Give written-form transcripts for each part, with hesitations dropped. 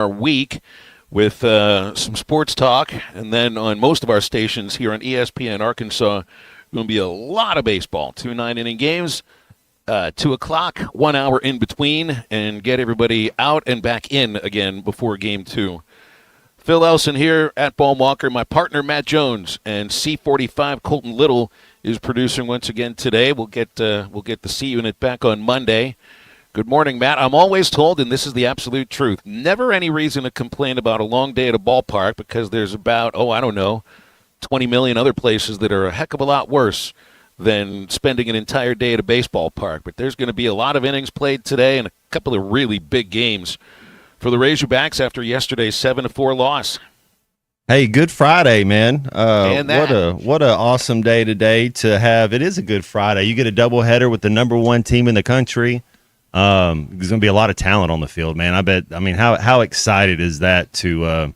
our week with some sports talk, and then on most of our stations here on ESPN Arkansas, going to be a lot of baseball. 2 9-inning games, 2 o'clock, 1 hour in between, and get everybody out and back in again before Game 2. Phil Elson here at Ball Walker. My partner Matt Jones and C45 Colton Little is producing once again today. We'll get the C unit back on Monday. Good morning, Matt. I'm always told, and this is the absolute truth, never any reason to complain about a long day at a ballpark because there's about 20 million other places that are a heck of a lot worse than spending an entire day at a baseball park. But there's going to be a lot of innings played today and a couple of really big games for the Razorbacks after yesterday's 7-4 loss. Hey, Good Friday, man. And what a awesome day today to have. It is a Good Friday. You get a doubleheader with the number one team in the country. There's going to be a lot of talent on the field, man. How excited is that to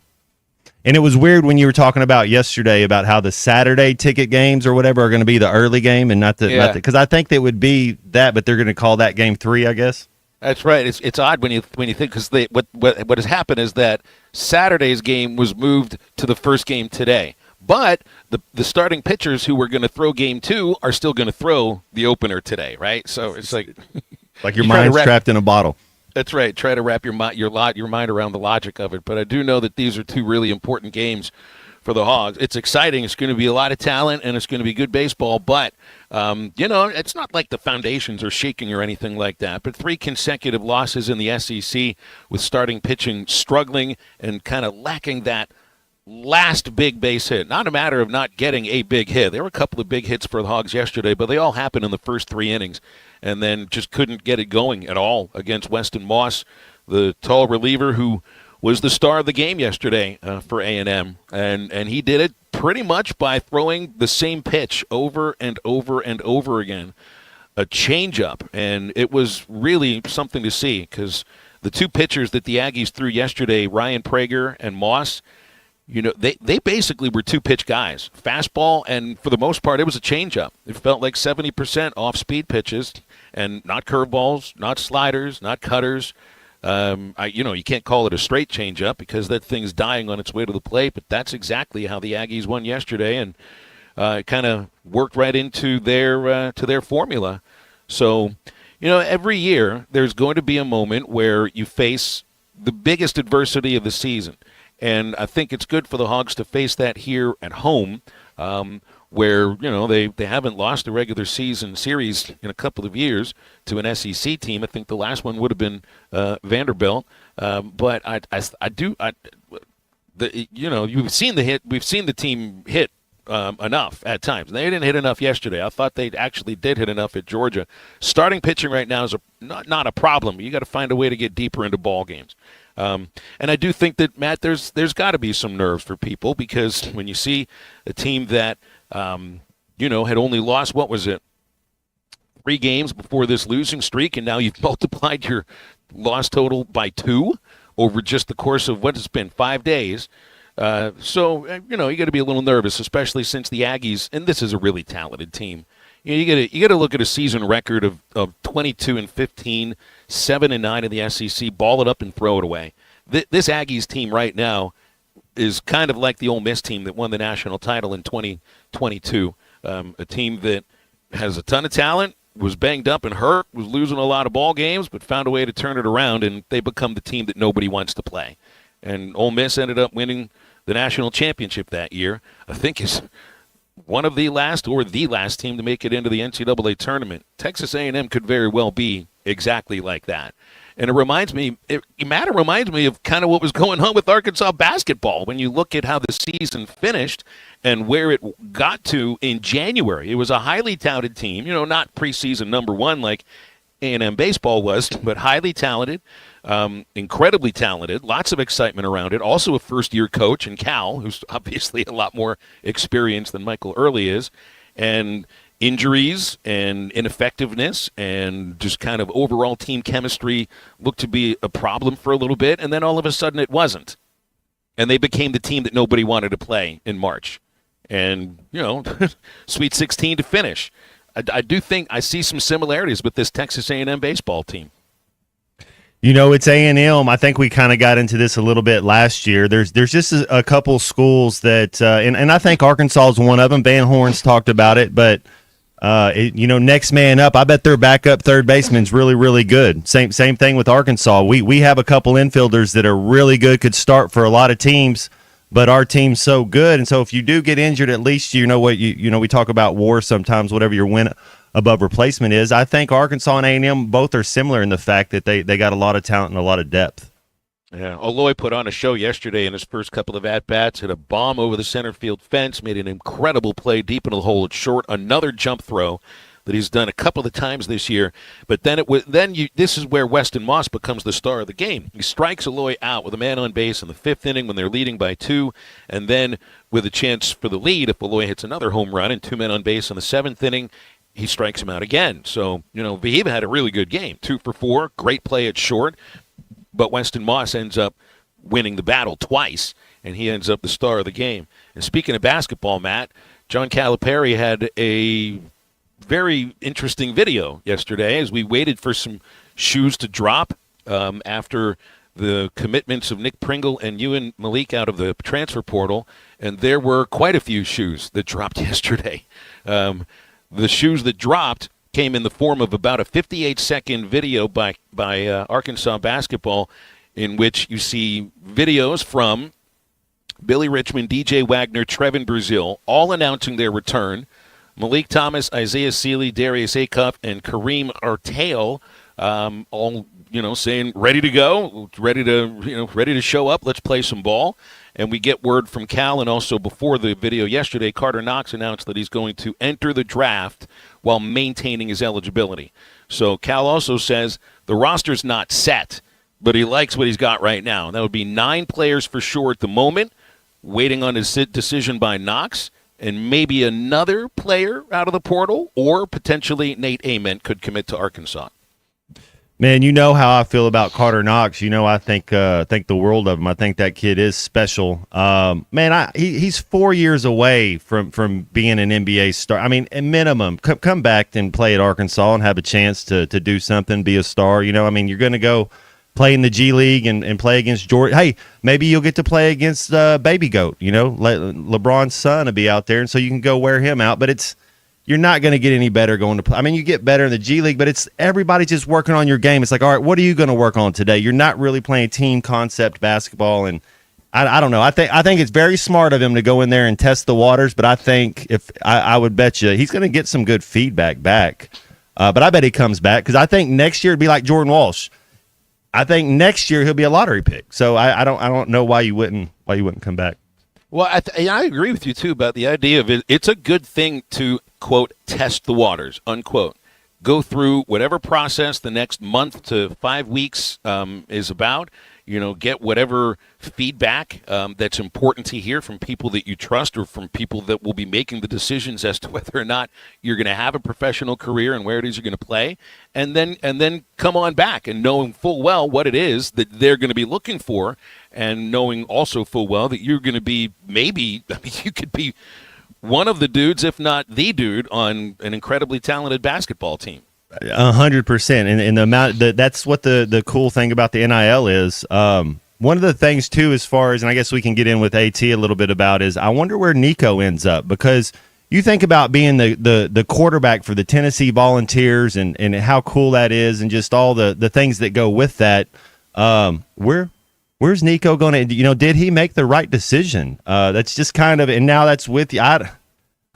and it was weird when you were talking about yesterday about how the Saturday ticket games or whatever are going to be the early game and not the because I think they would be that, but they're going to call that game 3, I guess. That's right. It's odd when you think because what has happened is that Saturday's game was moved to the first game today, but the starting pitchers who were going to throw Game 2 are still going to throw the opener today, right? So it's like your mind's trapped in a bottle. That's right. Try to wrap your mind around the logic of it. But I do know that these are 2 really important games for the Hogs. It's exciting. It's going to be a lot of talent, and it's going to be good baseball. But, it's not like the foundations are shaking or anything like that. But 3 consecutive losses in the SEC with starting pitching struggling and kind of lacking that last big base hit. Not a matter of not getting a big hit. There were a couple of big hits for the Hogs yesterday, but they all happened in the first 3 innings and then just couldn't get it going at all against Weston Moss, the tall reliever who was the star of the game yesterday for A&M, and he did it pretty much by throwing the same pitch over and over and over again, a changeup, and it was really something to see because the 2 pitchers that the Aggies threw yesterday, Ryan Prager and Moss, they basically were 2-pitch guys, fastball, and for the most part it was a changeup. It felt like 70% off-speed pitches, and not curveballs, not sliders, not cutters. You can't call it a straight changeup because that thing's dying on its way to the plate, but that's exactly how the Aggies won yesterday, and it kind of worked right into their formula. So, every year there's going to be a moment where you face the biggest adversity of the season, and I think it's good for the Hogs to face that here at home, where they haven't lost a regular season series in a couple of years to an SEC team. I think the last one would have been Vanderbilt, but you've seen the hit. We've seen the team hit enough at times. They didn't hit enough yesterday. I thought they actually did hit enough at Georgia. Starting pitching right now is not a problem. You got to find a way to get deeper into ball games. And I do think that, Matt, there's got to be some nerves for people because when you see a team that had only lost, 3 games before this losing streak, and now you've multiplied your loss total by 2 over just the course of what it's been, 5 days. So you got to be a little nervous, especially since the Aggies, and this is a really talented team. You got to look at a season record of 22-15, 7-9 in the SEC, ball it up and throw it away. This Aggies team right now is kind of like the Ole Miss team that won the national title in 2022, a team that has a ton of talent, was banged up and hurt, was losing a lot of ball games, but found a way to turn it around, and they become the team that nobody wants to play. And Ole Miss ended up winning the national championship that year. I think is one of the last or the last team to make it into the NCAA tournament. Texas A&M could very well be exactly like that. And it reminds me of kind of what was going on with Arkansas basketball when you look at how the season finished and where it got to in January. It was a highly touted team, not preseason number 1 like A&M baseball was, but highly talented, incredibly talented, lots of excitement around it. Also a first-year coach in Cal, who's obviously a lot more experienced than Michael Early is, and injuries and ineffectiveness and just kind of overall team chemistry looked to be a problem for a little bit, and then all of a sudden it wasn't. And they became the team that nobody wanted to play in March. And, Sweet 16 to finish. I do think I see some similarities with this Texas A&M baseball team. It's A&M. I think we kind of got into this a little bit last year. There's just a couple schools that, and I think Arkansas is one of them. Van Horn's talked about it, but next man up. I bet their backup third baseman's really, really good. Same thing with Arkansas. We have a couple infielders that are really good, could start for a lot of teams, but our team's so good, and so if you do get injured, at least you know what we talk about WAR sometimes. Whatever your win above replacement is. I think Arkansas and A&M both are similar in the fact that they got a lot of talent and a lot of depth. Yeah, Aloy put on a show yesterday in his first couple of at-bats, hit a bomb over the center field fence, made an incredible play deep into the hole at short, another jump throw that he's done a couple of times this year. But then this is where Weston Moss becomes the star of the game. He strikes Aloy out with a man on base in the fifth inning when they're leading by 2, and then with a chance for the lead if Aloy hits another home run and 2 men on base in the seventh inning, he strikes him out again. So, Vahiba had a really good game. 2 for 4, great play at short. But Weston Moss ends up winning the battle twice, and he ends up the star of the game. And speaking of basketball, Matt, John Calipari had a very interesting video yesterday as we waited for some shoes to drop after the commitments of Nick Pringle and Ewan Malik out of the transfer portal. And there were quite a few shoes that dropped yesterday. The shoes that dropped came in the form of about a 58-second video by Arkansas basketball in which you see videos from Billy Richmond, DJ Wagner, Trevin Brazil, all announcing their return. Malik Thomas, Isaiah Seeley, Darius Acuff, and Kareem Artale all saying ready to go, ready to show up. Let's play some ball. And we get word from Cal, and also before the video yesterday, Carter Knox announced that he's going to enter the draft while maintaining his eligibility. So Cal also says the roster's not set, but he likes what he's got right now. That would be 9 players for sure at the moment, waiting on his decision by Knox, and maybe another player out of the portal, or potentially Nate Ament could commit to Arkansas. Man, you know how I feel about Carter Knox. I think the world of him. I think that kid is special. He's 4 years away from being an NBA star. I mean, at minimum, come back and play at Arkansas and have a chance to do something, be a star. You're going to go play in the G League and play against Georgia. Hey, maybe you'll get to play against Baby Goat. LeBron's son will be out there, and so you can go wear him out. But you're not going to get any better going to play. I mean, you get better in the G League, but it's everybody's just working on your game. It's like, all right, what are you going to work on today? You're not really playing team concept basketball, and I don't know. I think it's very smart of him to go in there and test the waters. But I think if I would bet you he's going to get some good feedback back. But I bet he comes back because I think next year it'd be like Jordan Walsh. I think next year he'll be a lottery pick. So I don't know why you wouldn't come back. Well, I agree with you, too, about the idea of it. It's a good thing to, quote, test the waters, unquote. Go through whatever process the next month to 5 weeks is about. Get whatever feedback that's important to hear from people that you trust or from people that will be making the decisions as to whether or not you're going to have a professional career and where it is you're going to play. And then come on back and knowing full well what it is that they're going to be looking for, and knowing also full well that you're going to be you could be one of the dudes, if not the dude, on an incredibly talented basketball team. 100%, and the amount that's what the cool thing about the NIL is. One of the things too, as far as, and I guess we can get in with AT a little bit about, is I wonder where Nico ends up, because you think about being the quarterback for the Tennessee Volunteers and how cool that is, and just all the things that go with that. Where's Nico going to? Did he make the right decision? That's just kind of, and now that's with you.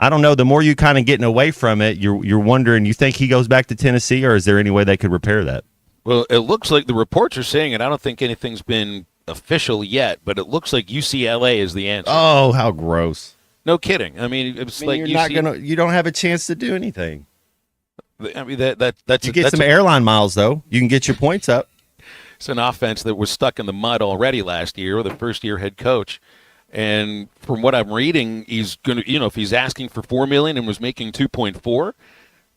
I don't know. The more you kind of getting away from it, you're wondering. You think he goes back to Tennessee, or is there any way they could repair that? Well, it looks like the reports are saying it. I don't think anything's been official yet, but it looks like UCLA is the answer. Oh, how gross! No kidding. I mean, it's like you don't have a chance to do anything. I mean, that's you get some airline miles though. You can get your points up. It's an offense that was stuck in the mud already last year with a first-year head coach. And from what I'm reading, he's going to, if he's asking for $4 million and was making 2.4,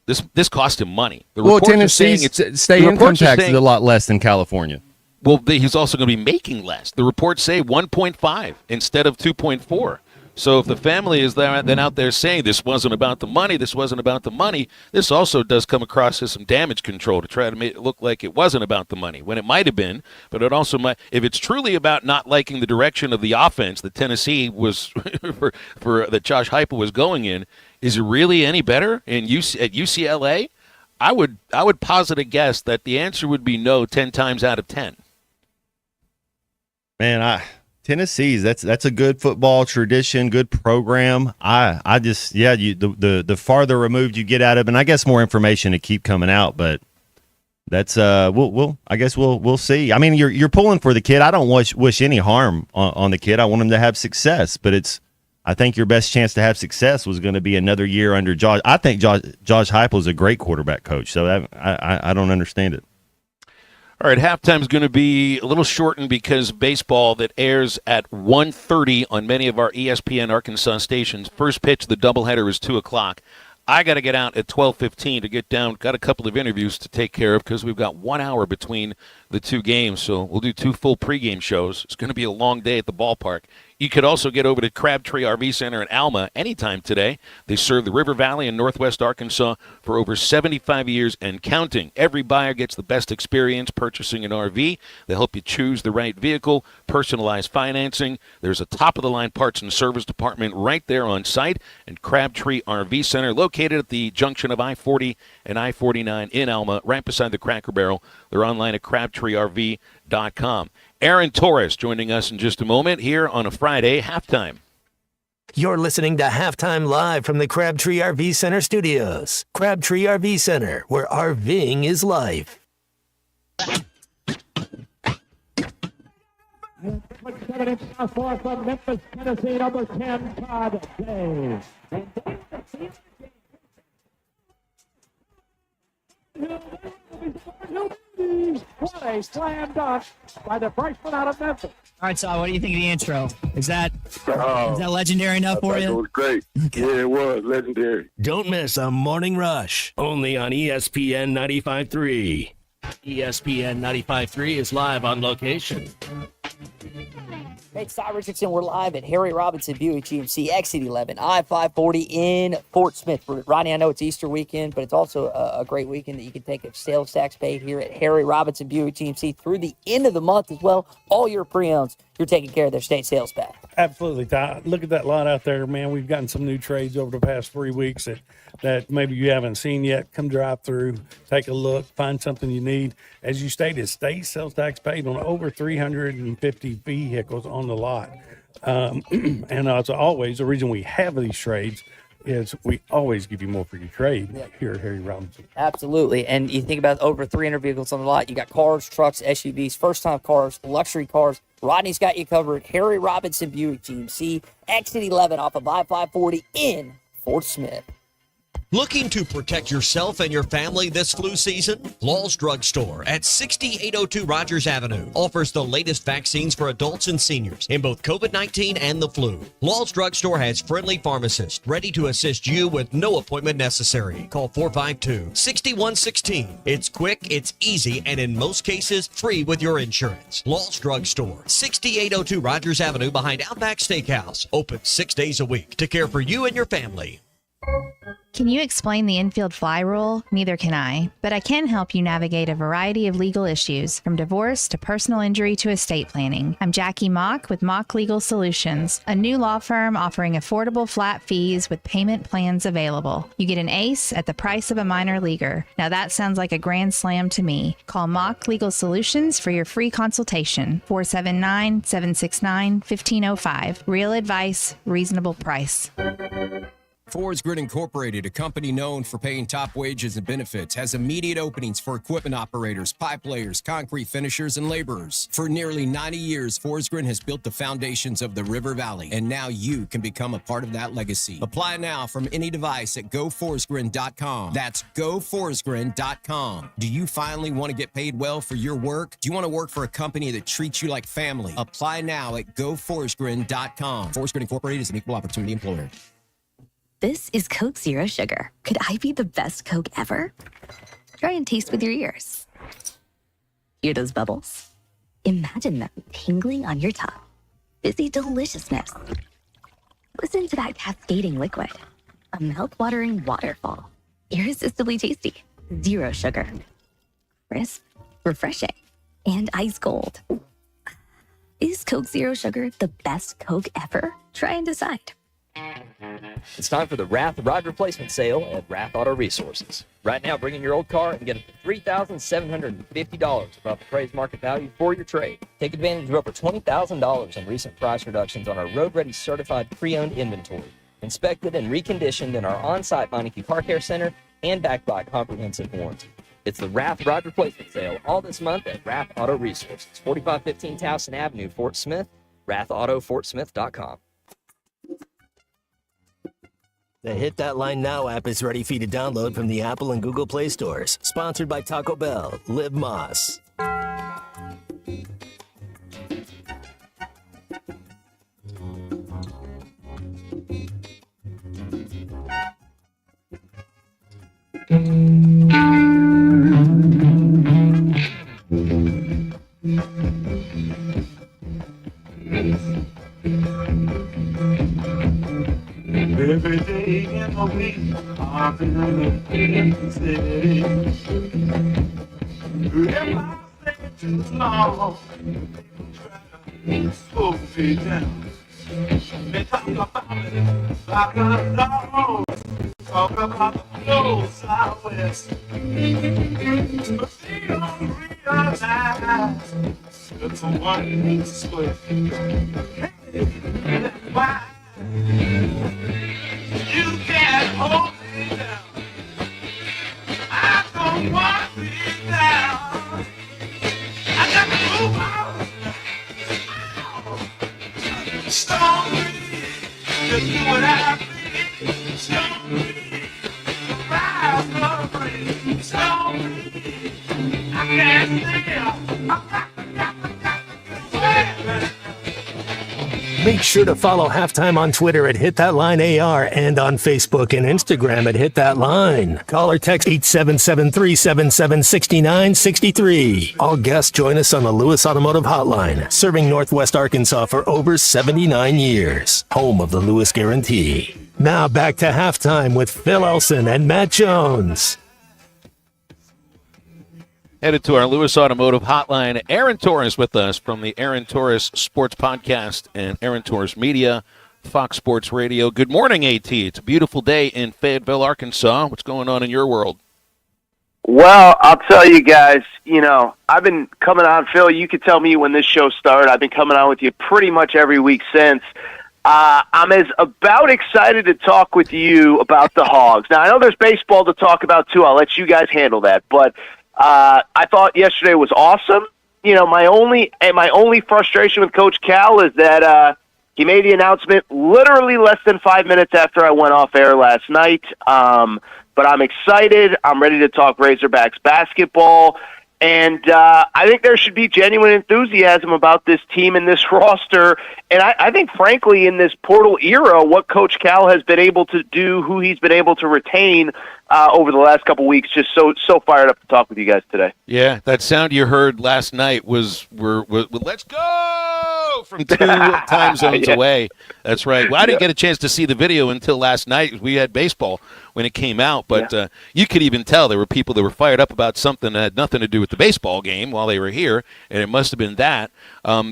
this cost him money. Tennessee's state income tax is a lot less than California. Well, he's also going to be making less. The reports say 1.5 instead of 2.4. So if the family is there, then out there saying this wasn't about the money, this wasn't about the money, this also does come across as some damage control to try to make it look like it wasn't about the money when it might have been. But it also might, if it's truly about not liking the direction of the offense that Tennessee was for that Josh Heupel was going in, is it really any better at UCLA? I would posit a guess that the answer would be no 10 times out of 10. Man, Tennessee's that's a good football tradition, good program. I just the farther removed you get out of it, and I guess more information to keep coming out, but that's we'll see. I mean, you're pulling for the kid. I don't wish any harm on the kid. I want him to have success, but I think your best chance to have success was going to be another year under Josh. I think Josh Heupel is a great quarterback coach, so I don't understand it. All right, halftime is going to be a little shortened because baseball that airs at 1:30 on many of our ESPN Arkansas stations. First pitch, the doubleheader is 2 o'clock. I got to get out at 12:15 to get down. Got a couple of interviews to take care of because we've got 1 hour between the two games. So we'll do 2 full pregame shows. It's going to be a long day at the ballpark. You could also get over to Crabtree RV Center in Alma anytime today. They serve the River Valley in northwest Arkansas for over 75 years and counting. Every buyer gets the best experience purchasing an RV. They help you choose the right vehicle, personalized financing. There's a top-of-the-line parts and service department right there on site. And Crabtree RV Center, located at the junction of I-40 and I-49 in Alma, right beside the Cracker Barrel. They're online at crabtreerv.com. Aaron Torres joining us in just a moment here on a Friday halftime. You're listening to Halftime Live from the Crabtree RV Center studios. Crabtree RV Center, where RVing is life. 7-inch southpaw from Memphis, Tennessee, number 10, Todd Day. What a slam dunk by the freshman out of Memphis. All right, so what do you think of the intro? Is that legendary enough for you? It was great. Okay. Yeah, it was legendary. Don't miss a Morning Rush, only on ESPN 95.3. ESPN 95.3 is live on location. Hey, it's Ty Richardson. We're live at Harry Robinson Buick GMC Exit 11, I-540 in Fort Smith. Rodney, I know it's Easter weekend, but it's also a great weekend that you can take a sales tax paid here at Harry Robinson Buick GMC through the end of the month as well. All your pre-owns, you're taking care of their state sales back. Absolutely, Ty. Look at that lot out there, man. We've gotten some new trades over the past 3 weeks that maybe you haven't seen yet. Come drive through, take a look, find something you need. As you stated, state sales tax paid on over 350 vehicles on the lot. And as always, the reason we have these trades is we always give you more for your trade here at Harry Robinson. Absolutely. And you think about over 300 vehicles on the lot. You got cars, trucks, SUVs, first-time cars, luxury cars. Rodney's got you covered. Harry Robinson Buick GMC, Exit 11 off of I-540 in Fort Smith. Looking to protect yourself and your family this flu season? Law's Drug Store at 6802 Rogers Avenue offers the latest vaccines for adults and seniors in both COVID-19 and the flu. Law's Drug Store has friendly pharmacists ready to assist you with no appointment necessary. Call 452-6116. It's quick, it's easy, and in most cases, free with your insurance. Law's Drug Store, 6802 Rogers Avenue behind Outback Steakhouse. Open 6 days a week to care for you and your family. Can you explain the infield fly rule? Neither can I, but I can help you navigate a variety of legal issues, from divorce to personal injury to estate planning. I'm Jackie Mock with Mock Legal Solutions, a new law firm offering affordable flat fees with payment plans available. You get an ace at the price of a minor leaguer. Now that sounds like a grand slam to me. Call Mock Legal Solutions for your free consultation. 479-769-1505. Real advice, reasonable price. Fords Grid Incorporated, a company known for paying top wages and benefits, has immediate openings for equipment operators, pipe layers, concrete finishers, and laborers. For nearly 90 years, Fords Grid has built the foundations of the River Valley, and now you can become a part of that legacy. Apply now from any device at GoFordsGrid.com. That's GoFordsGrid.com. Do you finally want to get paid well for your work? Do you want to work for a company that treats you like family? Apply now at GoFordsGrid.com. Fords Grid Incorporated is an equal opportunity employer. This is Coke Zero Sugar. Could I be the best Coke ever? Try and taste with your ears. Hear those bubbles? Imagine them tingling on your tongue. Fizzy deliciousness. Listen to that cascading liquid. A mouth-watering waterfall. Irresistibly tasty. Zero sugar. Crisp, refreshing, and ice cold. Is Coke Zero Sugar the best Coke ever? Try and decide. It's time for the Wrath Rod Replacement Sale at Wrath Auto Resources. Right now, bring in your old car and get up to $3,750 above the appraised market value for your trade. Take advantage of over $20,000 in recent price reductions on our road-ready certified pre-owned inventory, inspected and reconditioned in our on-site Meineke Car Care Center and backed by a comprehensive warranty. It's the Wrath Rod Replacement Sale all this month at Wrath Auto Resources, 4515 Towson Avenue, Fort Smith, WrathAutoFortSmith.com. The Hit That Line Now app is ready for you to download from the Apple and Google Play stores. Sponsored by Taco Bell. Live Moss. Every day in the week, I'm in the city. If I stay too long, people try to slow me down. They talk about it like a dog. Talk about the clothes I wear. But they don't realize it's a one split. Why? You can't hold me down. I don't want me down. I got to move on. Stone me to do what I please. Stone me to rise up free. Stone me. I can't stay up. Make sure to follow Halftime on Twitter at Hit That Line AR and on Facebook and Instagram at Hit That Line. Call or text 877-377-6963. All guests join us on the Lewis Automotive Hotline, serving Northwest Arkansas for over 79 years. Home of the Lewis Guarantee. Now back to Halftime with Phil Elson and Matt Jones. Headed to our Lewis Automotive Hotline. Aaron Torres with us from the Aaron Torres Sports Podcast and Aaron Torres Media, Fox Sports Radio. Good morning, AT. It's a beautiful day in Fayetteville, Arkansas. What's going on in your world? Well, I'll tell you guys, I've been coming on, Phil. You could tell me when this show started. I've been coming on with you pretty much every week since. I'm as about excited to talk with you about the Hogs. Now, I know there's baseball to talk about, too. I'll let you guys handle that. But I thought yesterday was awesome. My only frustration with Coach Cal is that he made the announcement literally less than 5 minutes after I went off air last night. But I'm excited. I'm ready to talk Razorbacks basketball. And I think there should be genuine enthusiasm about this team and this roster. And I think, frankly, in this portal era, what Coach Cal has been able to do, who he's been able to retain over the last couple weeks, just so fired up to talk with you guys today. Yeah, that sound you heard last night was let's go from 2 time zones away. That's right. Well, I didn't get a chance to see the video until last night. We had baseball when it came out, but you could even tell there were people that were fired up about something that had nothing to do with the baseball game while they were here, and it must have been that.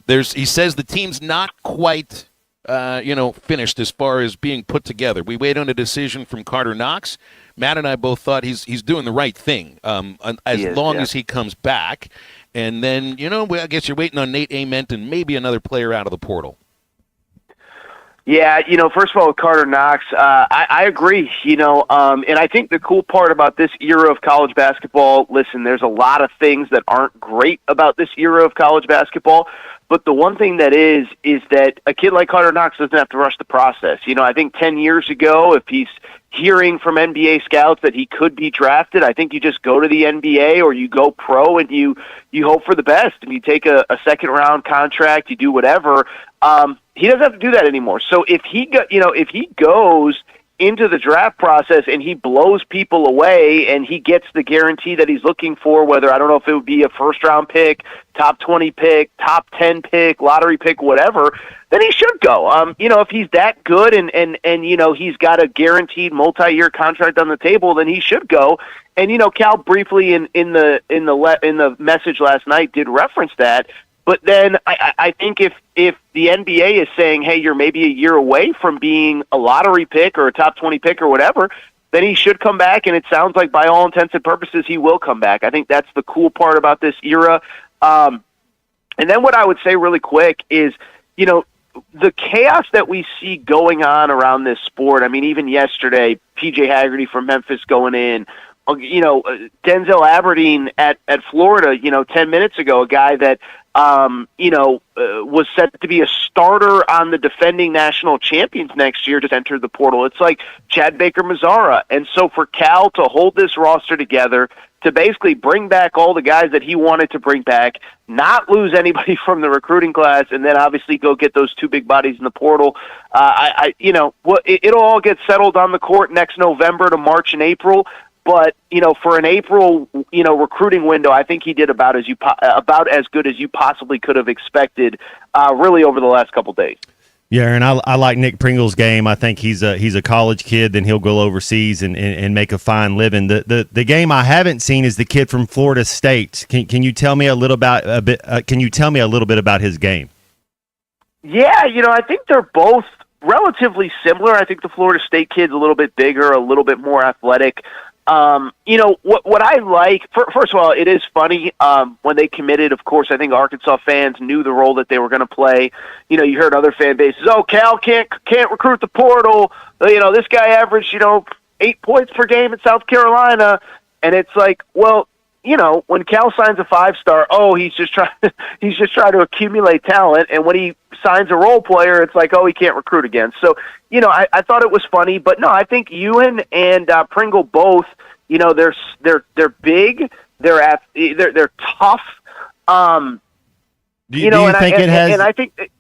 He says the team's not quite finished as far as being put together. We wait on a decision from Carter Knox. Matt and I both thought he's doing the right thing as long as he comes back. And then, I guess you're waiting on Nate Ament and maybe another player out of the portal. Yeah, first of all, with Carter Knox, I agree, and I think the cool part about this era of college basketball, listen, there's a lot of things that aren't great about this era of college basketball, but the one thing that is that a kid like Carter Knox doesn't have to rush the process. I think 10 years ago, if he's hearing from NBA scouts that he could be drafted, I think you just go to the NBA or you go pro and you hope for the best and you take a second-round contract, you do whatever. He doesn't have to do that anymore. So if he goes into the draft process and he blows people away and he gets the guarantee that he's looking for, whether I don't know if it would be a first-round pick, top 20 pick, top 10 pick, lottery pick, whatever, then he should go. If he's that good and he's got a guaranteed multi-year contract on the table, then he should go. And Cal briefly in the message last night did reference that. But then I think if the NBA is saying, hey, you're maybe a year away from being a lottery pick or a top 20 pick or whatever, then he should come back. And it sounds like by all intents and purposes, he will come back. I think that's the cool part about this era. And then what I would say really quick is, the chaos that we see going on around this sport. I mean, even yesterday, PJ Haggerty from Memphis going in, Denzel Aberdeen at Florida, 10 minutes ago, a guy that, was set to be a starter on the defending national champions next year, just entered the portal. It's like Chad Baker-Mazara. And so for Cal to hold this roster together, to basically bring back all the guys that he wanted to bring back, not lose anybody from the recruiting class, and then obviously go get those two big bodies in the portal. It'll all get settled on the court next November to March and April. But for an April recruiting window, I think he did about as good as you possibly could have expected, really over the last couple days. Yeah, and I like Nick Pringle's game. I think he's a college kid. Then he'll go overseas and make a fine living. The game I haven't seen is the kid from Florida State. Can you tell me a little bit about his game? Yeah, I think they're both relatively similar. I think the Florida State kid's a little bit bigger, a little bit more athletic. What I like, first of all, it is funny, when they committed, of course, I think Arkansas fans knew the role that they were going to play. You heard other fan bases, Cal can't recruit the portal. This guy averaged, 8 points per game in South Carolina. And it's like, well, when Cal signs a 5-star, he's just trying to accumulate talent. And when he signs a role player, it's like, he can't recruit again. So, I thought it was funny, but no, I think Ewan and Pringle both, they're big, they're tough. Do you think it has? I think.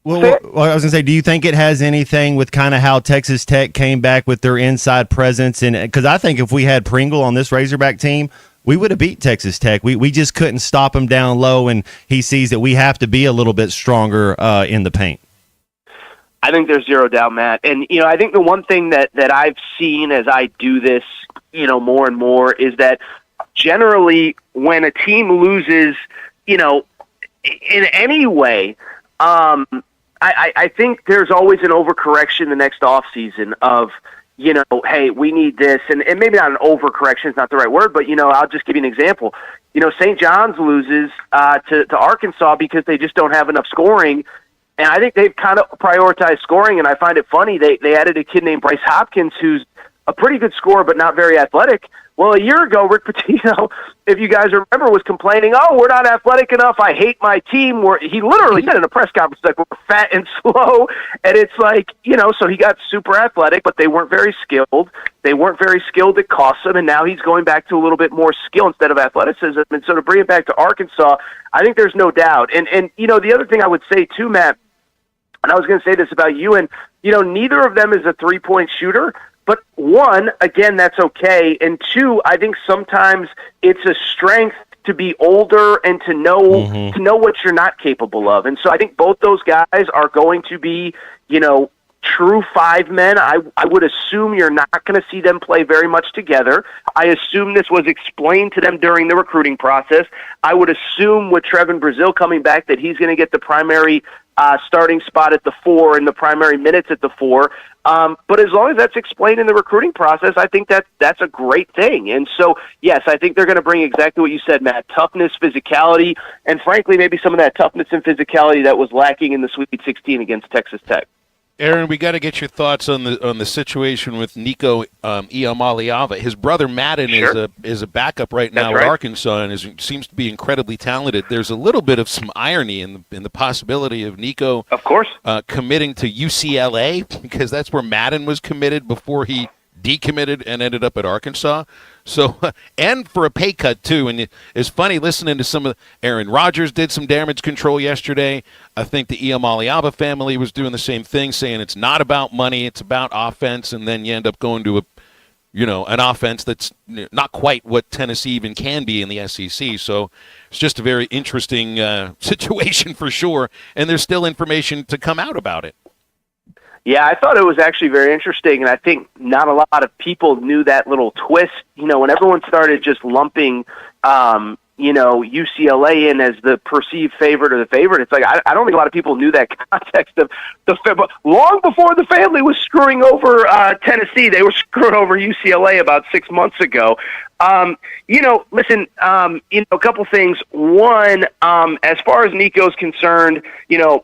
Well, I was gonna say, do you think it has anything with kind of how Texas Tech came back with their inside presence? And because I think if we had Pringle on this Razorback team, we would have beat Texas Tech. We just couldn't stop him down low, and he sees that we have to be a little bit stronger in the paint. I think there's zero doubt, Matt. And, I think the one thing that I've seen as I do this, more and more is that generally when a team loses, in any way, I think there's always an overcorrection the next offseason of, hey, we need this. And maybe not an overcorrection is not the right word, but, I'll just give you an example. St. John's loses to Arkansas because they just don't have enough scoring. And I think they've kind of prioritized scoring, and I find it funny. They added a kid named Bryce Hopkins who's a pretty good scorer but not very athletic. Well, a year ago, Rick Pitino, if you guys remember, was complaining, we're not athletic enough, I hate my team. He literally said in a press conference, like, we're fat and slow. And it's like, so he got super athletic, but they weren't very skilled. They weren't very skilled. It cost him, and now he's going back to a little bit more skill instead of athleticism. And so to bring it back to Arkansas, I think there's no doubt. And the other thing I would say, too, Matt, and I was going to say this about you, and, neither of them is a three-point shooter. But one, again, that's okay. And two, I think sometimes it's a strength to be older and to know what you're not capable of. And so I think both those guys are going to be, true 5 men. I would assume you're not going to see them play very much together. I assume this was explained to them during the recruiting process. I would assume with Trevin Brazile coming back that he's going to get the primary starting spot at the 4 and the primary minutes at the 4. But as long as that's explained in the recruiting process, I think that's a great thing. And so, yes, I think they're going to bring exactly what you said, Matt, toughness, physicality, and frankly, maybe some of that toughness and physicality that was lacking in the Sweet 16 against Texas Tech. Aaron, we got to get your thoughts on the situation with Nico Iamaleava. His brother Madden is a backup right now at Arkansas and seems to be incredibly talented. There's a little bit of some irony in the possibility of Nico, of course, committing to UCLA because that's where Madden was committed before he decommitted and ended up at Arkansas. So, and for a pay cut, too. And it's funny listening to some of Aaron Rodgers did some damage control yesterday. I think the Iamaleava family was doing the same thing, saying it's not about money, it's about offense. And then you end up going to an offense that's not quite what Tennessee even can be in the SEC. So it's just a very interesting situation for sure. And there's still information to come out about it. Yeah, I thought it was actually very interesting, and I think not a lot of people knew that little twist. When everyone started just lumping, UCLA in as the perceived favorite or the favorite, it's like I don't think a lot of people knew that context of long before the family was screwing over Tennessee. They were screwing over UCLA about 6 months ago. Listen, a couple things. One, as far as Nico's concerned,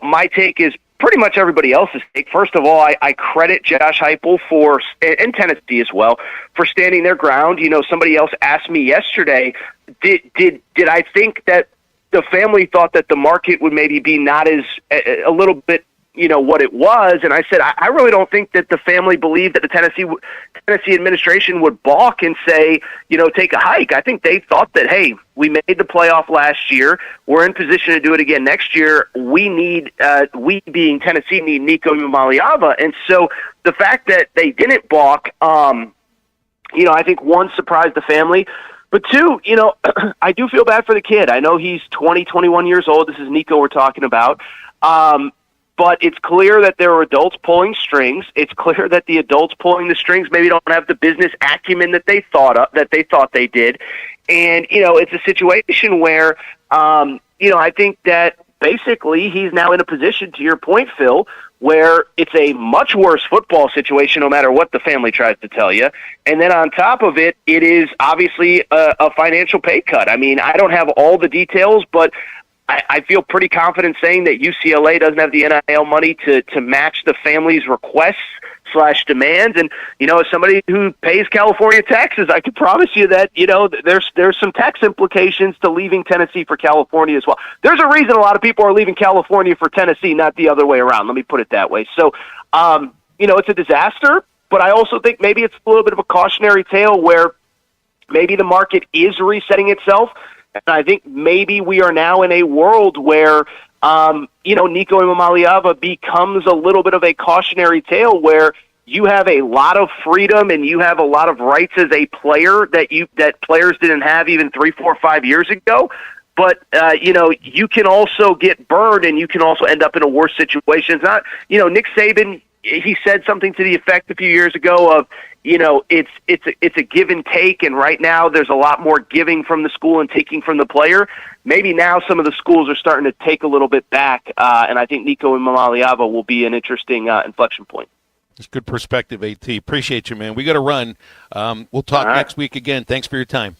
my take is pretty much everybody else's take. First of all, I credit Josh Heupel and Tennessee as well, for standing their ground. Somebody else asked me yesterday, did I think that the family thought that the market would maybe be not as a little bit, what it was? And I said, I really don't think that the family believed that the Tennessee administration would balk and say, take a hike. I think they thought that, hey, we made the playoff last year. We're in position to do it again next year. We being Tennessee, need Nico Iamaleava. And so the fact that they didn't balk, I think, one, surprised the family. But two, I do feel bad for the kid. I know he's 20, 21 years old. This is Nico we're talking about. But it's clear that there are adults pulling strings. It's clear that the adults pulling the strings maybe don't have the business acumen that they thought they did. And, it's a situation where, I think that basically he's now in a position, to your point, Phil, where it's a much worse football situation no matter what the family tries to tell you. And then on top of it, it is obviously a financial pay cut. I mean, I don't have all the details, but I feel pretty confident saying that UCLA doesn't have the NIL money to match the family's requests / demands. And, as somebody who pays California taxes, I can promise you that, there's some tax implications to leaving Tennessee for California as well. There's a reason a lot of people are leaving California for Tennessee, not the other way around. Let me put it that way. So, it's a disaster, but I also think maybe it's a little bit of a cautionary tale where maybe the market is resetting itself. And I think maybe we are now in a world where, Nico Iamaleava becomes a little bit of a cautionary tale where you have a lot of freedom and you have a lot of rights as a player that players didn't have even 3, 4, 5 years ago. But, you can also get burned and you can also end up in a worse situation. It's not, Nick Saban, he said something to the effect a few years ago of, it's a give and take, and right now there's a lot more giving from the school and taking from the player. Maybe now some of the schools are starting to take a little bit back, and I think Nico Iamaleava will be an interesting inflection point. It's good perspective, AT. Appreciate you, man. We got to run. We'll talk next week again. Thanks for your time.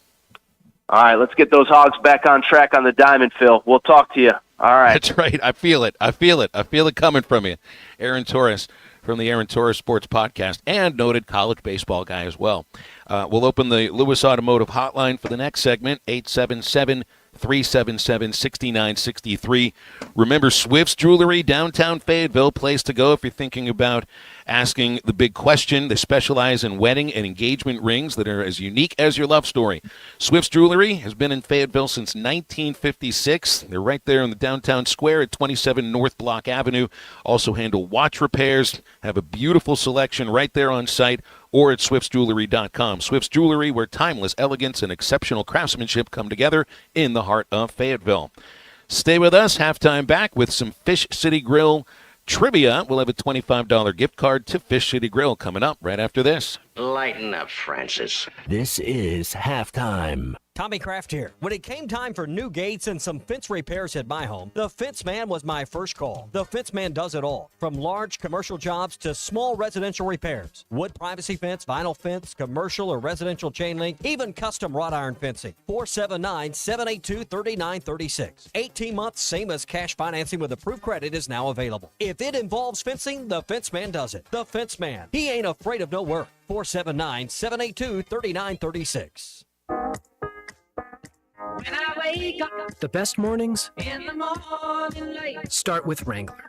All right, let's get those Hogs back on track on the diamond, Phil. We'll talk to you. All right. That's right. I feel it. I feel it coming from you. Aaron Torres from the Aaron Torres Sports Podcast, and noted college baseball guy as well. We'll open the Lewis Automotive Hotline for the next segment, 877-377-6963. Remember, Swift's Jewelry, downtown Fayetteville, place to go if you're thinking about asking the big question. They specialize in wedding and engagement rings that are as unique as your love story. Swift's Jewelry has been in Fayetteville since 1956. They're right there in the downtown square at 27 North Block Avenue. Also handle watch repairs, have a beautiful selection right there on site or at swiftsjewelry.com. Swift's Jewelry, where timeless elegance and exceptional craftsmanship come together in the heart of Fayetteville. Stay with us. Halftime back with some Fish City Grill trivia. We'll have a $25 gift card to Fish City Grill coming up right after this. Lighten up, Francis. This is Halftime. Tommy Kraft here. When it came time for new gates and some fence repairs at my home, the Fence Man was my first call. The Fence Man does it all, from large commercial jobs to small residential repairs. Wood privacy fence, vinyl fence, commercial or residential chain link, even custom wrought iron fencing. 479-782-3936. 18 months, same as cash financing with approved credit is now available. If it involves fencing, the Fence Man does it. The Fence Man. He ain't afraid of no work. 479-782-3936. When I wake up, the best mornings in the morning light start with Wrangler.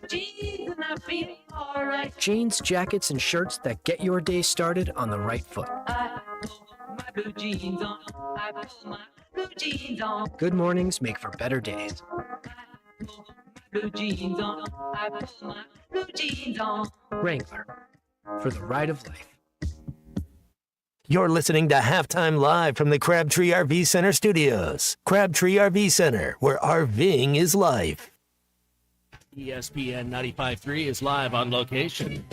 Jeans and I feel all right. Jeans, jackets, and shirts that get your day started on the right foot. I know my blue jeans on. I put my blue jeans on. Good mornings make for better days. Blue jeans on. I put my blue jeans on. Wrangler, for the ride of life. You're listening to Halftime Live from the Crabtree RV Center studios. Crabtree RV Center, where RVing is life. ESPN 95.3 is live on location.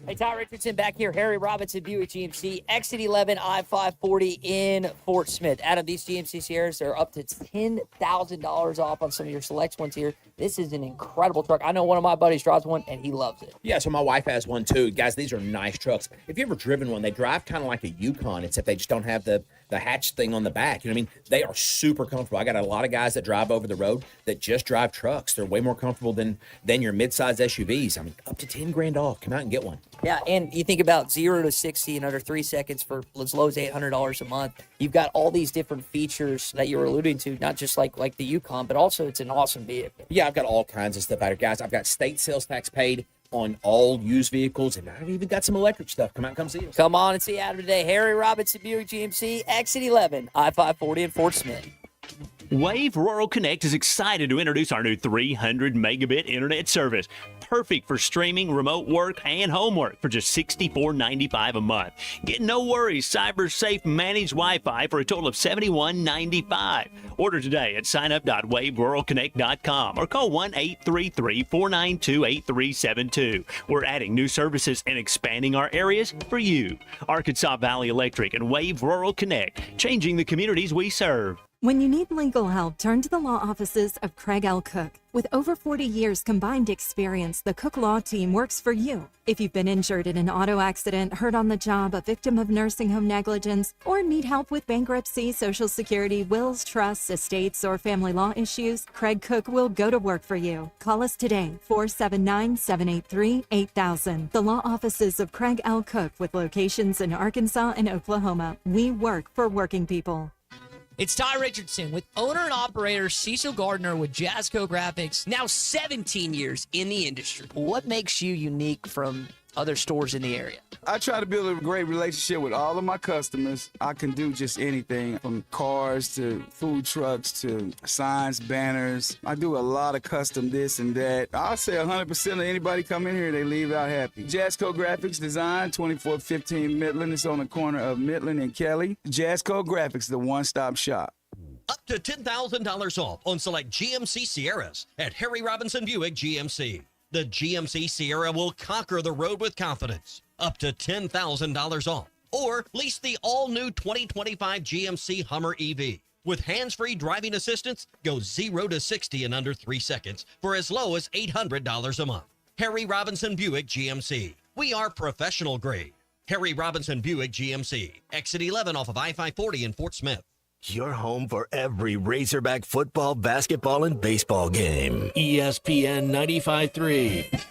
Hey, Ty Richardson back here. Harry Robinson, Buick GMC, exit 11, I-540 in Fort Smith. Adam, these GMC Sierras are up to $10,000 off on some of your select ones here. This is an incredible truck. I know one of my buddies drives one, and he loves it. Yeah, so my wife has one too. Guys, these are nice trucks. If you've ever driven one, they drive kind of like a Yukon, except they just don't have the hatch thing on the back. You know what I mean? They are super comfortable. I got a lot of guys that drive over the road that just drive trucks. They're way more comfortable than your midsize SUVs. I mean, up to $10,000 off. Come out and get one. Yeah, and you think about 0 to 60 in under 3 seconds for as low as $800 a month. You've got all these different features that you were alluding to, not just like the Yukon, but also it's an awesome vehicle. Yeah, I've got all kinds of stuff out here, guys. I've got state sales tax paid on all used vehicles, and I've even got some electric stuff. Come out and come see us. Come on and see Adam today. Harry Robinson, Buick GMC, exit 11, I-540 in Fort Smith. Wave Rural Connect is excited to introduce our new 300 megabit internet service. Perfect for streaming, remote work, and homework for just $64.95 a month. Get no worries, cyber safe managed Wi-Fi for a total of $71.95. Order today at signup.waveruralconnect.com or call 1-833-492-8372. We're adding new services and expanding our areas for you. Arkansas Valley Electric and Wave Rural Connect, changing the communities we serve. When you need legal help, turn to the law offices of Craig L. Cook. With over 40 years combined experience, the Cook Law Team works for you. If you've been injured in an auto accident, hurt on the job, a victim of nursing home negligence, or need help with bankruptcy, Social Security, wills, trusts, estates, or family law issues, Craig Cook will go to work for you. Call us today, 479-783-8000. The law offices of Craig L. Cook with locations in Arkansas and Oklahoma. We work for working people. It's Ty Richardson with owner and operator Cecil Gardner with Jazzco Graphics, now 17 years in the industry. What makes you unique from other stores in the area? I try to build a great relationship with all of my customers. I can do just anything from cars to food trucks to signs, banners. I do a lot of custom this and that. I'll say 100% of anybody come in here, they leave out happy. Jazzco Graphics Design, 2415 Midland. It's on the corner of Midland and Kelly. Jazzco Graphics, the one-stop shop. Up to $10,000 off on select GMC Sierras at Harry Robinson Buick GMC. The GMC Sierra will conquer the road with confidence. Up to $10,000 off. Or lease the all-new 2025 GMC Hummer EV. With hands-free driving assistance, go 0 to 60 in under 3 seconds for as low as $800 a month. Harry Robinson Buick GMC. We are professional grade. Harry Robinson Buick GMC. Exit 11 off of I-540 in Fort Smith. Your home for every Razorback football, basketball, and baseball game. ESPN 95.3.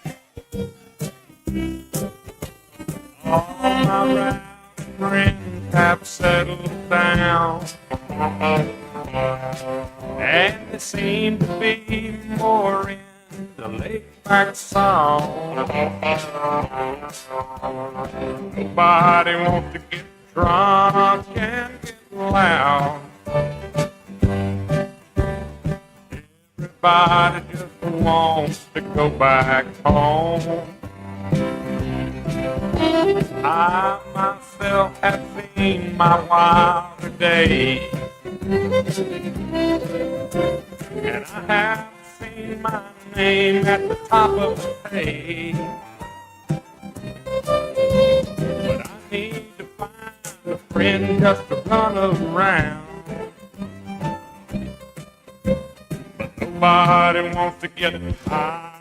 All my friends have settled down, and they seem to be more in the laid-back song. Nobody wants to get drunk and get loud. Everybody just wants to go back home. I myself have seen my wilder days, and I have seen my name at the top of the page. But I need to find a friend just to run around. But nobody wants to get high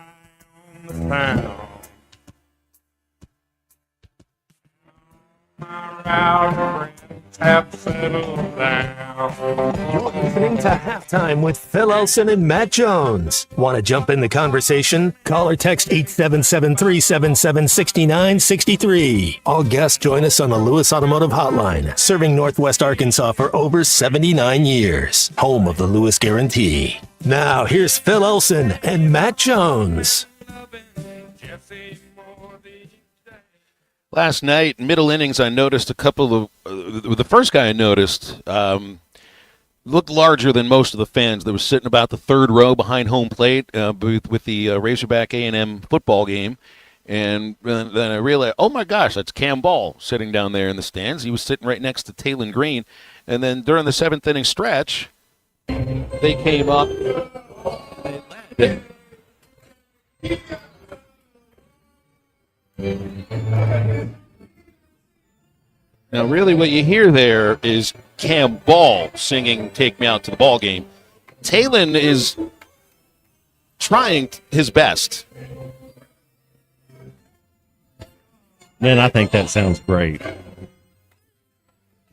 on the town. My rowdy friends have settled down. You're listening to Halftime with Phil Elson and Matt Jones. Want to jump in the conversation? Call or text 877-377-6963. All guests join us on the Lewis Automotive Hotline, serving Northwest Arkansas for over 79 years. Home of the Lewis Guarantee. Now, here's Phil Elson and Matt Jones. Last night, middle innings, I noticed a couple of the first guy I noticed looked larger than most of the fans that was sitting about the third row behind home plate with the Razorback A&M football game. And then I realized, oh my gosh, that's Cam Ball sitting down there in the stands. He was sitting right next to Taylon Green. And then during the seventh inning stretch, they came up. Now, really, what you hear there is Cam Ball singing "Take Me Out to the Ball Game." Taylon is trying his best. Man, I think that sounds great.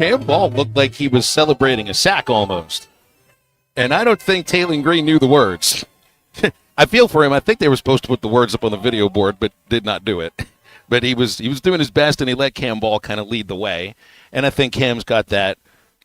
Cam Ball looked like he was celebrating a sack almost. And I don't think Taylon Green knew the words. I feel for him. I think they were supposed to put the words up on the video board, but did not do it. But he was doing his best, and he let Cam Ball kind of lead the way. And I think Cam's got that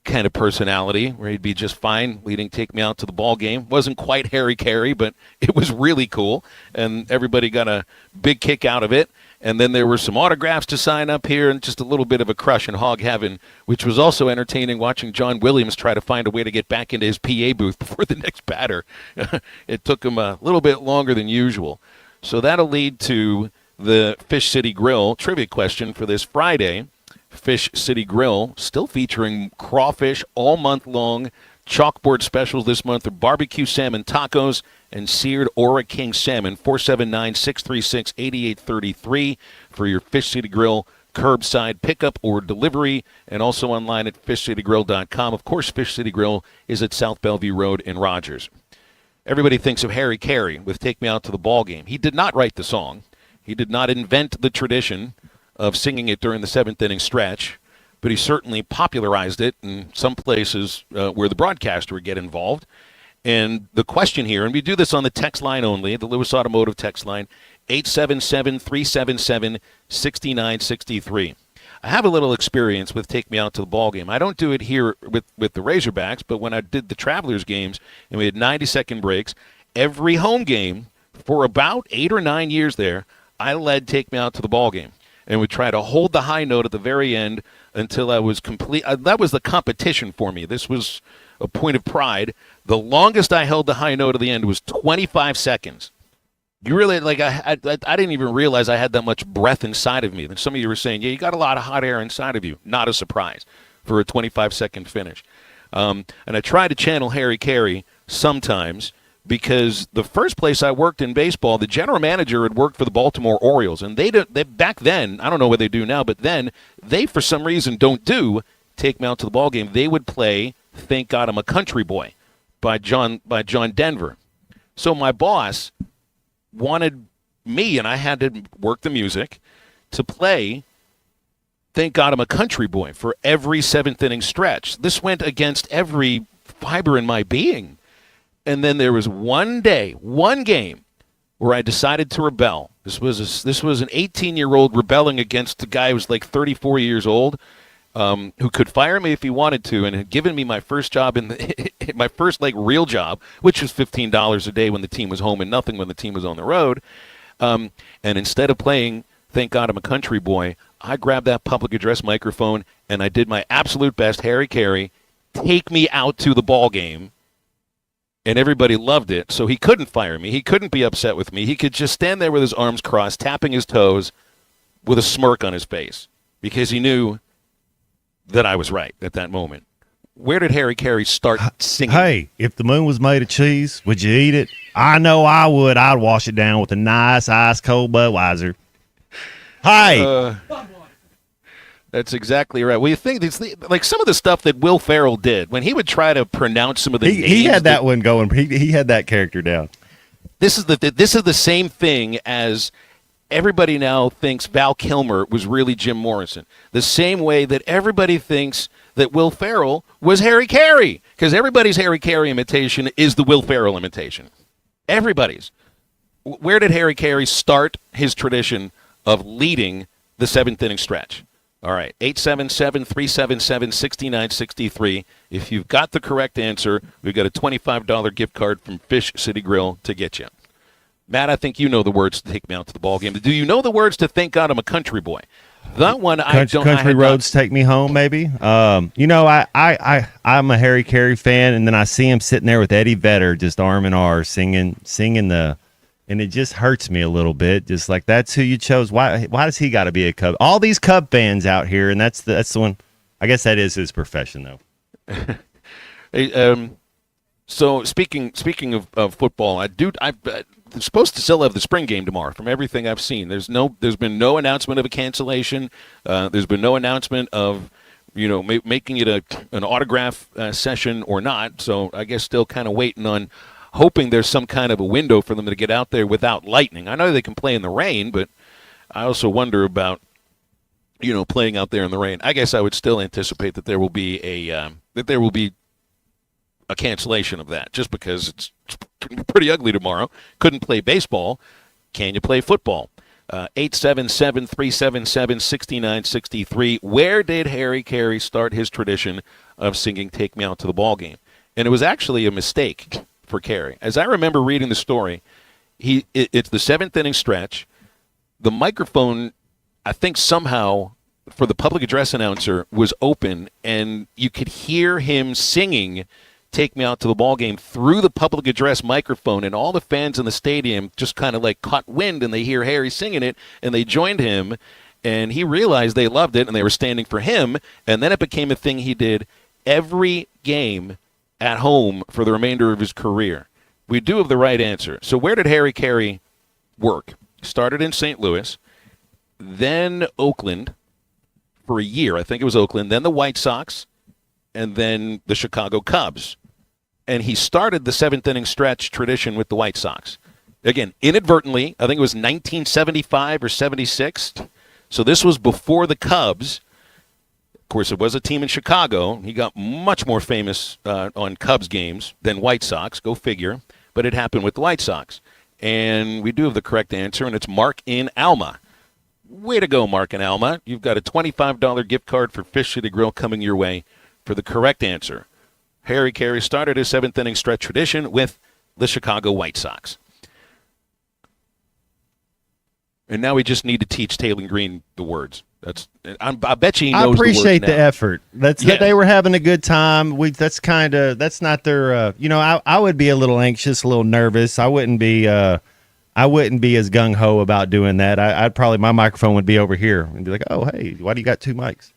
kind of personality where he'd be just fine leading Take Me Out to the Ball Game. Wasn't quite Harry Carey, but it was really cool, and everybody got a big kick out of it. And then there were some autographs to sign up here and just a little bit of a crush in hog heaven, which was also entertaining watching John Williams try to find a way to get back into his PA booth before the next batter. It took him a little bit longer than usual. So that'll lead to the Fish City Grill trivia question for this Friday. Fish City Grill still featuring crawfish all month long. Chalkboard specials this month are barbecue salmon tacos and seared Ora King salmon. 479-636-8833 for your Fish City Grill curbside pickup or delivery, and also online at fishcitygrill.com. Of course, Fish City Grill is at South Bellevue Road in Rogers. Everybody thinks of Harry Carey with Take Me Out to the Ball Game. He did not write the song. He did not invent the tradition of singing it during the seventh inning stretch, but he certainly popularized it in some places where the broadcaster would get involved. And the question here, and we do this on the text line only, the Lewis Automotive text line, 877-377-6963. I have a little experience with Take Me Out to the Ball Game. I don't do it here with the Razorbacks, but when I did the Travelers games and we had 90-second breaks, every home game for about 8 or 9 years there, I led Take Me Out to the Ball Game and would try to hold the high note at the very end until I was complete. That was the competition for me. This was a point of pride. The longest I held the high note at the end was 25 seconds. You really, I didn't even realize I had that much breath inside of me. And some of you were saying, yeah, you got a lot of hot air inside of you. Not a surprise for a 25-second finish. And I try to channel Harry Carey sometimes because the first place I worked in baseball, the general manager had worked for the Baltimore Orioles. And they back then, I don't know what they do now, but then they, for some reason, don't do Take Me Out to the Ball Game. They would play Thank God I'm a Country Boy by John Denver. So my boss wanted me, and I had to work the music, to play Thank God I'm a Country Boy for every seventh inning stretch. This went against every fiber in my being. And then there was one game, where I decided to rebel. This was an 18-year-old rebelling against a guy who was like 34 years old, who could fire me if he wanted to, and had given me my first job my first real job, which was $15 a day when the team was home and nothing when the team was on the road. And instead of playing Thank God I'm a Country Boy, I grabbed that public address microphone and I did my absolute best Harry Carey, Take Me Out to the Ball Game. And everybody loved it, so he couldn't fire me. He couldn't be upset with me. He could just stand there with his arms crossed, tapping his toes with a smirk on his face because he knew that I was right at that moment. Where did Harry Carey start singing? Hey, if the moon was made of cheese, would you eat it? I know I would. I'd wash it down with a nice ice cold Budweiser. Hey. That's exactly right. Well, you think like some of the stuff that Will Ferrell did when he would try to pronounce some of the names. He had that one going. He had that character down. This is the same thing as everybody now thinks Val Kilmer was really Jim Morrison. The same way that everybody thinks that Will Ferrell was Harry Carey, because everybody's Harry Carey imitation is the Will Ferrell imitation. Everybody's. Where did Harry Carey start his tradition of leading the seventh inning stretch? All right, 877-377-6963. If you've got the correct answer, we've got a $25 gift card from Fish City Grill to get you. Matt, I think you know the words to Take Me Out to the Ball Game. Do you know the words to Thank God I'm a Country Boy? That one I don't. Country Roads Take Me Home, maybe. I'm a Harry Carey fan, and then I see him sitting there with Eddie Vedder, just arm in arm, singing and it just hurts me a little bit. Just like, that's who you chose. Why does he got to be a Cub? All these Cub fans out here, and that's the one. I guess that is his profession, though. Hey, so speaking of football, I'm supposed to still have the spring game tomorrow. From everything I've seen, there's been no announcement of a cancellation. There's been no announcement of making it an autograph session or not. So I guess still kind of waiting on, hoping there's some kind of a window for them to get out there without lightning. I know they can play in the rain, but I also wonder about playing out there in the rain. I guess I would still anticipate that there will be a cancellation of that, just because it's pretty ugly tomorrow. Couldn't play baseball. Can you play football? 877-377-6963. Where did Harry Carey start his tradition of singing "Take Me Out to the Ball Game"? And it was actually a mistake for Carey. As I remember reading the story, it's the seventh inning stretch. The microphone, I think somehow, for the public address announcer, was open, and you could hear him singing "Take Me Out to the Ball Game" through the public address microphone, and all the fans in the stadium just kind of like caught wind, and they hear Harry singing it, and they joined him, and he realized they loved it, and they were standing for him, and then it became a thing he did every game at home for the remainder of his career. We do have the right answer. So where did Harry Carey work? Started in St. Louis, then Oakland for a year. I think it was Oakland, then the White Sox, and then the Chicago Cubs. And he started the seventh inning stretch tradition with the White Sox. Again, inadvertently, I think it was 1975 or 76. So this was before the Cubs. Of course, it was a team in Chicago. He got much more famous on Cubs games than White Sox. Go figure. But it happened with the White Sox. And we do have the correct answer, and it's Mark in Alma. Way to go, Mark in Alma. You've got a $25 gift card for Fish City Grill coming your way for the correct answer. Harry Carey started his seventh inning stretch tradition with the Chicago White Sox. And now we just need to teach Taylor Green the words. I bet you he knows. I appreciate the words the effort. They were having a good time. That's not their. I would be a little anxious, a little nervous. I wouldn't be as gung ho about doing that. I'd probably, my microphone would be over here and be like, "Oh, hey, why do you got two mics?"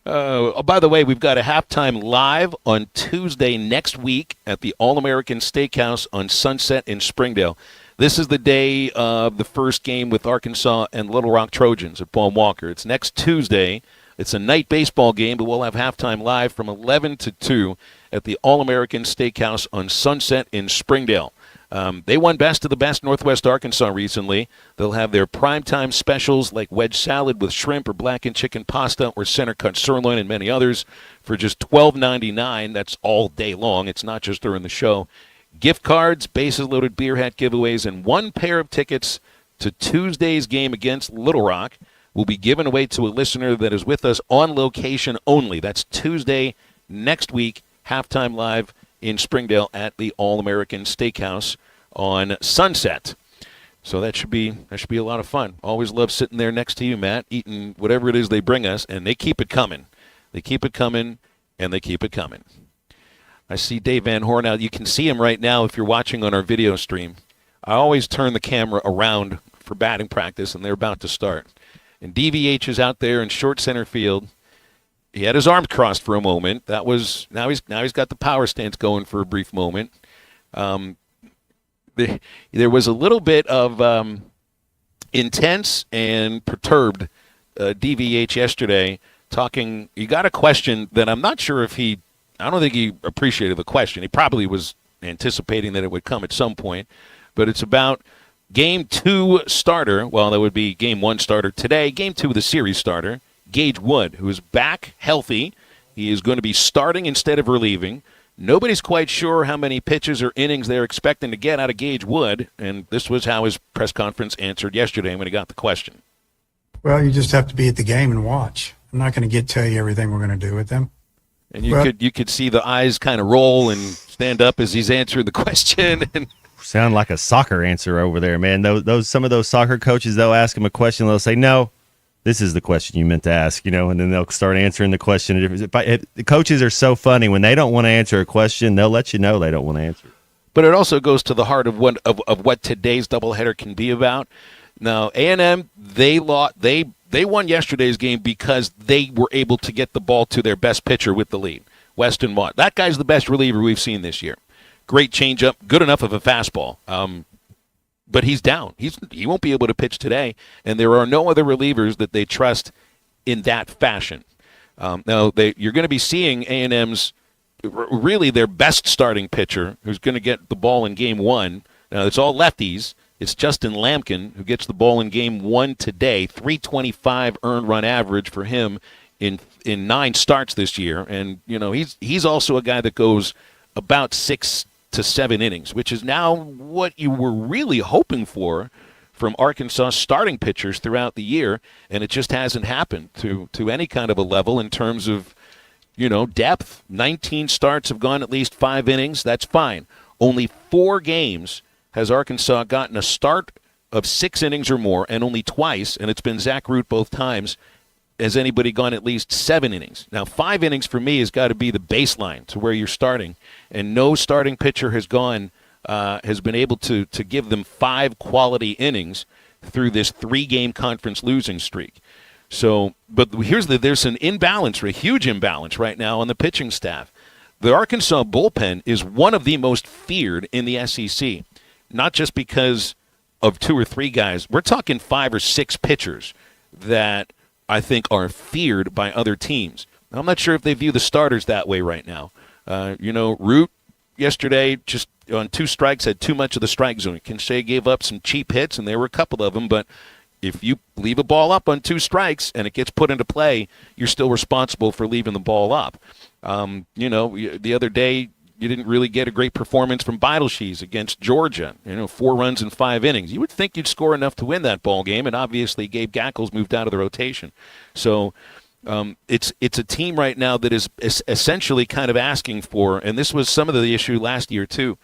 By the way, we've got a halftime live on Tuesday next week at the All-American Steakhouse on Sunset in Springdale. This is the day of the first game with Arkansas and Little Rock Trojans at Paul Walker. It's next Tuesday. It's a night baseball game, but we'll have halftime live from 11 to 2 at the All-American Steakhouse on Sunset in Springdale. They won Best of the Best Northwest Arkansas recently. They'll have their primetime specials like wedge salad with shrimp or blackened chicken pasta or center cut sirloin and many others for just $12.99. That's all day long. It's not just during the show. Gift cards, bases loaded beer hat giveaways, and one pair of tickets to Tuesday's game against Little Rock will be given away to a listener that is with us on location only. That's Tuesday next week, halftime live in Springdale at the All-American Steakhouse on Sunset. So that should be a lot of fun. Always love sitting there next to you, Matt, eating whatever it is they bring us, and they keep it coming. They keep it coming, and they keep it coming. I see Dave Van Horn out. You can see him right now if you're watching on our video stream. I always turn the camera around for batting practice, and they're about to start. And DVH is out there in short center field. He had his arms crossed for a moment. Now he's got the power stance going for a brief moment. There was a little bit of intense and perturbed DVH yesterday talking. He got a question that I'm not sure if I don't think he appreciated the question. He probably was anticipating that it would come at some point. But it's about Game 2 starter. Well, that would be Game 1 starter today. Game 2 of the series starter, Gage Wood, who is back healthy. He is going to be starting instead of relieving. Nobody's quite sure how many pitches or innings they're expecting to get out of Gage Wood, and this was how his press conference answered yesterday when he got the question. Well, you just have to be at the game and watch. I'm not going to tell you everything we're going to do with them. And you could see the eyes kind of roll and stand up as he's answering the question. And sound like a soccer answer over there, man. Those some of those soccer coaches, they'll ask him a question, they'll say, "No, this is the question you meant to ask, and then they'll start answering the question. The coaches are so funny. When they don't want to answer a question, they'll let you know they don't want to answer. But it also goes to the heart of what today's doubleheader can be about. Now, A&M, they won yesterday's game because they were able to get the ball to their best pitcher with the lead, Weston Mott. That guy's the best reliever we've seen this year. Great changeup, good enough of a fastball. But he's down. He won't be able to pitch today, and there are no other relievers that they trust in that fashion. Now, you're going to be seeing A&M's really their best starting pitcher who's going to get the ball in Game 1. Now, it's all lefties. It's Justin Lampkin who gets the ball in Game 1 today. 325 earned run average for him in 9 starts this year. And, he's also a guy that goes about 6 to 7 innings, which is now what you were really hoping for from Arkansas starting pitchers throughout the year, and it just hasn't happened to any kind of a level in terms of, depth. 19 starts have gone at least 5 innings. That's fine. Only 4 games has Arkansas gotten a start of 6 innings or more, and only twice, and it's been Zach Root both times, has anybody gone at least 7 innings. Now, 5 innings for me has got to be the baseline to where you're starting, and no starting pitcher has been able to give them 5 quality innings through this 3-game conference losing streak. So, but there's an imbalance, a huge imbalance right now on the pitching staff. The Arkansas bullpen is one of the most feared in the SEC, not just because of 2 or 3 guys. We're talking 5 or 6 pitchers that I think are feared by other teams. I'm not sure if they view the starters that way right now. Root yesterday just on 2 strikes had too much of the strike zone. Kinshasa gave up some cheap hits, and there were a couple of them, but if you leave a ball up on 2 strikes and it gets put into play, you're still responsible for leaving the ball up. The other day, you didn't really get a great performance from Beidelshees against Georgia. 4 runs in 5 innings. You would think you'd score enough to win that ball game, and obviously Gabe Gackles moved out of the rotation. So it's a team right now that is essentially kind of asking for, and this was some of the issue last year too,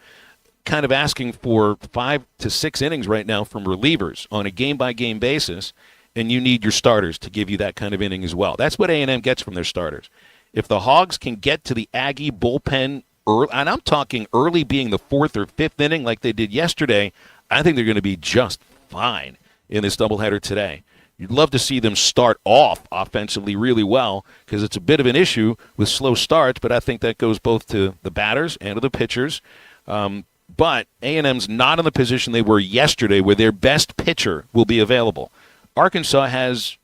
kind of asking for 5 to 6 innings right now from relievers on a game-by-game basis, and you need your starters to give you that kind of inning as well. That's what A&M gets from their starters. If the Hogs can get to the Aggie bullpen early, and I'm talking early being the 4th or 5th inning like they did yesterday, I think they're going to be just fine in this doubleheader today. You'd love to see them start off offensively really well because it's a bit of an issue with slow starts, but I think that goes both to the batters and to the pitchers. But A&M's not in the position they were yesterday where their best pitcher will be available. Arkansas has,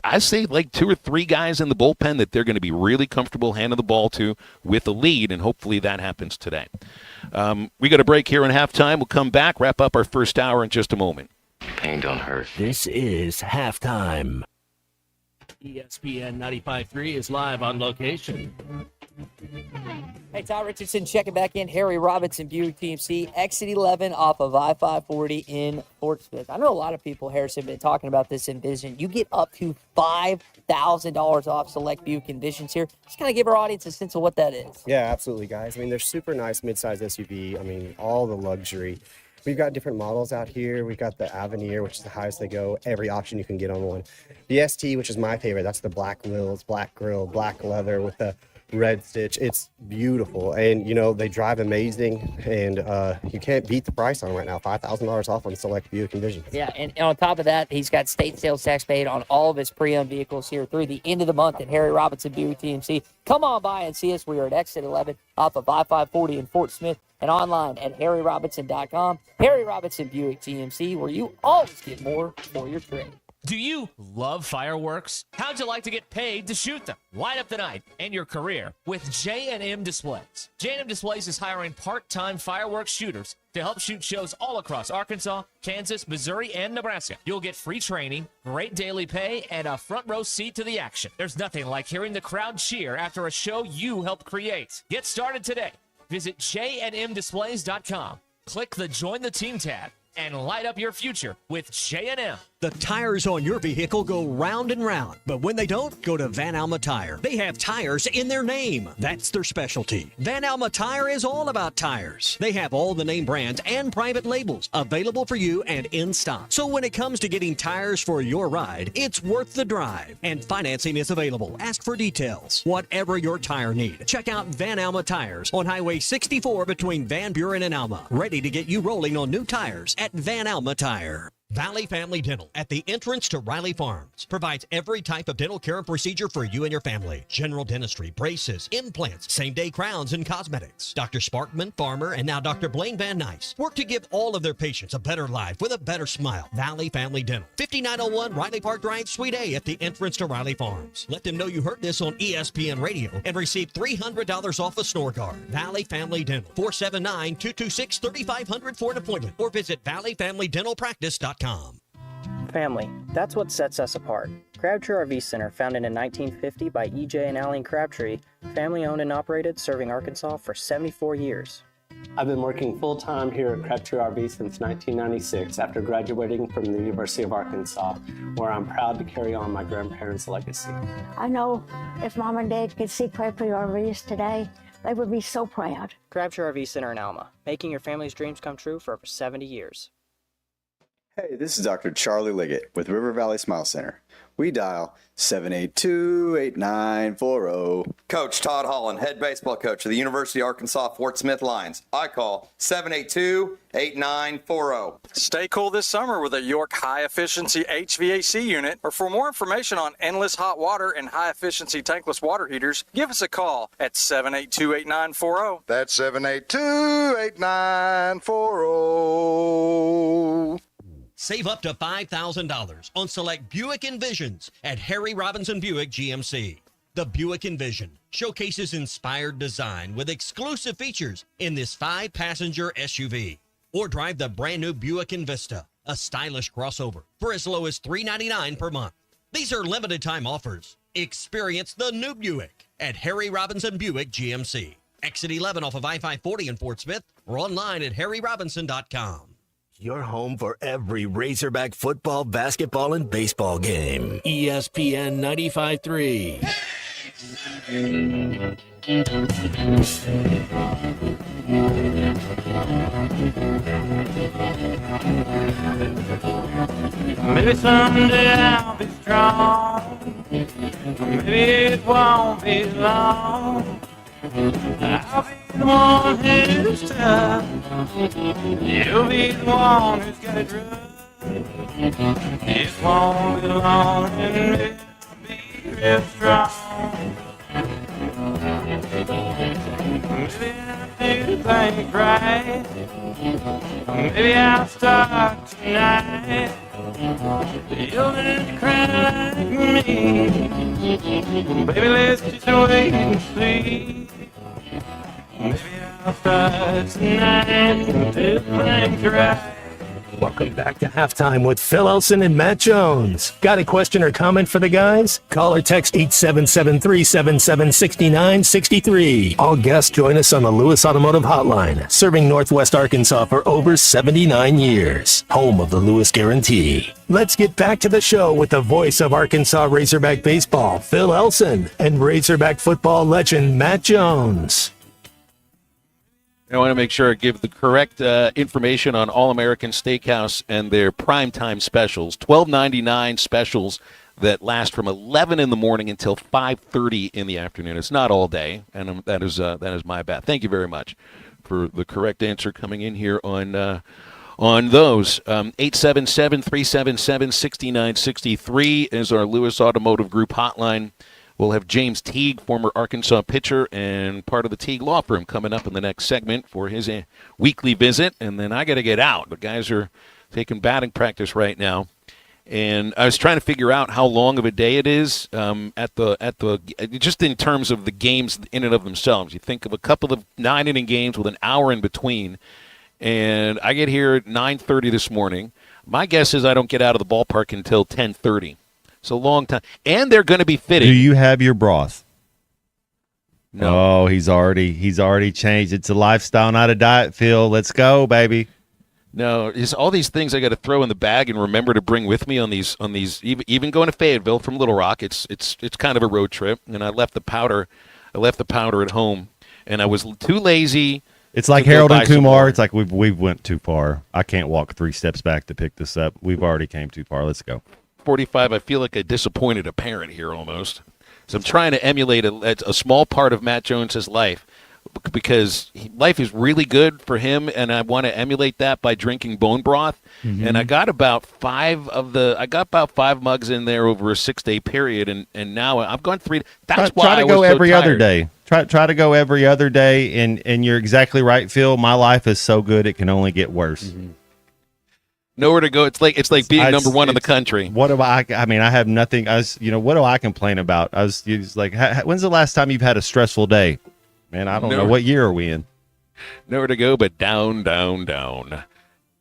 I say, like 2 or 3 guys in the bullpen that they're going to be really comfortable handing the ball to with a lead, and hopefully that happens today. We got a break here in halftime. We'll come back, wrap up our first hour in just a moment. Pain don't hurt. This is halftime. ESPN 95.3 is live on location. Hey, Ty Richardson checking back in. Harry Robinson, Buick GMC, exit 11 off of I-540 in Fort Smith. I know a lot of people, Harrison, have been talking about this in Vision. You get up to $5,000 off select Buick Envisions here. Just kind of give our audience a sense of what that is. Yeah, absolutely, guys. I mean, they're super nice midsize SUV. I mean, all the luxury. We've got different models out here. We've got the Avenir, which is the highest they go. Every option you can get on one. The ST, which is my favorite. That's the black wheels, black grille, black leather with the red stitch. It's beautiful, and they drive amazing, and you can't beat the price on right now. $5,000 off on select Buick Envision. Yeah, and on top of that, he's got state sales tax paid on all of his pre-owned vehicles here through the end of the month at Harry Robinson Buick GMC. Come on by and see us. We are at exit 11 off of I-540 in Fort Smith, and online at harryrobinson.com. Harry Robinson Buick GMC, where you always get more for your trade. Do you love fireworks? How'd you like to get paid to shoot them? Light up the night and your career with J&M Displays. J&M Displays is hiring part-time fireworks shooters to help shoot shows all across Arkansas, Kansas, Missouri, and Nebraska. You'll get free training, great daily pay, and a front row seat to the action. There's nothing like hearing the crowd cheer after a show you helped create. Get started today. Visit jnmdisplays.com. Click the Join the Team tab and light up your future with J&M The tires on your vehicle go round and round, but when they don't, go to Van Alma Tire. They have tires in their name. That's their specialty. Van Alma Tire is all about tires. They have all the name brands and private labels available for you and in stock. So when it comes to getting tires for your ride, it's worth the drive. And financing is available. Ask for details. Whatever your tire need, check out Van Alma Tires on Highway 64 between Van Buren and Alma. Ready to get you rolling on new tires at Van Alma Tire. Valley Family Dental at the entrance to Riley Farms provides every type of dental care and procedure for you and your family. General dentistry, braces, implants, same-day crowns, and cosmetics. Dr. Sparkman, Farmer, and now Dr. Blaine Van Nice work to give all of their patients a better life with a better smile. Valley Family Dental, 5901 Riley Park Drive, Suite A at the entrance to Riley Farms. Let them know you heard this on ESPN Radio and receive $300 off a snore guard. Valley Family Dental, 479-226-3500 for an appointment or visit valleyfamilydentalpractice.com. Family, that's what sets us apart. Crabtree RV Center, founded in 1950 by EJ and Aline Crabtree, family owned and operated, serving Arkansas for 74 years. I've been working full-time here at Crabtree RV since 1996 after graduating from the University of Arkansas, where I'm proud to carry on my grandparents' legacy. I know if Mom and Dad could see Crabtree RVs today, they would be so proud. Crabtree RV Center in Alma, making your family's dreams come true for over 70 years. Hey, this is Dr. Charlie Liggett with River Valley Smile Center. We dial 782-8940. Coach Todd Holland, head baseball coach of the University of Arkansas Fort Smith Lions. I call 782-8940. Stay cool this summer with a York High Efficiency HVAC unit. Or for more information on endless hot water and high efficiency tankless water heaters, give us a call at 782-8940. That's 782-8940. Save up to $5,000 on select Buick Envisions at Harry Robinson Buick GMC. The Buick Envision showcases inspired design with exclusive features in this 5-passenger SUV. Or drive the brand new Buick Envista, a stylish crossover, for as low as $399 per month. These are limited time offers. Experience the new Buick at Harry Robinson Buick GMC. Exit 11 off of I-540 in Fort Smith or online at harryrobinson.com. Your home for every Razorback football, basketball, and baseball game. ESPN 95.3. Maybe someday I'll be strong. Maybe it won't be long. I'll be the one who's tough. You'll be the one who's got it rough. It won't be long and we'll be real strong. Maybe I'll do things right. Maybe I'll start tonight. You'll learn to cry like me. Baby, let's just wait and see. Maybe I'll start tonight and do things right. Welcome back to Halftime with Phil Elson and Matt Jones. Got a question or comment for the guys? Call or text 877-377-6963. All guests join us on the Lewis Automotive Hotline, serving Northwest Arkansas for over 79 years. Home of the Lewis Guarantee. Let's get back to the show with the voice of Arkansas Razorback Baseball, Phil Elson, and Razorback football legend Matt Jones. I want to make sure I give the correct information on All-American Steakhouse and their primetime specials. $12.99 specials that last from 11 in the morning until 5:30 in the afternoon. It's not all day, and that is my bad. Thank you very much for the correct answer coming in here on those. 877-377-6963 is our Lewis Automotive Group hotline. We'll have James Teague, former Arkansas pitcher and part of the Teague Law Firm, coming up in the next segment for his weekly visit. And then I got to get out. The guys are taking batting practice right now. And I was trying to figure out how long of a day it is just in terms of the games in and of themselves. You think of a couple of 9-inning games with an hour in between. And I get here at 9:30 this morning. My guess is I don't get out of the ballpark until 10:30. It's a long time. And they're going to be fitting. Do you have your broth? No. Oh, he's already changed. It's a lifestyle, not a diet, Phil. Let's go, baby. No, it's all these things I got to throw in the bag and remember to bring with me on these. Even going to Fayetteville from Little Rock, it's kind of a road trip, and I left the powder at home, and I was too lazy. It's like to go Harold buy and some Kumar. more. It's like we went too far. I can't walk 3 steps back to pick this up. We've already came too far. Let's go. 45. I feel like I disappointed a parent here almost. So I'm trying to emulate a small part of Matt Jones's life, because life is really good for him, and I want to emulate that by drinking bone broth. Mm-hmm. And I got about 5 mugs in there over a 6-day period, and now I've gone 3. That's why try to I go was so every other tired. day. Try to go every other day, and you're exactly right, Phil. My life is so good it can only get worse. Mm-hmm. Nowhere to go. It's like being number one in the country. What do I mean, I have nothing. What do I complain about? It's like, when's the last time you've had a stressful day? Man, I don't know. What year are we in? Nowhere to go but down, down, down.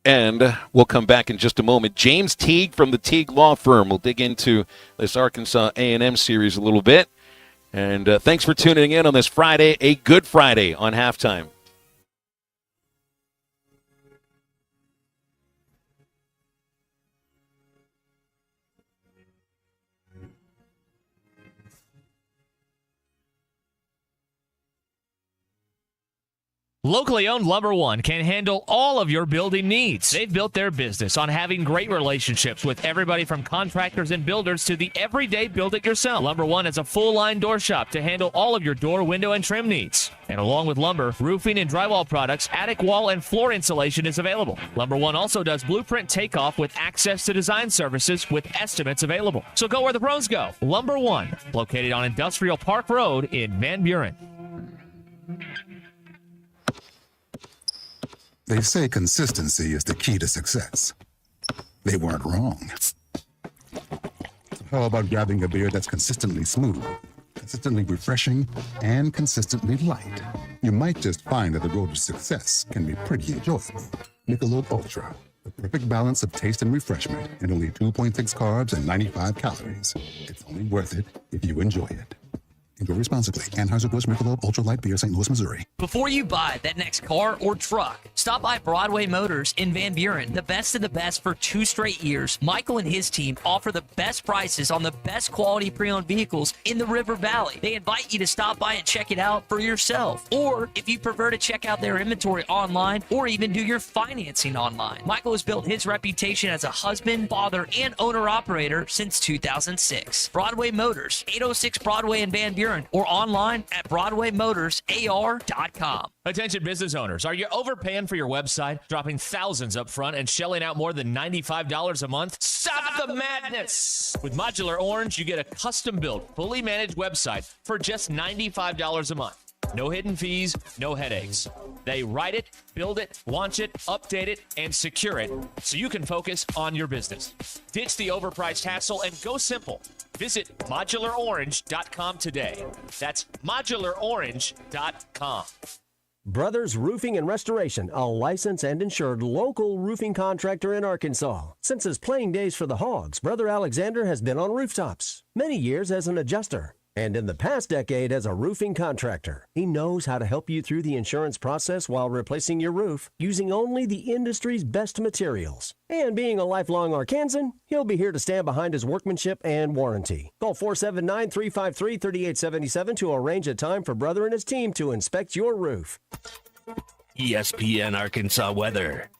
And we'll come back in just a moment. James Teague from the Teague Law Firm will dig into this Arkansas A&M series a little bit. And thanks for tuning in on this Friday, a Good Friday on Halftime. Locally owned Lumber One can handle all of your building needs. They've built their business on having great relationships with everybody from contractors and builders to the everyday build-it-yourself. Lumber One is a full-line door shop to handle all of your door, window, and trim needs. And along with lumber, roofing and drywall products, attic wall and floor insulation is available. Lumber One also does blueprint takeoff with access to design services with estimates available. So go where the pros go. Lumber One, located on Industrial Park Road in Van Buren. They say consistency is the key to success. They weren't wrong. How about grabbing a beer that's consistently smooth, consistently refreshing, and consistently light? You might just find that the road to success can be pretty enjoyable. Michelob Ultra, the perfect balance of taste and refreshment, and only 2.6 carbs and 95 calories. It's only worth it if you enjoy it. Enjoy responsibly. Anheuser-Busch Michelob Ultra Light Beer, St. Louis, Missouri. Before you buy that next car or truck, stop by Broadway Motors in Van Buren. The best of the best for 2 straight years. Michael and his team offer the best prices on the best quality pre-owned vehicles in the River Valley. They invite you to stop by and check it out for yourself. Or if you prefer to check out their inventory online or even do your financing online. Michael has built his reputation as a husband, father, and owner-operator since 2006. Broadway Motors, 806 Broadway in Van Buren, or online at BroadwayMotorsAR.com. Attention business owners, are you overpaying for your website, dropping thousands up front and shelling out more than $95 a month? Stop the madness! With Modular Orange, you get a custom-built, fully managed website for just $95 a month. No hidden fees, no headaches. They write it, build it, launch it, update it, and secure it so you can focus on your business. Ditch the overpriced hassle and go simple. Visit modularorange.com today. That's modularorange.com. Brothers Roofing and Restoration, a licensed and insured local roofing contractor in Arkansas. Since his playing days for the Hogs, Brother Alexander has been on rooftops, many years as an adjuster, and in the past decade as a roofing contractor. He knows how to help you through the insurance process while replacing your roof using only the industry's best materials. And being a lifelong Arkansan, he'll be here to stand behind his workmanship and warranty. Call 479-353-3877 to arrange a time for Brother and his team to inspect your roof. ESPN Arkansas weather.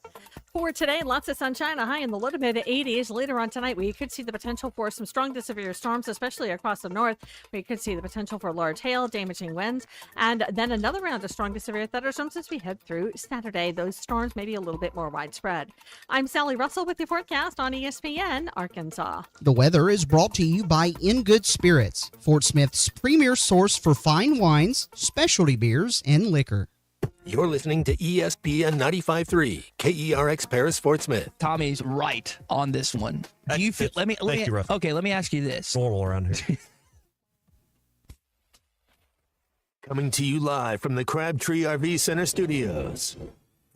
For today, lots of sunshine, a high in the low to mid 80s. Later on tonight, we could see the potential for some strong to severe storms, especially across the north. We could see the potential for large hail, damaging winds, and then another round of strong to severe thunderstorms as we head through Saturday. Those storms may be a little bit more widespread. I'm Sally Russell with your forecast on ESPN Arkansas. The weather is brought to you by In Good Spirits, Fort Smith's premier source for fine wines, specialty beers, and liquor. You're listening to ESPN 95.3, KERX Paris Fort Smith. Tommy's right on this one. Do you feel? Let me ask you this. Normal around here. Coming to you live from the Crabtree RV Center studios.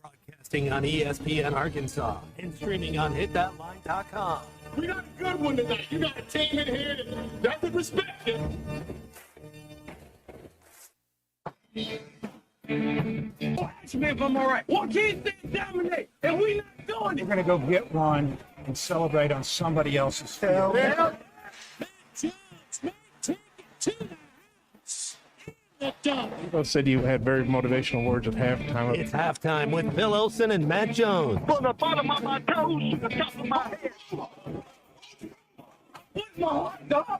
Broadcasting on ESPN Arkansas and streaming on hitthatline.com. We got a good one tonight. You got a team in here that doesn't respect it. Well, ask me if I'm all right. Well, kids, they dominate, and we not You're going to go get one and celebrate on somebody else's field. You both said you had very motivational words at halftime. It's halftime with Phil Elson and Matt Jones. From the bottom of my toes to the top of my head.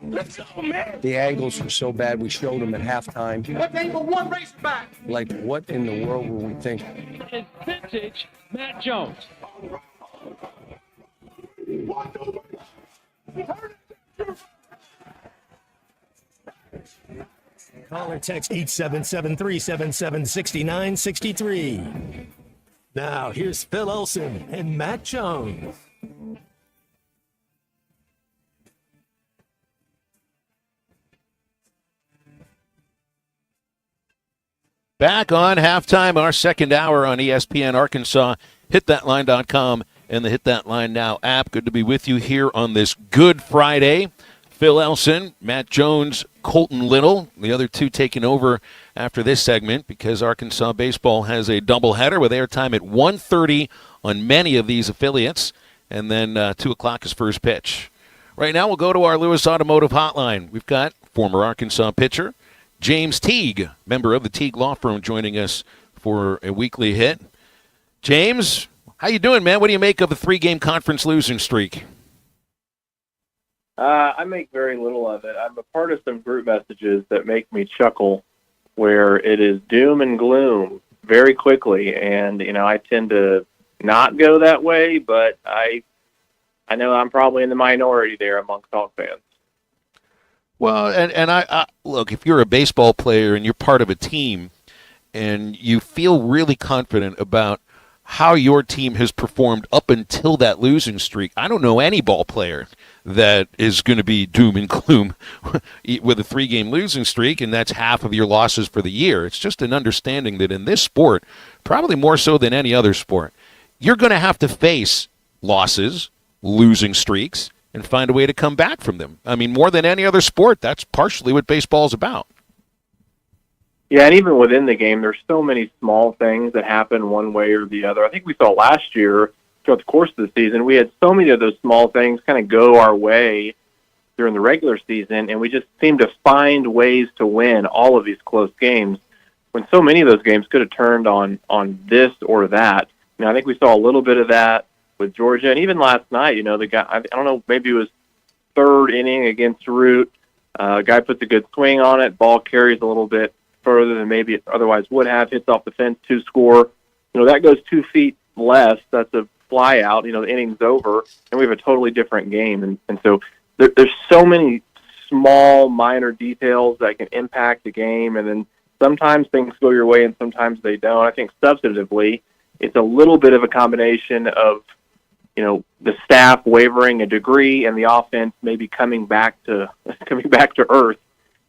Let's go, man. The angles were so bad, we showed them at halftime. What name of one race back? Like, what in the world were we thinking? It's vintage Matt Jones. Call or text 877-377-6963. Now, here's Phil Elson and Matt Jones. Back on halftime, our second hour on ESPN Arkansas. HitThatLine.com and the Hit That Line Now app. Good to be with you here on this Good Friday. Phil Elson, Matt Jones, Colton Little, the other two taking over after this segment because Arkansas baseball has a doubleheader with airtime at 1:30 on many of these affiliates, and then 2 o'clock is first pitch. Right now we'll go to our Lewis Automotive Hotline. We've got former Arkansas pitcher James Teague, member of the Teague Law Firm, joining us for a weekly hit. James, how you doing, man? What do you make of the 3-game conference losing streak? I make very little of it. I'm a part of some group messages that make me chuckle, where it is doom and gloom very quickly, and I tend to not go that way, but I know I'm probably in the minority there amongst Hawk fans. Well, and I look, if you're a baseball player and you're part of a team and you feel really confident about how your team has performed up until that losing streak, I don't know any ball player that is going to be doom and gloom with a 3-game losing streak, and that's half of your losses for the year. It's just an understanding that in this sport, probably more so than any other sport, you're going to have to face losses, losing streaks, and find a way to come back from them. I mean, more than any other sport, that's partially what baseball is about. Yeah, and even within the game, there's so many small things that happen one way or the other. I think we saw last year, throughout the course of the season, we had so many of those small things kind of go our way during the regular season, and we just seemed to find ways to win all of these close games when so many of those games could have turned on this or that. I think we saw a little bit of that with Georgia, and even last night, the guy, I don't know, maybe it was third inning against Root. Guy puts a good swing on it, ball carries a little bit further than maybe it otherwise would have, hits off the fence to score. That goes 2 feet left. That's a fly out. The inning's over, and we have a totally different game. And so there's so many small, minor details that can impact the game, and then sometimes things go your way and sometimes they don't. I think substantively, it's a little bit of a combination of the staff wavering a degree and the offense maybe coming back to earth,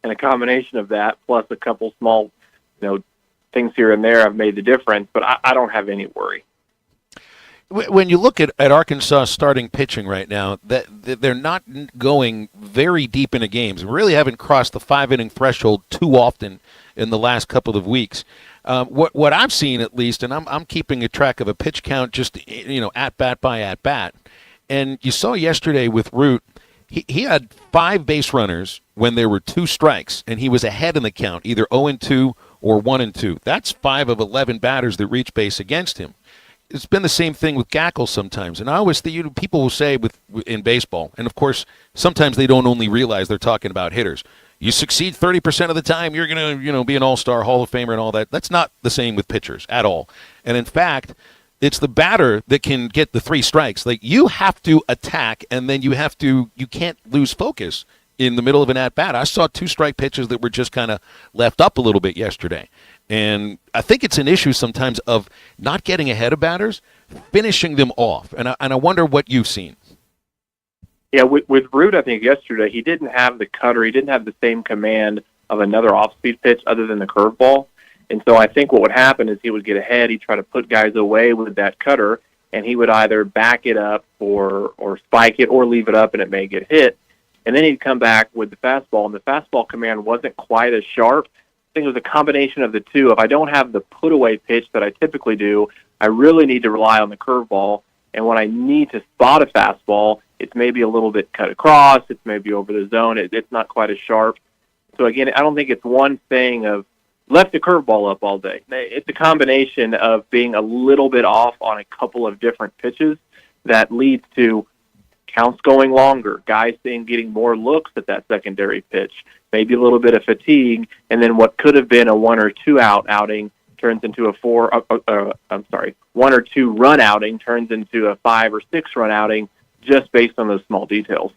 and a combination of that plus a couple small things here and there have made the difference. But I don't have any worry. When you look at Arkansas starting pitching right now, that they're not going very deep into games. We really haven't crossed the 5-inning threshold too often in the last couple of weeks. What I've seen, at least, and I'm keeping a track of a pitch count just at bat by at bat. And you saw yesterday with Root, he had 5 base runners when there were 2 strikes, and he was ahead in the count, either 0-2 or 1-2. That's 5 of 11 batters that reached base against him. It's been the same thing with Gackle sometimes, and I always think people will say in baseball, and of course sometimes they don't only realize they're talking about hitters. You succeed 30% of the time, you're going to be an all-star, Hall of Famer, and all that. That's not the same with pitchers at all. And in fact, it's the batter that can get the 3 strikes. Like, you have to attack, and then you can't lose focus in the middle of an at-bat. I saw 2-strike pitches that were just kind of left up a little bit yesterday. And I think it's an issue sometimes of not getting ahead of batters, finishing them off. And I wonder what you've seen. Yeah, with Root, I think yesterday, he didn't have the cutter. He didn't have the same command of another off-speed pitch other than the curveball. And so I think what would happen is he would get ahead. He'd try to put guys away with that cutter, and he would either back it up or spike it or leave it up, and it may get hit. And then he'd come back with the fastball, and the fastball command wasn't quite as sharp. I think it was a combination of the two. If I don't have the put-away pitch that I typically do, I really need to rely on the curveball. And when I need to spot a fastball, it's maybe a little bit cut across. It's maybe over the zone. It's not quite as sharp. So, again, I don't think it's one thing of left the curveball up all day. It's a combination of being a little bit off on a couple of different pitches that leads to counts going longer, guys getting more looks at that secondary pitch, maybe a little bit of fatigue, and then what could have been a 1 or 2 out outing turns into a 1 or 2 run outing turns into a 5 or 6 run outing just based on those small details.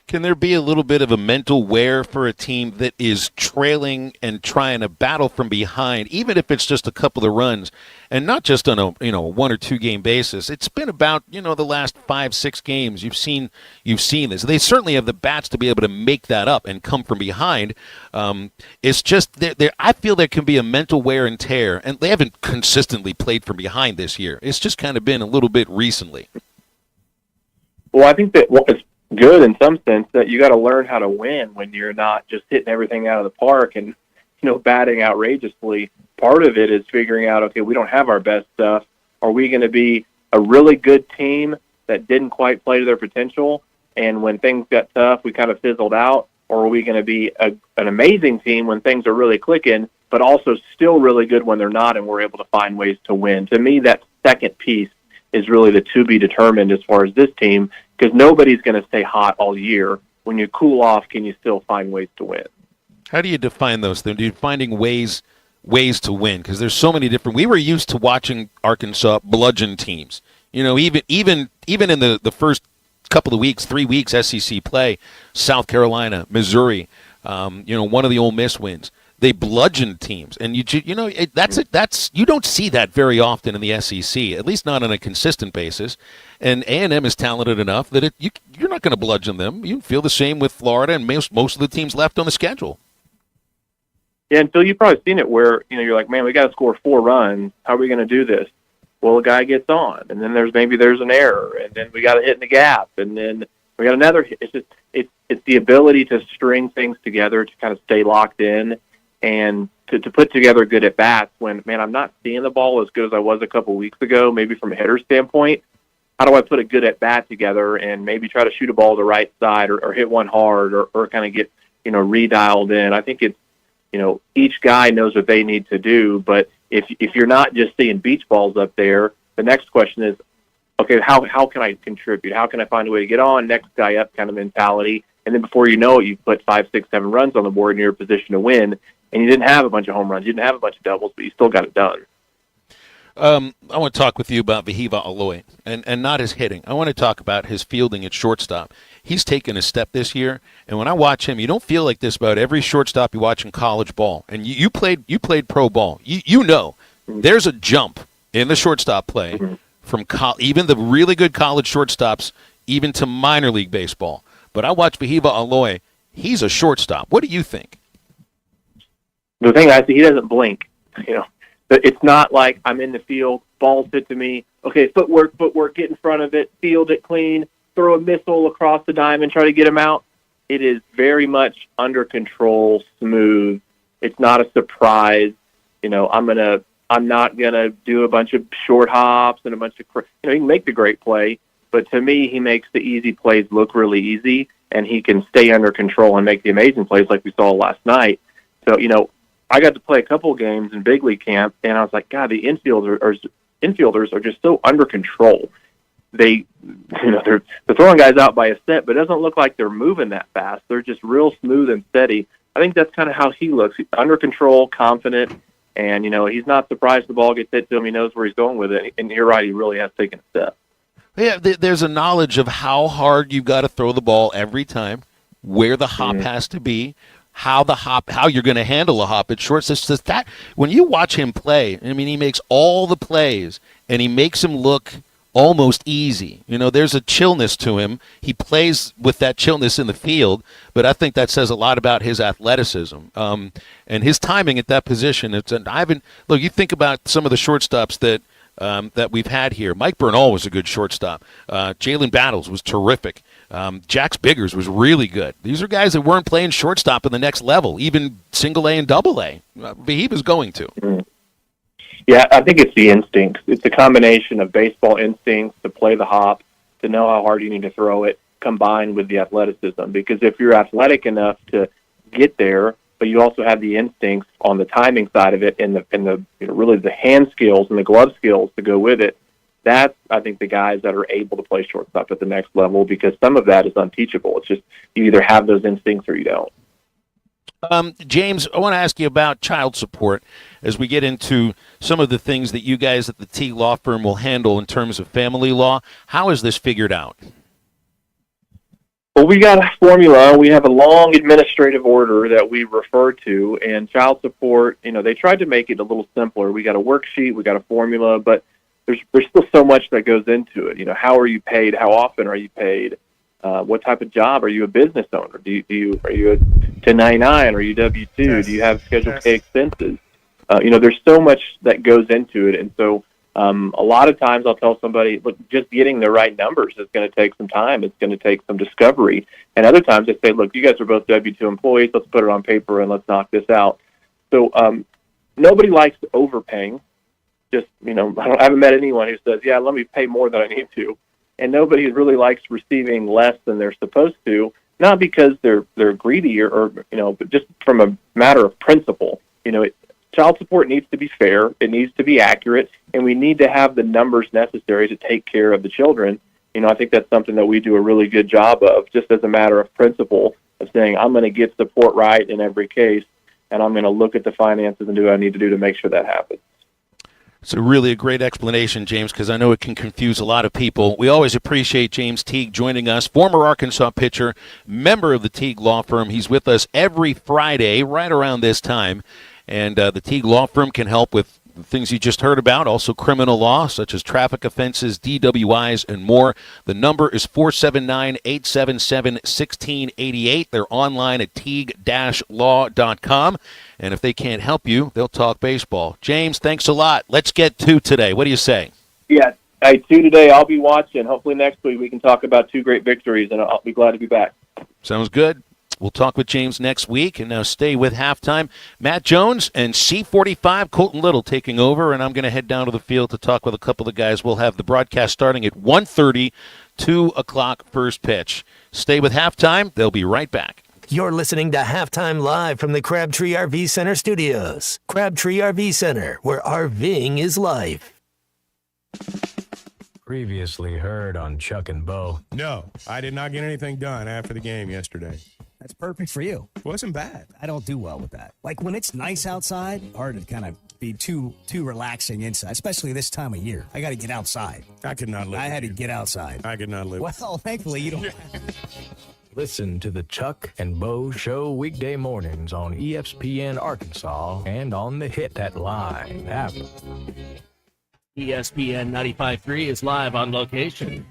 Can there be a little bit of a mental wear for a team that is trailing and trying to battle from behind, even if it's just a couple of runs, and not just on a 1 or 2 game basis? It's been about the last 5-6 games you've seen this. They certainly have the bats to be able to make that up and come from behind. It's just I feel there can be a mental wear and tear, and they haven't consistently played from behind this year. It's just kind of been a little bit recently. Well, I think that it's good in some sense that you got to learn how to win when you're not just hitting everything out of the park and batting outrageously. Part of it is figuring out, okay, we don't have our best stuff. Are we going to be a really good team that didn't quite play to their potential, and when things got tough we kind of fizzled out? Or are we going to be an amazing team when things are really clicking, but also still really good when they're not, and we're able to find ways to win? To me, that second piece is really the to be determined as far as this team, because nobody's going to stay hot all year. When you cool off, can you still find ways to win? How do you define those things? Are you finding ways to win? Because there's so many different. We were used to watching Arkansas bludgeon teams. Even in the first couple of weeks, 3 weeks SEC play, South Carolina, Missouri, one of the Ole Miss wins. They bludgeoned teams, and you don't see that very often in the SEC, at least not on a consistent basis. And A&M is talented enough that you're not going to bludgeon them. You feel the same with Florida and most of the teams left on the schedule. Yeah, and Phil, you've probably seen it where you're like, man, we got to score 4 runs. How are we going to do this? Well, a guy gets on, and then there's an error, and then we got to hit in the gap, and then we got another hit. It's the ability to string things together to kind of stay locked in. And to put together good at-bats when, man, I'm not seeing the ball as good as I was a couple weeks ago, maybe from a hitter standpoint. How do I put a good at-bat together and maybe try to shoot a ball to the right side or hit one hard or kind of get, redialed in? I think it's, each guy knows what they need to do. But if you're not just seeing beach balls up there, the next question is, okay, how can I contribute? How can I find a way to get on? Next guy up kind of mentality. And then before you know it, you put 5, 6, 7 runs on the board and you're in a position to win. And you didn't have a bunch of home runs. You didn't have a bunch of doubles, but you still got it done. I want to talk with you about Vahiva Aloy and not his hitting. I want to talk about his fielding at shortstop. He's taken a step this year, and when I watch him, you don't feel like this about every shortstop you watch in college ball. And you played pro ball. There's a jump in the shortstop play from even the really good college shortstops, even to minor league baseball. But I watch Vahiva Aloy. He's a shortstop. What do you think? The thing I see, he doesn't blink. It's not like I'm in the field, ball's hit to me. Okay, footwork, get in front of it, field it clean, throw a missile across the diamond, try to get him out. It is very much under control, smooth. It's not a surprise. I'm not gonna do a bunch of short hops and a bunch of. He can make the great play, but to me, he makes the easy plays look really easy, and he can stay under control and make the amazing plays like we saw last night. So I got to play a couple of games in big league camp, and I was like, God, the infielders are just so under control. They're throwing guys out by a step, but it doesn't look like they're moving that fast. They're just real smooth and steady. I think that's kind of how he looks. He's under control, confident, and he's not surprised the ball gets hit to him. He knows where he's going with it, and you're right, he really has taken a step. Yeah, there's a knowledge of how hard you've got to throw the ball every time, where the hop has to be. How you're going to handle a hop at short. It's just that when you watch him play, he makes all the plays, and he makes them look almost easy. There's a chillness to him. He plays with that chillness in the field, but I think that says a lot about his athleticism and his timing at that position. Look, you think about some of the shortstops that we've had here. Mike Bernal was a good shortstop. Jalen Battles was terrific. Jax Biggers was really good. These are guys that weren't playing shortstop in the next level, even single A and double A. Vahiva's going to. Yeah, I think it's the instincts. It's a combination of baseball instincts to play the hop, to know how hard you need to throw it, combined with the athleticism. Because if you're athletic enough to get there, but you also have the instincts on the timing side of it, and the really the hand skills and the glove skills to go with it, that's, I think, the guys that are able to play shortstop at the next level, because some of that is unteachable. It's just you either have those instincts or you don't. James, I want to ask you about child support as we get into some of the things that you guys at the Teague Law Firm will handle in terms of family law. How is this figured out? Well, we got a formula. We have a long administrative order that we refer to, and child support, they tried to make it a little simpler. We got a worksheet, we got a formula, but there's still so much that goes into it. How are you paid? How often are you paid? What type of job? Are you a business owner? Are you a 1099? Are you W-2? Do you have Schedule K expenses? There's so much that goes into it, and so a lot of times I'll tell somebody, look, just getting the right numbers is going to take some time. It's going to take some discovery. And other times I say, look, you guys are both W-2 employees. Let's put it on paper and let's knock this out. So nobody likes overpaying. Just, I haven't met anyone who says, yeah, let me pay more than I need to. And nobody really likes receiving less than they're supposed to, not because they're greedy or but just from a matter of principle. Child support needs to be fair, it needs to be accurate, and we need to have the numbers necessary to take care of the children. I think that's something that we do a really good job of, just as a matter of principle, of saying I'm going to get support right in every case, and I'm going to look at the finances and do what I need to do to make sure that happens. It's really a great explanation, James, because I know it can confuse a lot of people. We always appreciate James Teague joining us, former Arkansas pitcher, member of the Teague Law Firm. He's with us every Friday right around this time. And the Teague Law Firm can help with the things you just heard about, also criminal law, such as traffic offenses, DWIs, and more. The number is 479-877-1688. They're online at teague-law.com. And if they can't help you, they'll talk baseball. James, thanks a lot. Let's get to today. What do you say? Yeah, 2 today. I'll be watching. Hopefully next week we can talk about 2 great victories, and I'll be glad to be back. Sounds good. We'll talk with James next week, and now stay with Halftime. Matt Jones and C45, Colton Little taking over, and I'm going to head down to the field to talk with a couple of guys. We'll have the broadcast starting at 1:30, 2 o'clock first pitch. Stay with Halftime. They'll be right back. You're listening to Halftime Live from the Crabtree RV Center studios. Crabtree RV Center, where RVing is life. Previously heard on Chuck and Bo. No, I did not get anything done after the game yesterday. That's perfect for you. Wasn't bad. I don't do well with that. Like when it's nice outside, hard to kind of be too relaxing inside, especially this time of year. I got to get outside. I could not live. I had to get outside. I could not live. Well, thankfully you don't. Listen to the Chuck and Bo Show weekday mornings on ESPN Arkansas and on the Hit That Line app. ESPN 95.3 is live on location.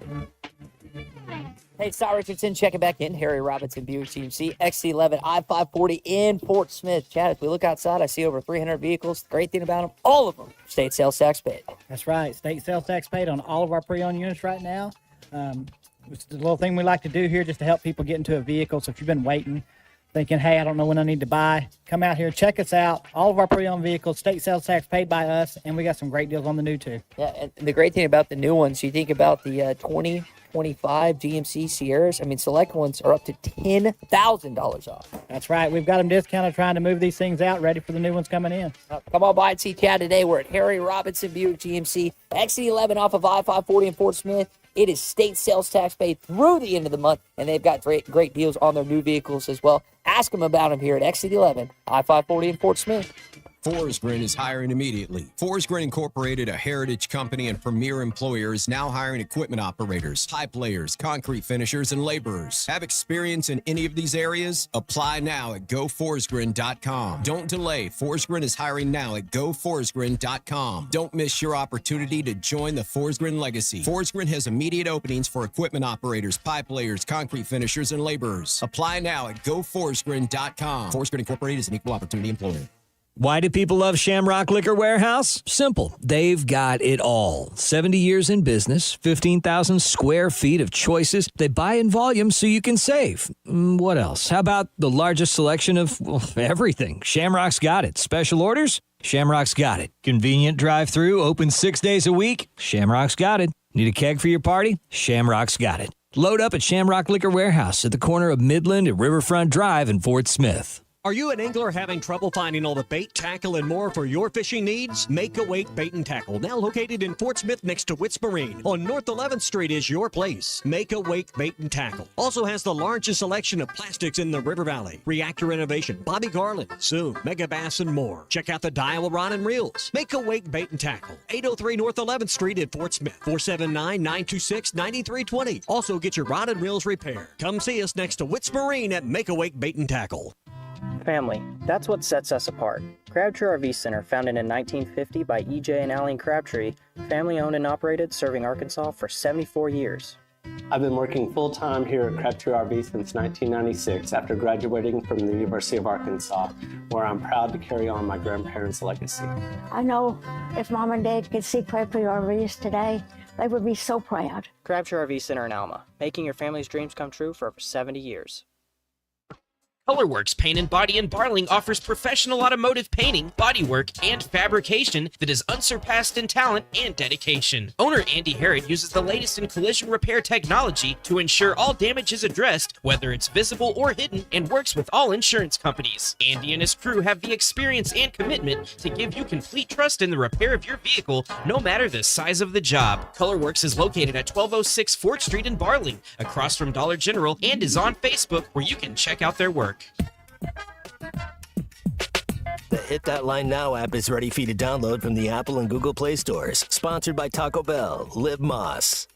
Hey, Scott Richardson checking back in. Harry Robinson, Buick GMC, XC11, I-540 in Fort Smith. Chad, if we look outside, I see over 300 vehicles. The great thing about them, all of them, state sales tax paid. That's right. State sales tax paid on all of our pre-owned units right now. It's the little thing we like to do here just to help people get into a vehicle. So if you've been waiting, thinking, hey, I don't know when I need to buy, come out here, check us out. All of our pre-owned vehicles, state sales tax paid by us, and we got some great deals on the new too. Yeah, and the great thing about the new ones, you think about the 2025 GMC Sierras. I mean, select ones are up to $10,000 off. That's right. We've got them discounted, trying to move these things out, ready for the new ones coming in. Come on by and see Chad today. We're at Harry Robinson Buick GMC, XC11 off of I-540 in Fort Smith. It is state sales tax paid through the end of the month, and they've got great deals on their new vehicles as well. Ask them about them here at XC11, I-540 in Fort Smith. Forsgren is hiring immediately. Forsgren Incorporated, a heritage company and premier employer, is now hiring equipment operators, pipe layers, concrete finishers, and laborers. Have experience in any of these areas? Apply now at GoForsgren.com. Don't delay. Forsgren is hiring now at GoForsgren.com. Don't miss your opportunity to join the Forsgren legacy. Forsgren has immediate openings for equipment operators, pipe layers, concrete finishers, and laborers. Apply now at GoForsgren.com. Forsgren Incorporated is an equal opportunity employer. Why do people love Shamrock Liquor Warehouse? Simple. They've got it all. 70 years in business, 15,000 square feet of choices. They buy in volume so you can save. What else? How about the largest selection of everything? Shamrock's got it. Special orders? Shamrock's got it. Convenient drive-through, open 6 days a week? Shamrock's got it. Need a keg for your party? Shamrock's got it. Load up at Shamrock Liquor Warehouse at the corner of Midland and Riverfront Drive in Fort Smith. Are you an angler having trouble finding all the bait, tackle, and more for your fishing needs? Make Awake Bait and Tackle, now located in Fort Smith next to Witts Marine on North 11th Street, is your place. Make Awake Bait and Tackle also has the largest selection of plastics in the River Valley. Reactor Innovation, Bobby Garland, Zoom, Mega Bass, and more. Check out the Daiwa Rod and Reels. Make Awake Bait and Tackle, 803 North 11th Street at Fort Smith, 479-926-9320. Also get your rod and reels repaired. Come see us next to Witts Marine at Make Awake Bait and Tackle. Family, that's what sets us apart. Crabtree RV Center, founded in 1950 by E.J. and Allen Crabtree, family owned and operated, serving Arkansas for 74 years. I've been working full-time here at Crabtree RV since 1996 after graduating from the University of Arkansas, where I'm proud to carry on my grandparents' legacy. I know if Mom and Dad could see Crabtree RVs today, they would be so proud. Crabtree RV Center in Alma, making your family's dreams come true for over 70 years. Colorworks Paint and Body in Barling offers professional automotive painting, bodywork, and fabrication that is unsurpassed in talent and dedication. Owner Andy Harrod uses the latest in collision repair technology to ensure all damage is addressed, whether it's visible or hidden, and works with all insurance companies. Andy and his crew have the experience and commitment to give you complete trust in the repair of your vehicle, no matter the size of the job. Colorworks is located at 1206 4th Street in Barling, across from Dollar General, and is on Facebook, where you can check out their work. The Hit That Line Now app is ready for you to download from the Apple and Google Play stores. Sponsored by Taco Bell. Live Moss.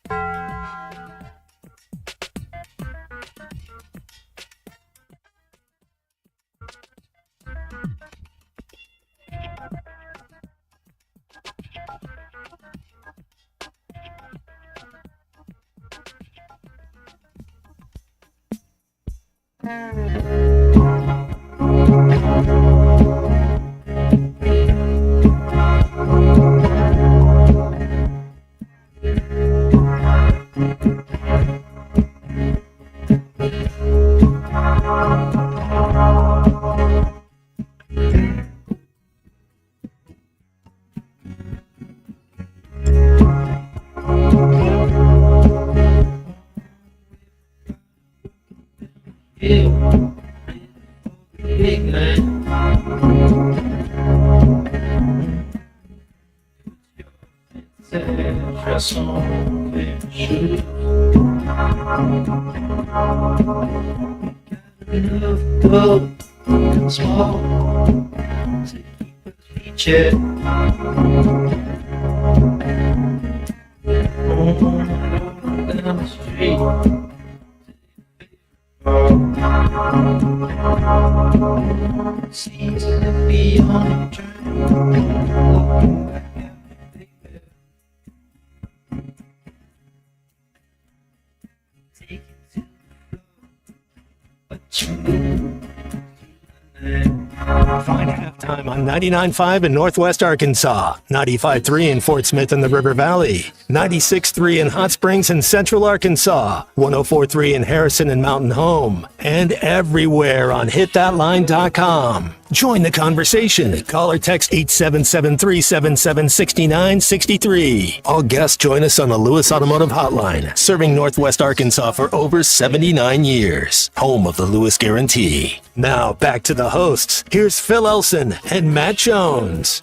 Find Halftime on 99.5 in Northwest Arkansas, 95.3 in Fort Smith and the River Valley, 96.3 in Hot Springs and Central Arkansas, 104.3 in Harrison and Mountain Home, and everywhere on hitthatline.com. Join the conversation. Call or text 877-377-6963. All guests join us on the Lewis Automotive Hotline, serving Northwest Arkansas for over 79 years. Home of the Lewis Guarantee. Now back to the hosts. Here's Phil Elson and Matt Jones.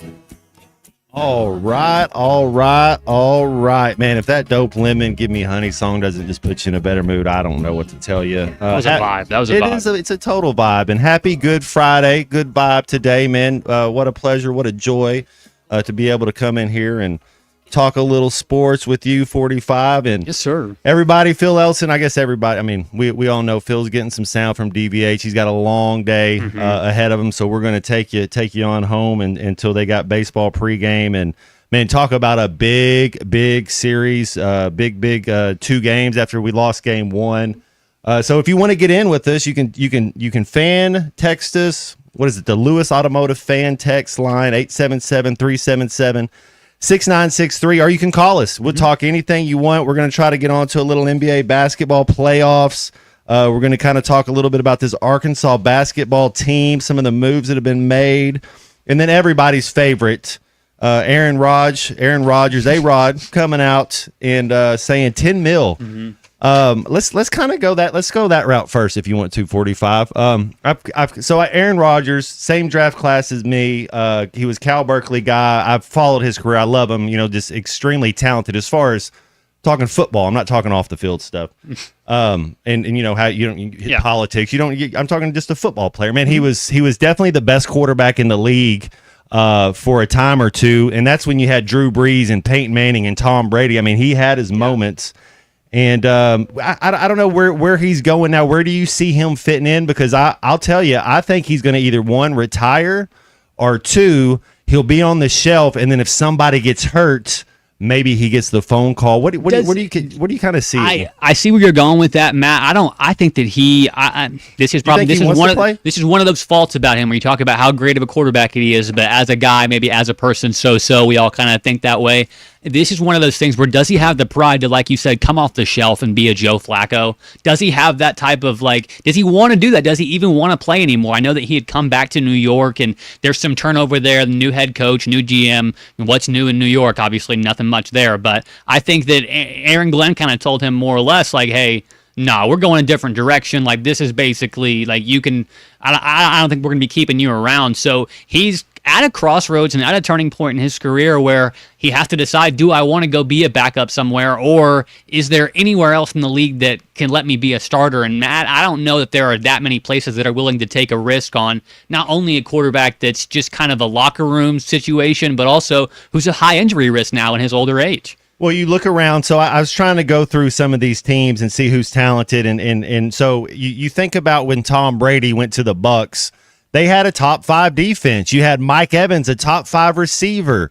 All right. Man, if that Dope Lemon Give Me Honey song doesn't just put you in a better mood, I don't know what to tell you. That was a vibe. It's a total vibe. And happy Good Friday. Good vibe today, man. What a pleasure. What a joy to be able to come in here and talk a little sports with you, 45. And yes, sir. Everybody, Phil Elson, I guess everybody, I mean, we all know Phil's getting some sound from DVH. He's got a long day ahead of him, so we're going to take you on home until they got baseball pregame. And, man, talk about a big series, big 2 games after we lost game 1. So if you want to get in with us, you can fan, text us, what is it? The Lewis Automotive fan text line 877-377-6963, or you can call us. We'll talk anything you want. We're going to try to get on to a little NBA basketball playoffs. We're going to kind of talk a little bit about this Arkansas basketball team, some of the moves that have been made, and then everybody's favorite, Aaron Rodgers, A-Rod, coming out and saying $10 million. Let's kind of go that. Let's go that route first, if you want to. 45. Aaron Rodgers, same draft class as me. He was Cal Berkeley guy. I've followed his career. I love him. Just extremely talented as far as talking football. I'm not talking off the field stuff. And how you don't hit politics. I'm talking just a football player. Man, he was definitely the best quarterback in the league for a time or two, and that's when you had Drew Brees and Peyton Manning and Tom Brady. I mean, he had his moments. And I don't know where he's going now. Where do you see him fitting in? Because I'll tell you, I think he's going to either, one, retire, or two, he'll be on the shelf, and then if somebody gets hurt, maybe he gets the phone call. What do you kind of see? I see where you're going with that, Matt. I think that this is one of those faults about him where you talk about how great of a quarterback he is, but as a guy, maybe as a person, so we all kind of think that way. This is one of those things where does he have the pride to, like you said, come off the shelf and be a Joe Flacco? Does he have that type of does he want to do that? Does he even want to play anymore? I know that he had come back to New York and there's some turnover there, the new head coach, new GM. What's new in New York? Obviously nothing much there, but I think that Aaron Glenn kind of told him more or less hey, no, we're going a different direction. This is basically you can, I don't think we're going to be keeping you around. So he's at a crossroads and at a turning point in his career where he has to decide, do I want to go be a backup somewhere, or is there anywhere else in the league that can let me be a starter? And Matt, I don't know that there are that many places that are willing to take a risk on not only a quarterback that's just kind of a locker room situation, but also who's a high injury risk now in his older age. Well, you look around. So I was trying to go through some of these teams and see who's talented. And so you think about when Tom Brady went to the Bucs, they had a top 5 defense. You had Mike Evans, a top 5 receiver.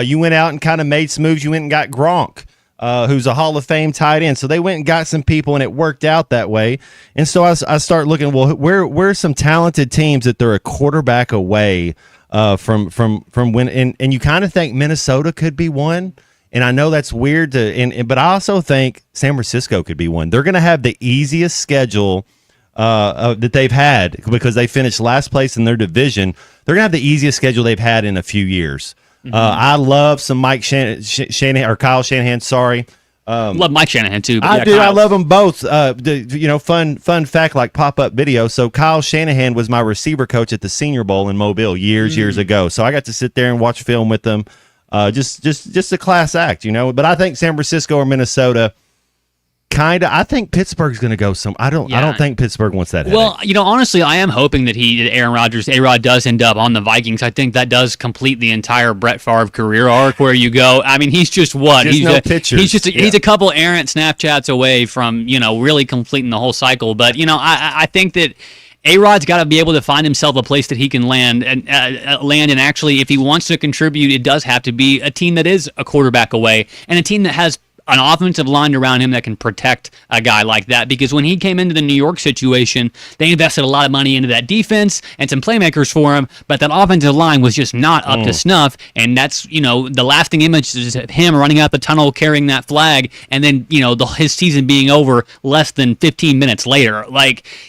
You went out and kind of made some moves. You went and got Gronk, who's a Hall of Fame tight end. So they went and got some people, and it worked out that way. And so I start looking, well, where's some talented teams that they're a quarterback away from when? And you kind of think Minnesota could be one. And I know that's weird but I also think San Francisco could be one. They're going to have the easiest schedule that they've had because they finished last place in their division. They're going to have the easiest schedule they've had in a few years. I love some Mike Shanahan or Kyle Shanahan. Sorry, love Mike Shanahan too. I do. I love them both. Fun fact, like pop-up video. So Kyle Shanahan was my receiver coach at the Senior Bowl in Mobile years ago. So I got to sit there and watch film with them. Just a class act, But I think San Francisco or Minnesota. I think Pittsburgh's going to go some. I don't think Pittsburgh wants that. Well, honestly, I am hoping that Aaron Rodgers, A-Rod, does end up on the Vikings. I think that does complete the entire Brett Favre career arc where you go. I mean, he's just what? He's a couple errant Snapchats away from, really completing the whole cycle. But, I think that A-Rod's got to be able to find himself a place that he can land. And actually, if he wants to contribute, it does have to be a team that is a quarterback away and a team that has an offensive line around him that can protect a guy like that. Because when he came into the New York situation, they invested a lot of money into that defense and some playmakers for him, but that offensive line was just not up to snuff. And that's, the lasting image is him running out the tunnel carrying that flag, and then, his season being over less than 15 minutes later.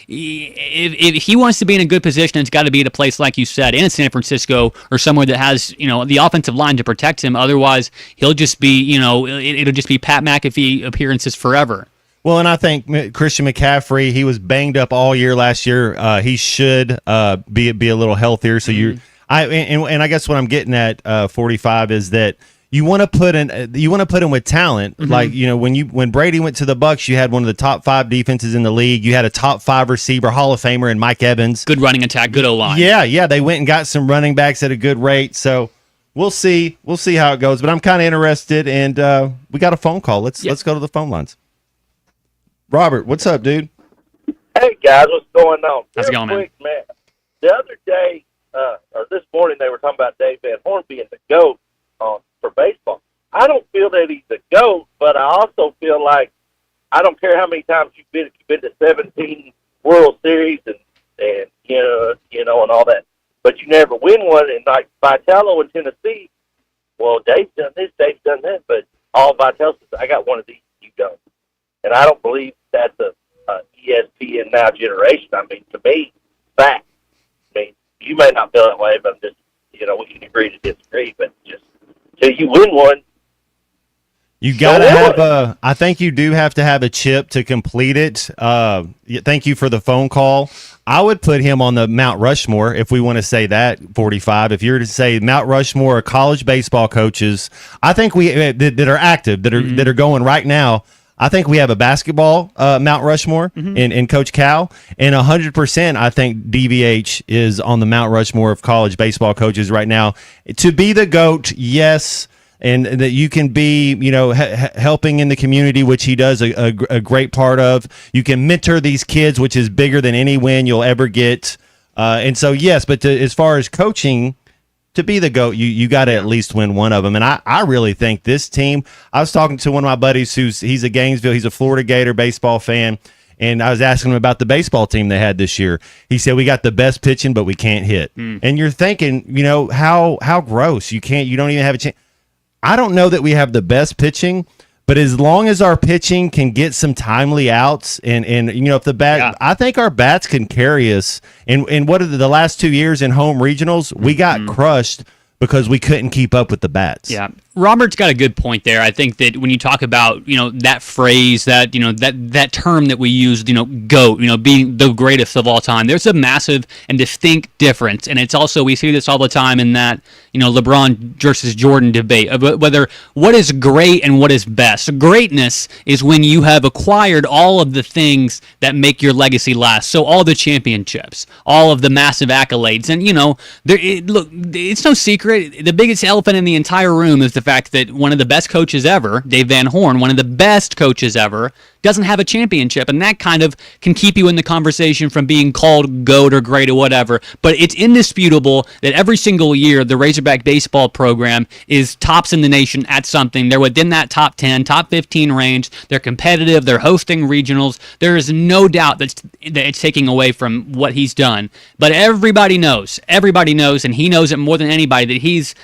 If he wants to be in a good position, it's got to be at a place, like you said, in San Francisco or somewhere that has, the offensive line to protect him. Otherwise, he'll just be, it'll just be Pat McAfee appearances forever. Well, and I think Christian McCaffrey, he was banged up all year last year. He should be a little healthier. So I guess what I'm getting at 45 is that you want to put him with talent. When Brady went to the Bucs, you had one of the top 5 defenses in the league. You had a top 5 receiver, Hall of Famer, and Mike Evans. Good running attack, good O-line. Yeah. They went and got some running backs at a good rate. So we'll see how it goes. But I'm kind of interested, and we got a phone call. Let's go to the phone lines. Robert, what's up, dude? Hey guys, what's going on? How's it going, man? The other day, or this morning, they were talking about Dave Van Horn being the GOAT for baseball. I don't feel that he's the GOAT, but I also feel like I don't care how many times you've been to 17 World Series and and all that. you never win one. And like Vitello in Tennessee, well, Dave's done this, Dave's done that, but all Vitello says, I got one of these, you don't. And I don't believe that's a ESPN now generation. I mean, to me, fact. I mean, you may not feel that way, but I'm just, we can agree to disagree. But just till you win one, you got to have I think you do have to have a chip to complete it. Thank you for the phone call. I would put him on the Mount Rushmore if we want to say that, 45. If you're to say Mount Rushmore of college baseball coaches, I think that are active, that are going right now. I think we have a basketball Mount Rushmore in Coach Cal, and 100% I think DVH is on the Mount Rushmore of college baseball coaches right now. To be the GOAT, yes, and that you can be, helping in the community, which he does a great part of. You can mentor these kids, which is bigger than any win you'll ever get. And so, yes, but as far as coaching, to be the GOAT, you got to at least win one of them. And I really think this team, I was talking to one of my buddies he's a Gainesville, he's a Florida Gator baseball fan, and I was asking him about the baseball team they had this year. He said, we got the best pitching, but we can't hit. And you're thinking, how gross. You don't even have a chance. I don't know that we have the best pitching, but as long as our pitching can get some timely outs and if the bat, I think our bats can carry us. And what are the last 2 years in home regionals, we got crushed because we couldn't keep up with the bats. Yeah. Robert's got a good point there. I think that when you talk about, that phrase, that, that term that we use, GOAT, being the greatest of all time, there's a massive and distinct difference. And it's also, we see this all the time in that, LeBron versus Jordan debate of whether what is great and what is best. Greatness is when you have acquired all of the things that make your legacy last. So all the championships, all of the massive accolades. And, look, it's no secret. The biggest elephant in the entire room is the fact that one of the best coaches ever, Dave Van Horn, one of the best coaches ever, doesn't have a championship, and that kind of can keep you in the conversation from being called GOAT or great or whatever. But it's indisputable that every single year the Razorback baseball program is tops in the nation at something. They're within that top 10, top 15 range. They're competitive. They're hosting regionals. There is no doubt that it's taking away from what he's done. But everybody knows, and he knows it more than anybody, that he's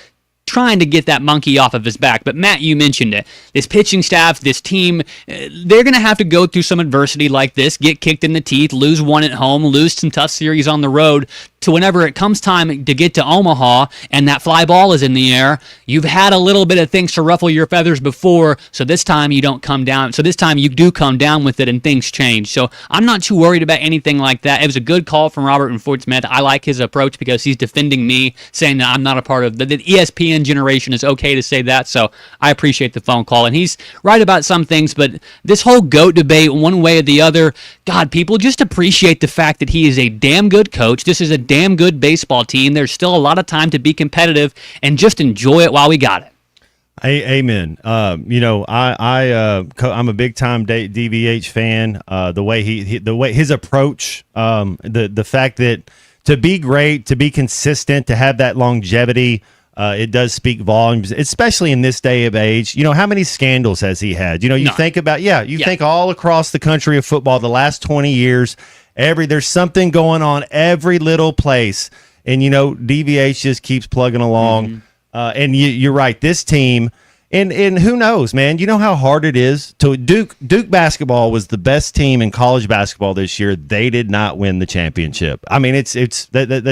trying to get that monkey off of his back. But Matt, you mentioned it. This pitching staff, this team, they're going to have to go through some adversity like this, get kicked in the teeth, lose one at home, lose some tough series on the road, to whenever it comes time to get to Omaha and that fly ball is in the air, you've had a little bit of things to ruffle your feathers before, so this time you don't come down. So this time you do come down with it and things change. So I'm not too worried about anything like that. It was a good call from Robert in Fort Smith. I like his approach because he's defending me, saying that I'm not a part of the ESPN generation. Is okay to say that, so I appreciate the phone call. And he's right about some things, but this whole GOAT debate, one way or the other, God, people just appreciate the fact that he is a damn good coach. This is a damn good baseball team. There's still a lot of time to be competitive and just enjoy it while we got it. Amen. I'm a big time DVH fan. The way his approach, the fact that to be great, to be consistent, to have that longevity, it does speak volumes, especially in this day of age. How many scandals has he had? Think about, think all across the country of football, the last 20 years, there's something going on every little place. And, DVH just keeps plugging along. And you're right, this team, and who knows, man, you know how hard it is to Duke basketball was the best team in college basketball this year. They did not win the championship. I mean, that's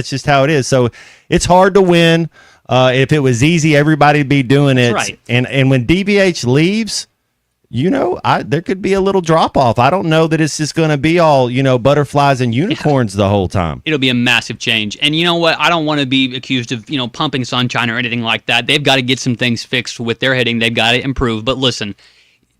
just how it is. So it's hard to win. If it was easy, everybody'd be doing it. Right. And when DVH leaves, there could be a little drop off. I don't know that it's just going to be all, butterflies and unicorns the whole time. It'll be a massive change. And you know what? I don't want to be accused of, pumping sunshine or anything like that. They've got to get some things fixed with their hitting. They've got to improve. But listen,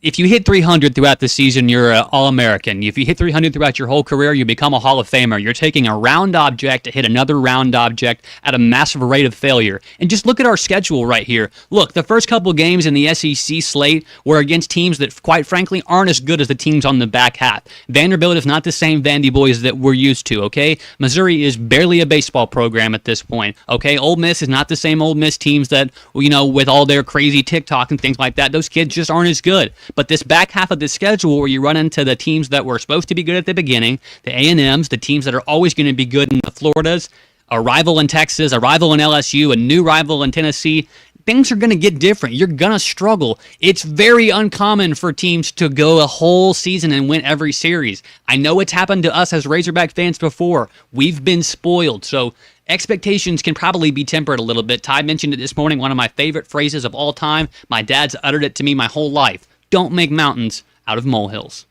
if you hit 300 throughout the season, you're an All-American. If you hit 300 throughout your whole career, you become a Hall of Famer. You're taking a round object to hit another round object at a massive rate of failure. And just look at our schedule right here. Look, the first couple games in the SEC slate were against teams that, quite frankly, aren't as good as the teams on the back half. Vanderbilt is not the same Vandy boys that we're used to, okay? Missouri is barely a baseball program at this point, okay? Ole Miss is not the same Ole Miss teams that, with all their crazy TikTok and things like that. Those kids just aren't as good. But this back half of the schedule where you run into the teams that were supposed to be good at the beginning, the A&Ms, the teams that are always going to be good in the Floridas, a rival in Texas, a rival in LSU, a new rival in Tennessee, things are going to get different. You're going to struggle. It's very uncommon for teams to go a whole season and win every series. I know it's happened to us as Razorback fans before. We've been spoiled. So expectations can probably be tempered a little bit. Ty mentioned it this morning, one of my favorite phrases of all time. My dad's uttered it to me my whole life. Don't make mountains out of molehills.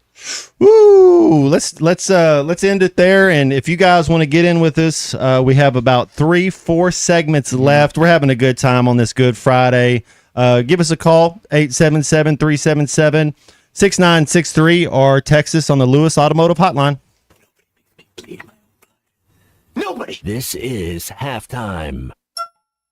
Woo! Let's end it there. And if you guys want to get in with us, we have about 3-4 segments left. We're having a good time on this Good Friday. Give us a call, 877-377-6963, or text us on the Lewis Automotive Hotline. Nobody. This is halftime.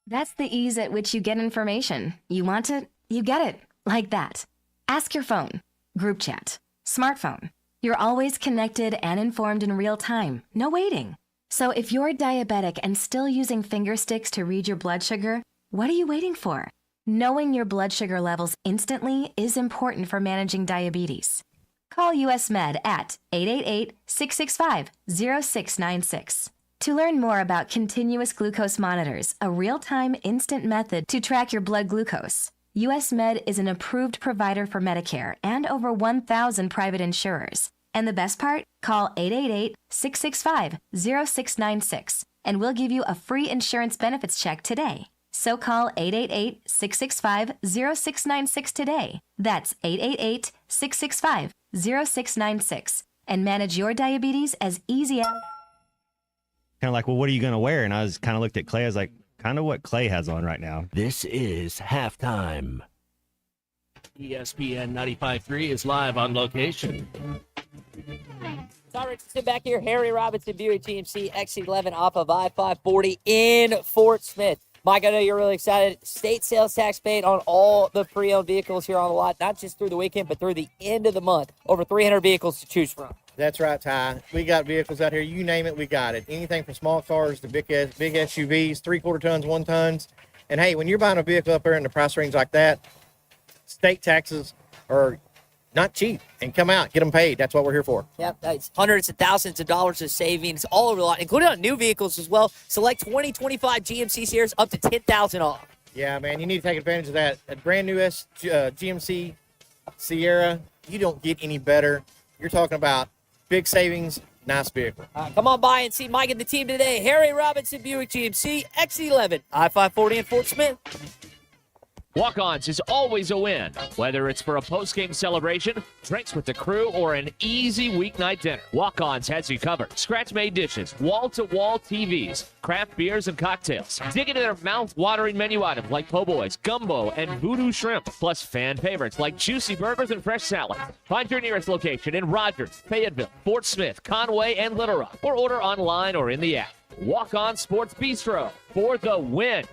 That's the ease at which you get information. You want it, you get it. Like that. Ask your phone. Group chat. Smartphone. You're always connected and informed in real time. No waiting. So if you're diabetic and still using finger sticks to read your blood sugar, what are you waiting for? Knowing your blood sugar levels instantly is important for managing diabetes. Call US Med at 888-665-0696. To learn more about continuous glucose monitors, a real-time instant method to track your blood glucose, US Med is an approved provider for Medicare and over 1,000 private insurers. And the best part? Call 888-665-0696 and we'll give you a free insurance benefits check today. So call 888-665-0696 today. That's 888-665-0696 and manage your diabetes as easy as... Kind of like, well, what are you going to wear? And I was kind of looked at Clay. I was like, kind of what Clay has on right now. This is halftime. ESPN 95.3 is live on location. Sorry to sit back here. Harry Robinson, Buick GMC X11 off of I-540 in Fort Smith. Mike, I know you're really excited. State sales tax paid on all the pre-owned vehicles here on the lot, not just through the weekend, but through the end of the month. Over 300 vehicles to choose from. That's right, Ty. We got vehicles out here. You name it, we got it. Anything from small cars to big SUVs, 3/4 tons, 1 tons. And hey, when you're buying a vehicle up there in the price range like that, state taxes are not cheap. And come out, get them paid. That's what we're here for. Yep, it's hundreds of thousands of dollars of savings all over the lot, including on new vehicles as well. Select 2025 GMC Sierras up to $10,000 off. Yeah, man, you need to take advantage of that. A brand new GMC Sierra, you don't get any better. You're talking about big savings, nice vehicle. Come on by and see Mike and the team today. Harry Robinson, Buick GMC, X11, I-540 in Fort Smith. Walk-Ons is always a win, whether it's for a post-game celebration, drinks with the crew, or an easy weeknight dinner. Walk-Ons has you covered. Scratch-made dishes, wall-to-wall TVs, craft beers and cocktails. Dig into their mouth-watering menu items like po' boys, gumbo, and voodoo shrimp, plus fan favorites like juicy burgers and fresh salads. Find your nearest location in Rogers, Fayetteville, Fort Smith, Conway, and Little Rock, or order online or in the app. Walk-On Sports Bistro for the win.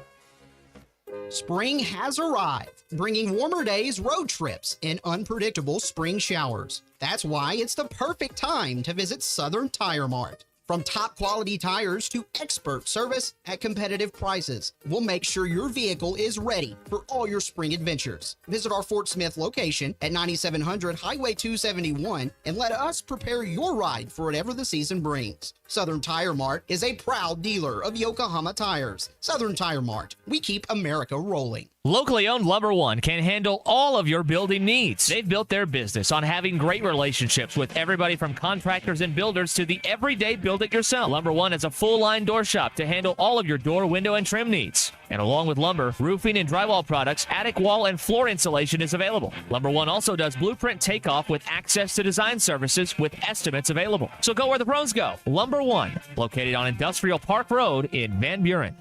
Spring has arrived, bringing warmer days, road trips, and unpredictable spring showers. That's why it's the perfect time to visit Southern Tire Mart. From top quality tires to expert service at competitive prices, we'll make sure your vehicle is ready for all your spring adventures. Visit our Fort Smith location at 9700 Highway 271 and let us prepare your ride for whatever the season brings. Southern Tire Mart is a proud dealer of Yokohama tires. Southern Tire Mart, we keep America rolling. Locally owned Lumber One can handle all of your building needs. They've built their business on having great relationships with everybody from contractors and builders to the everyday build-it-yourself. Lumber One is a full-line door shop to handle all of your door, window, and trim needs. And along with lumber, roofing and drywall products, attic wall and floor insulation is available. Lumber One also does blueprint takeoff with access to design services with estimates available. So go where the pros go. Lumber One, located on Industrial Park Road in Van Buren.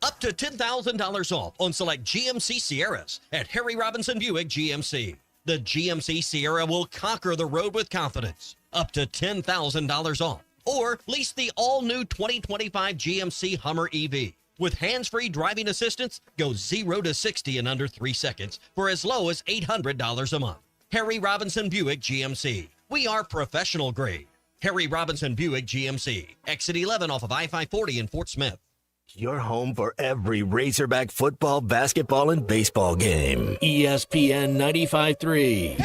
Up to $10,000 off on select GMC Sierras at Harry Robinson Buick GMC. The GMC Sierra will conquer the road with confidence. Up to $10,000 off. Or lease the all-new 2025 GMC Hummer EV. With hands-free driving assistance, go 0 to 60 in under 3 seconds for as low as $800 a month. Harry Robinson Buick GMC. We are professional grade. Harry Robinson Buick GMC. Exit 11 off of I-540 in Fort Smith. Your home for every Razorback football, basketball, and baseball game. ESPN 95.3.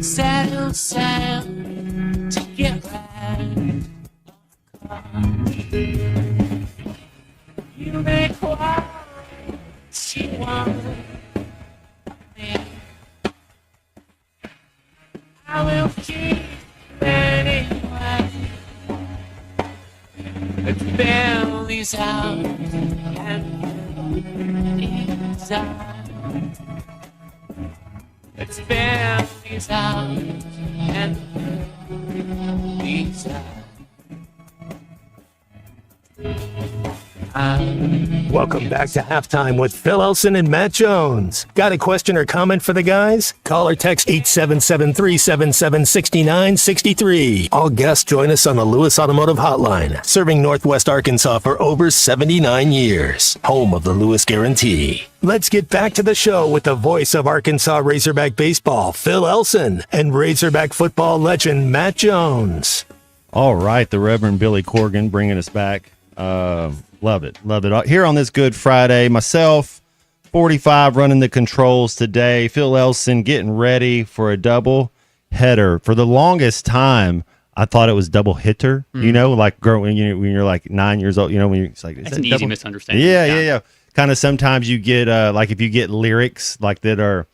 Saddle to get right. You make what she wants. I will keep anyway. It's belly's out and it's out. It's belly's out and it's out. Welcome back to Halftime with Phil Elson and Matt Jones. Got a question or comment for the guys? Call or text 877-377-6963. All guests join us on the Lewis Automotive Hotline, serving Northwest Arkansas for over 79 years. Home of the Lewis Guarantee. Let's get back to the show with the voice of Arkansas Razorback baseball, Phil Elson, and Razorback football legend, Matt Jones. All right, the Reverend Billy Corgan bringing us back. Love it. Here on this Good Friday, myself, 45, running the controls today. Phil Elson getting ready for a double header. For the longest time, I thought it was double hitter. You know, like when you're like 9 years old. You know, when you're it's like that's an easy misunderstanding. Yeah. Kind of sometimes you get like if you get lyrics like that are.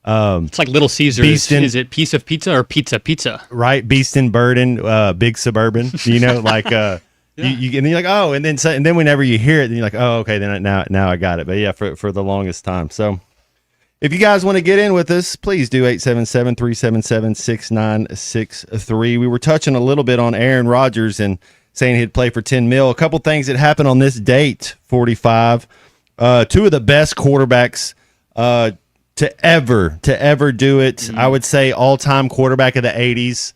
It's like Little Caesars. Is it piece of pizza or pizza? Right, Beast and Burden, Big Suburban. You know, like. Yeah. You and you're like, oh, and then whenever you hear it, then you're like, oh, okay, then now I got it. But yeah, for the longest time. So if you guys want to get in with us, please do 877-377-6963. We were touching a little bit on Aaron Rodgers and saying he'd play for $10 million. A couple things that happened on this date, 45. Two of the best quarterbacks to ever do it. Mm-hmm. I would say all-time quarterback of the 80s.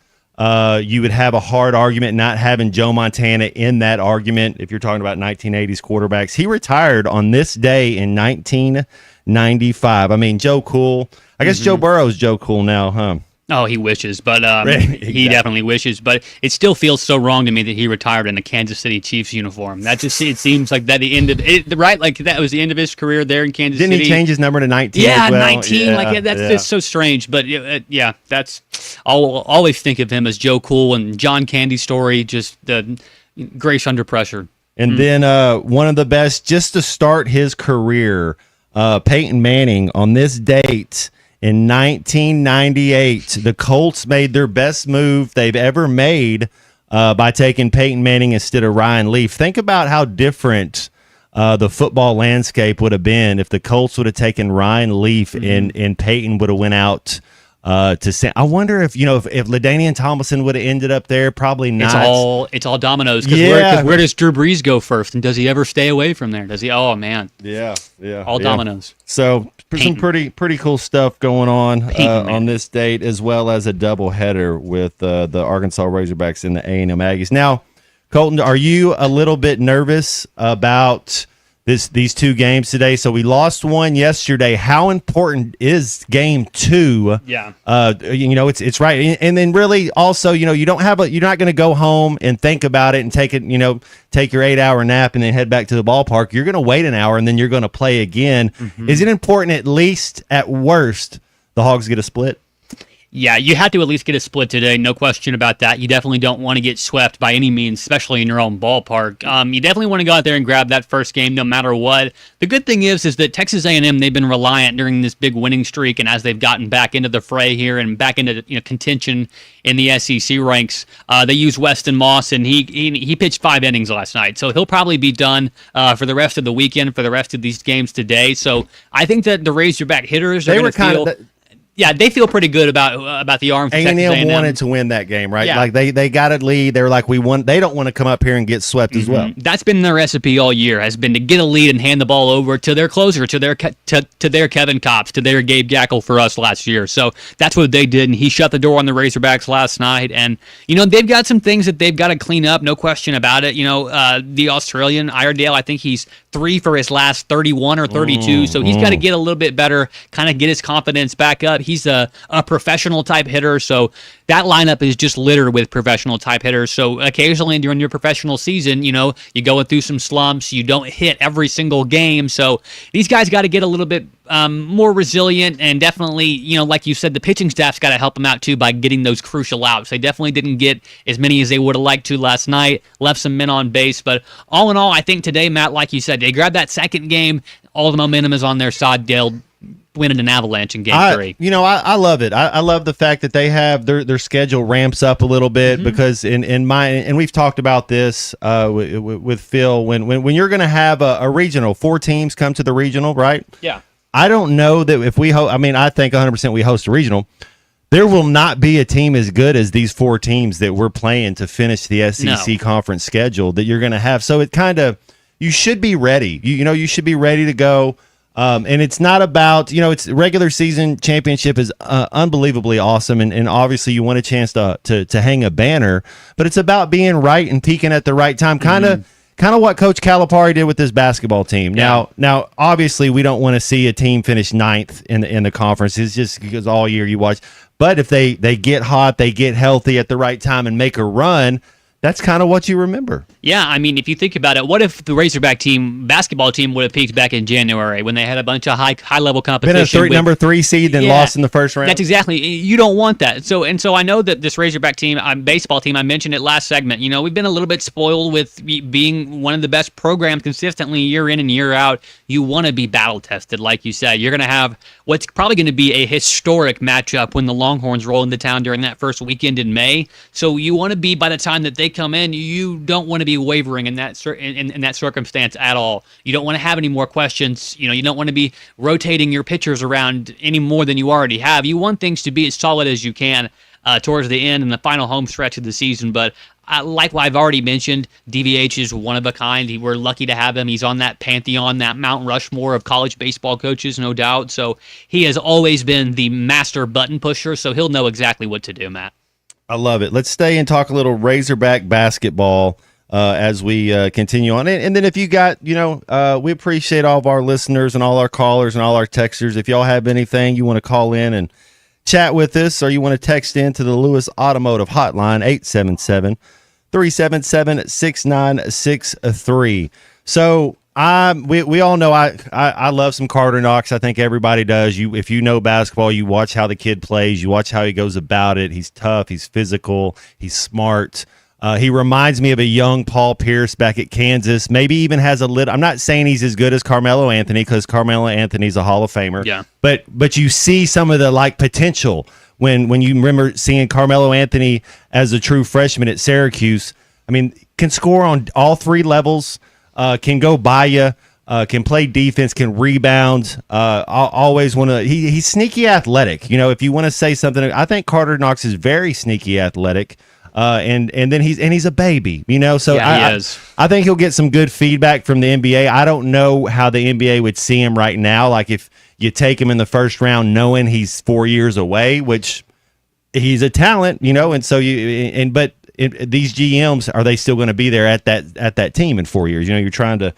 You would have a hard argument not having Joe Montana in that argument if you're talking about 1980s quarterbacks. He retired on this day in 1995. I mean, Joe Cool. I guess Joe Burrow's Joe Cool now, huh? Oh, he wishes, but he definitely wishes. But it still feels so wrong to me that he retired in a Kansas City Chiefs uniform. That just it seems like that the end of it, right? Like that was the end of his career there in Kansas City. Didn't he change his number to 19? Yeah, as well? 19. Yeah, that's just so strange. But yeah, that's I'll always think of him as Joe Cool and John Candy's story. Just grace under pressure. And then one of the best just to start his career, Peyton Manning on this date. In 1998, the Colts made their best move they've ever made by taking Peyton Manning instead of Ryan Leaf. Think about how different the football landscape would have been if the Colts would have taken Ryan Leaf and Peyton would have went out to San. I wonder if LaDainian Tomlinson would have ended up there. Probably not. It's all dominoes. Because where does Drew Brees go first, and does he ever stay away from there? Does he? Oh man. Yeah. All dominoes. So some pretty cool stuff going on this date, as well as a doubleheader with the Arkansas Razorbacks and the A&M Aggies. Now, Colton, are you a little bit nervous about these two games today? So we lost one yesterday. How important is game 2? Yeah. It's right. And then really also, you're not going to go home and think about it and take your 8-hour nap and then head back to the ballpark. You're going to wait an hour and then you're going to play again. Mm-hmm. Is it important, at least at worst, the Hogs get a split? Yeah, you had to at least get a split today, no question about that. You definitely don't want to get swept by any means, especially in your own ballpark. You definitely want to go out there and grab that first game no matter what. The good thing is that Texas A&M, they've been reliant during this big winning streak, and as they've gotten back into the fray here and back into contention in the SEC ranks, they use Weston Moss, and he pitched 5 innings last night, so he'll probably be done for the rest of the weekend, for the rest of these games today. So I think that the Razorback hitters are going to feel... Yeah, they feel pretty good about the arm. A&M wanted to win that game, right? Yeah. Like they got a lead. They were like, we won. They don't want to come up here and get swept as well. That's been their recipe all year, has been to get a lead and hand the ball over to their closer, to their Kevin Kopps, to their Gabe Gackle for us last year. So that's what they did, and he shut the door on the Razorbacks last night. And they've got some things that they've got to clean up, no question about it. The Australian Iredale, I think he's 3 for his last 31 or 32, so he's got to get a little bit better, kind of get his confidence back up. but he's a professional type hitter. So that lineup is just littered with professional type hitters. So occasionally during your professional season, you're going through some slumps. You don't hit every single game. So these guys got to get a little bit more resilient, and definitely, like you said, the pitching staff's got to help them out too by getting those crucial outs. They definitely didn't get as many as they would have liked to last night, left some men on base, but all in all, I think today, Matt, like you said, they grabbed that second game, all the momentum is on their side. They'll win an Avalanche in game 3. I love it. I love the fact that they have their schedule ramps up a little bit, because and we've talked about this with Phil, when you're going to have a regional, 4 teams come to the regional, right? Yeah. I don't know that if we I think 100% we host a regional, there will not be a team as good as these 4 teams that we're playing to finish the SEC conference schedule that you're going to have. So it you should be ready. You should be ready to go. And it's not about, it's regular season championship is unbelievably awesome. And obviously you want a chance to hang a banner, but it's about being right and peaking at the right time. Kind of what Coach Calipari did with this basketball team. Yeah. Now, obviously we don't want to see a team finish 9th in the conference. It's just because all year you watch, but if they get hot, they get healthy at the right time and make a run, that's kind of what you remember. Yeah, I mean, if you think about it, what if the Razorback basketball team would have peaked back in January when they had a bunch of high level competition? Been a number 3 seed, then lost in the first round. That's exactly. You don't want that. So I know that this Razorback team, baseball team, I mentioned it last segment. We've been a little bit spoiled with being one of the best programs consistently year in and year out. You want to be battle tested, like you said. You're going to have what's probably going to be a historic matchup when the Longhorns roll into town during that first weekend in May. So you want to be, by the time that they come in, you don't want to be wavering in that in that circumstance at all. You don't want to have any more questions. You don't want to be rotating your pitchers around any more than you already have. You want things to be as solid as you can towards the end and the final home stretch of the season. But like I've already mentioned, DVH is one of a kind. We're lucky to have him. He's on that pantheon, that Mount Rushmore of college baseball coaches, no doubt. So he has always been the master button pusher, so he'll know exactly what to do, Matt. I love it. Let's stay and talk a little Razorback basketball as we continue on. And then if you got, we appreciate all of our listeners and all our callers and all our texters. If y'all have anything you want to call in and chat with us, or you want to text in to the Lewis Automotive Hotline, 877-377-6963. So we all know I love some Carter Knox. I think everybody does. If you know basketball, you watch how the kid plays, you watch how he goes about it. He's tough, he's physical, he's smart. He reminds me of a young Paul Pierce back at Kansas. Maybe even has a little. I'm not saying he's as good as Carmelo Anthony, because Carmelo Anthony's a Hall of Famer. Yeah. But you see some of the potential when you remember seeing Carmelo Anthony as a true freshman at Syracuse. I mean, can score on all 3 levels. Can go by you, can play defense, can rebound. Always want to. He's sneaky athletic. If you want to say something, I think Carter Knox is very sneaky athletic. And then he's a baby. So yeah, he is. I think he'll get some good feedback from the NBA. I don't know how the NBA would see him right now. Like if you take him in the first round, knowing he's 4 years away, which he's a talent, and so but. These GMs, are they still going to be there at that team in 4 years? You're trying to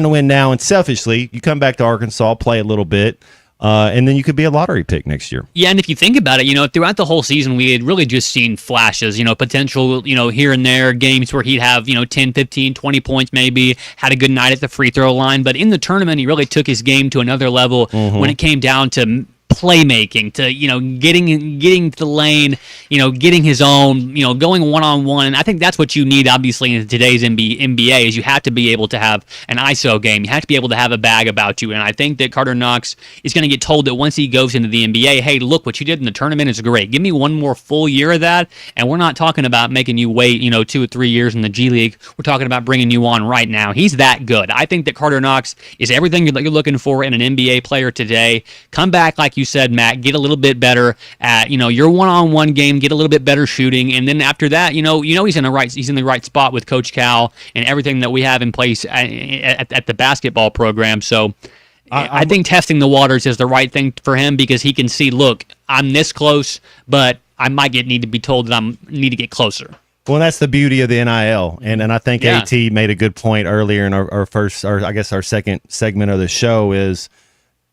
win now, and selfishly, you come back to Arkansas, play a little bit, and then you could be a lottery pick next year. Yeah, and if you think about it, throughout the whole season, we had really just seen flashes, potential, here and there, games where he'd have, 10, 15, 20 points maybe, had a good night at the free throw line. But in the tournament, he really took his game to another level when it came down to playmaking, to getting to the lane, getting his own, going one-on-one. And I think that's what you need, obviously, in today's NBA, is you have to be able to have an ISO game. You have to be able to have a bag about you. And I think that Carter Knox is going to get told that once he goes into the NBA, hey, look, what you did in the tournament is great. Give me one more full year of that, and we're not talking about making you wait 2 or 3 years in the G League. We're talking about bringing you on right now. He's that good. I think that Carter Knox is everything you're looking for in an NBA player today. Come back, like you said, Matt, get a little bit better at your one-on-one game, get a little bit better shooting, and then after that, he's in the right spot with Coach Cal and everything that we have in place at the basketball program. So I think testing the waters is the right thing for him, because he can see, look, I'm this close, but I might need to be told that I need to get closer. Well, that's the beauty of the NIL, and I think AT made a good point earlier in our second segment of the show is,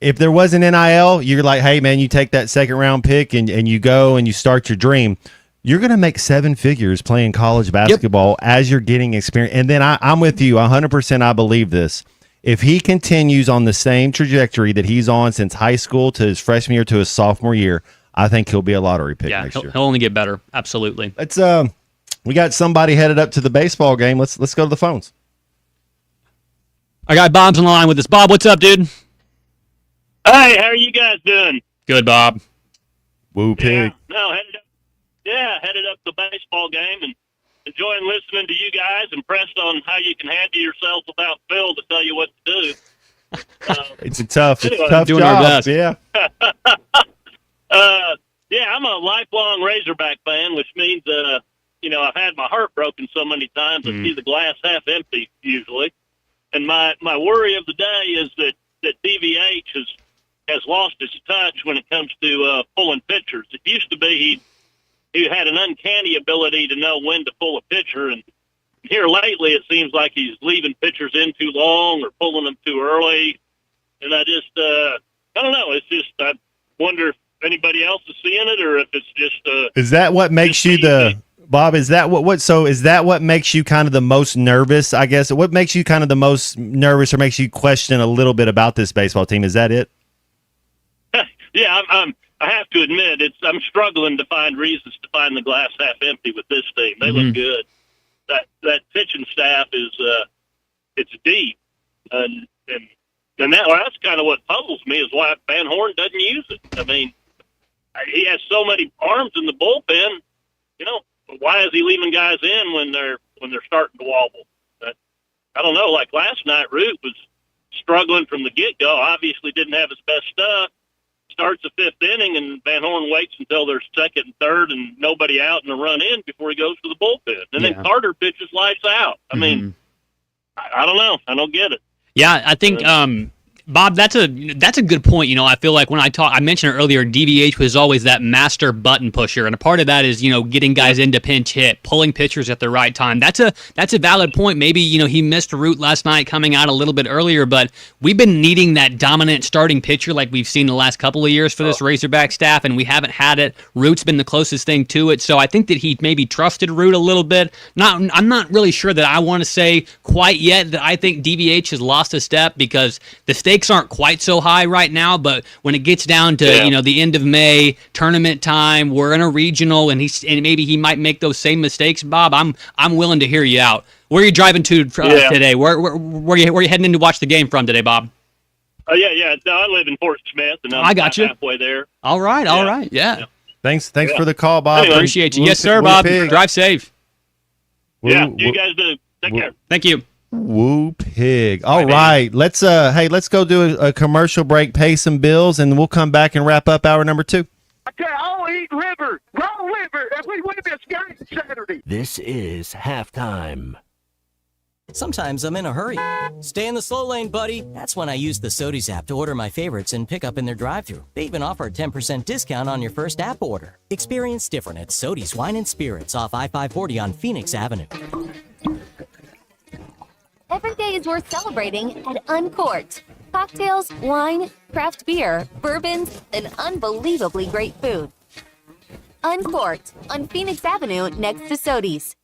if there wasn't NIL, you're like, hey, man, you take that second round pick and you go and you start your dream. You're going to make 7 figures playing college basketball as you're getting experience. And then I'm with you 100%. I believe this. If he continues on the same trajectory that he's on since high school to his freshman year to his sophomore year, I think he'll be a lottery pick next year. He'll only get better. Absolutely. Let's we got somebody headed up to the baseball game. Let's go to the phones. I got Bob's on the line with us. Bob, what's up, dude? Hey, how are you guys doing? Good, Bob. Woo pig. Headed up to the baseball game and enjoying listening to you guys. Impressed on how you can handle yourself without Phil to tell you what to do. It's a tough doing job. Our best. Yeah. I'm a lifelong Razorback fan, which means I've had my heart broken so many times. I see the glass half empty usually, and my worry of the day is that DVH has lost its touch when it comes to pulling pitchers. It used to be he had an uncanny ability to know when to pull a pitcher, and here lately it seems like he's leaving pitchers in too long or pulling them too early. And I just, I don't know. It's just, I wonder if anybody else is seeing it or if it's just. Is that what makes you Bob? Is that is that what makes you kind of the most nervous? I guess what makes you kind of the most nervous or makes you question a little bit about this baseball team? Is that it? Yeah, I have to admit, I'm struggling to find reasons to find the glass half empty with this team. They look good. That pitching staff is it's deep, and that's kind of what puzzles me is why Van Horn doesn't use it. I mean, he has so many arms in the bullpen. Why is he leaving guys in when they're starting to wobble? I don't know. Like last night, Root was struggling from the get-go. Obviously, didn't have his best stuff. Starts the 5th inning, and Van Horn waits until there's second and third and nobody out and a run in before he goes to the bullpen. And then Carter pitches lights out. I mean, I don't know. I don't get it. Yeah, I think Bob, that's a good point. I feel like when I mentioned earlier, DVH was always that master button pusher, and a part of that is getting guys into pinch hit, pulling pitchers at the right time. That's a valid point. Maybe he missed Root last night coming out a little bit earlier, but we've been needing that dominant starting pitcher like we've seen the last couple of years for this Razorback staff, and we haven't had it. Root's been the closest thing to it, so I think that he maybe trusted Root a little bit. I'm not really sure that I want to say quite yet that I think DVH has lost a step because the stakes aren't quite so high right now, but when it gets down to the end of May, tournament time, we're in a regional, and maybe he might make those same mistakes. Bob, I'm willing to hear you out. Where are you driving to today? Where are you heading in to watch the game from today, Bob? Yeah. No, I live in Fort Smith, and I got you halfway there. All right. Yeah. Thanks for the call, Bob. Anyway, appreciate you. Yes, sir, Bob. Drive safe. You guys do. Take care. Thank you. Woo pig. All right. Let's go do a commercial break, pay some bills, and we'll come back and wrap up hour number 2. Okay, I'll eat liver. Raw liver. If we win this game Saturday. This is halftime. Sometimes I'm in a hurry. Stay in the slow lane, buddy. That's when I use the Sodies app to order my favorites and pick up in their drive-thru. They even offer a 10% discount on your first app order. Experience different at Sodies Wine and Spirits off I-540 on Phoenix Avenue. Every day is worth celebrating at Uncorked. Cocktails, wine, craft beer, bourbons, and unbelievably great food. Uncorked on Phoenix Avenue next to Sodies.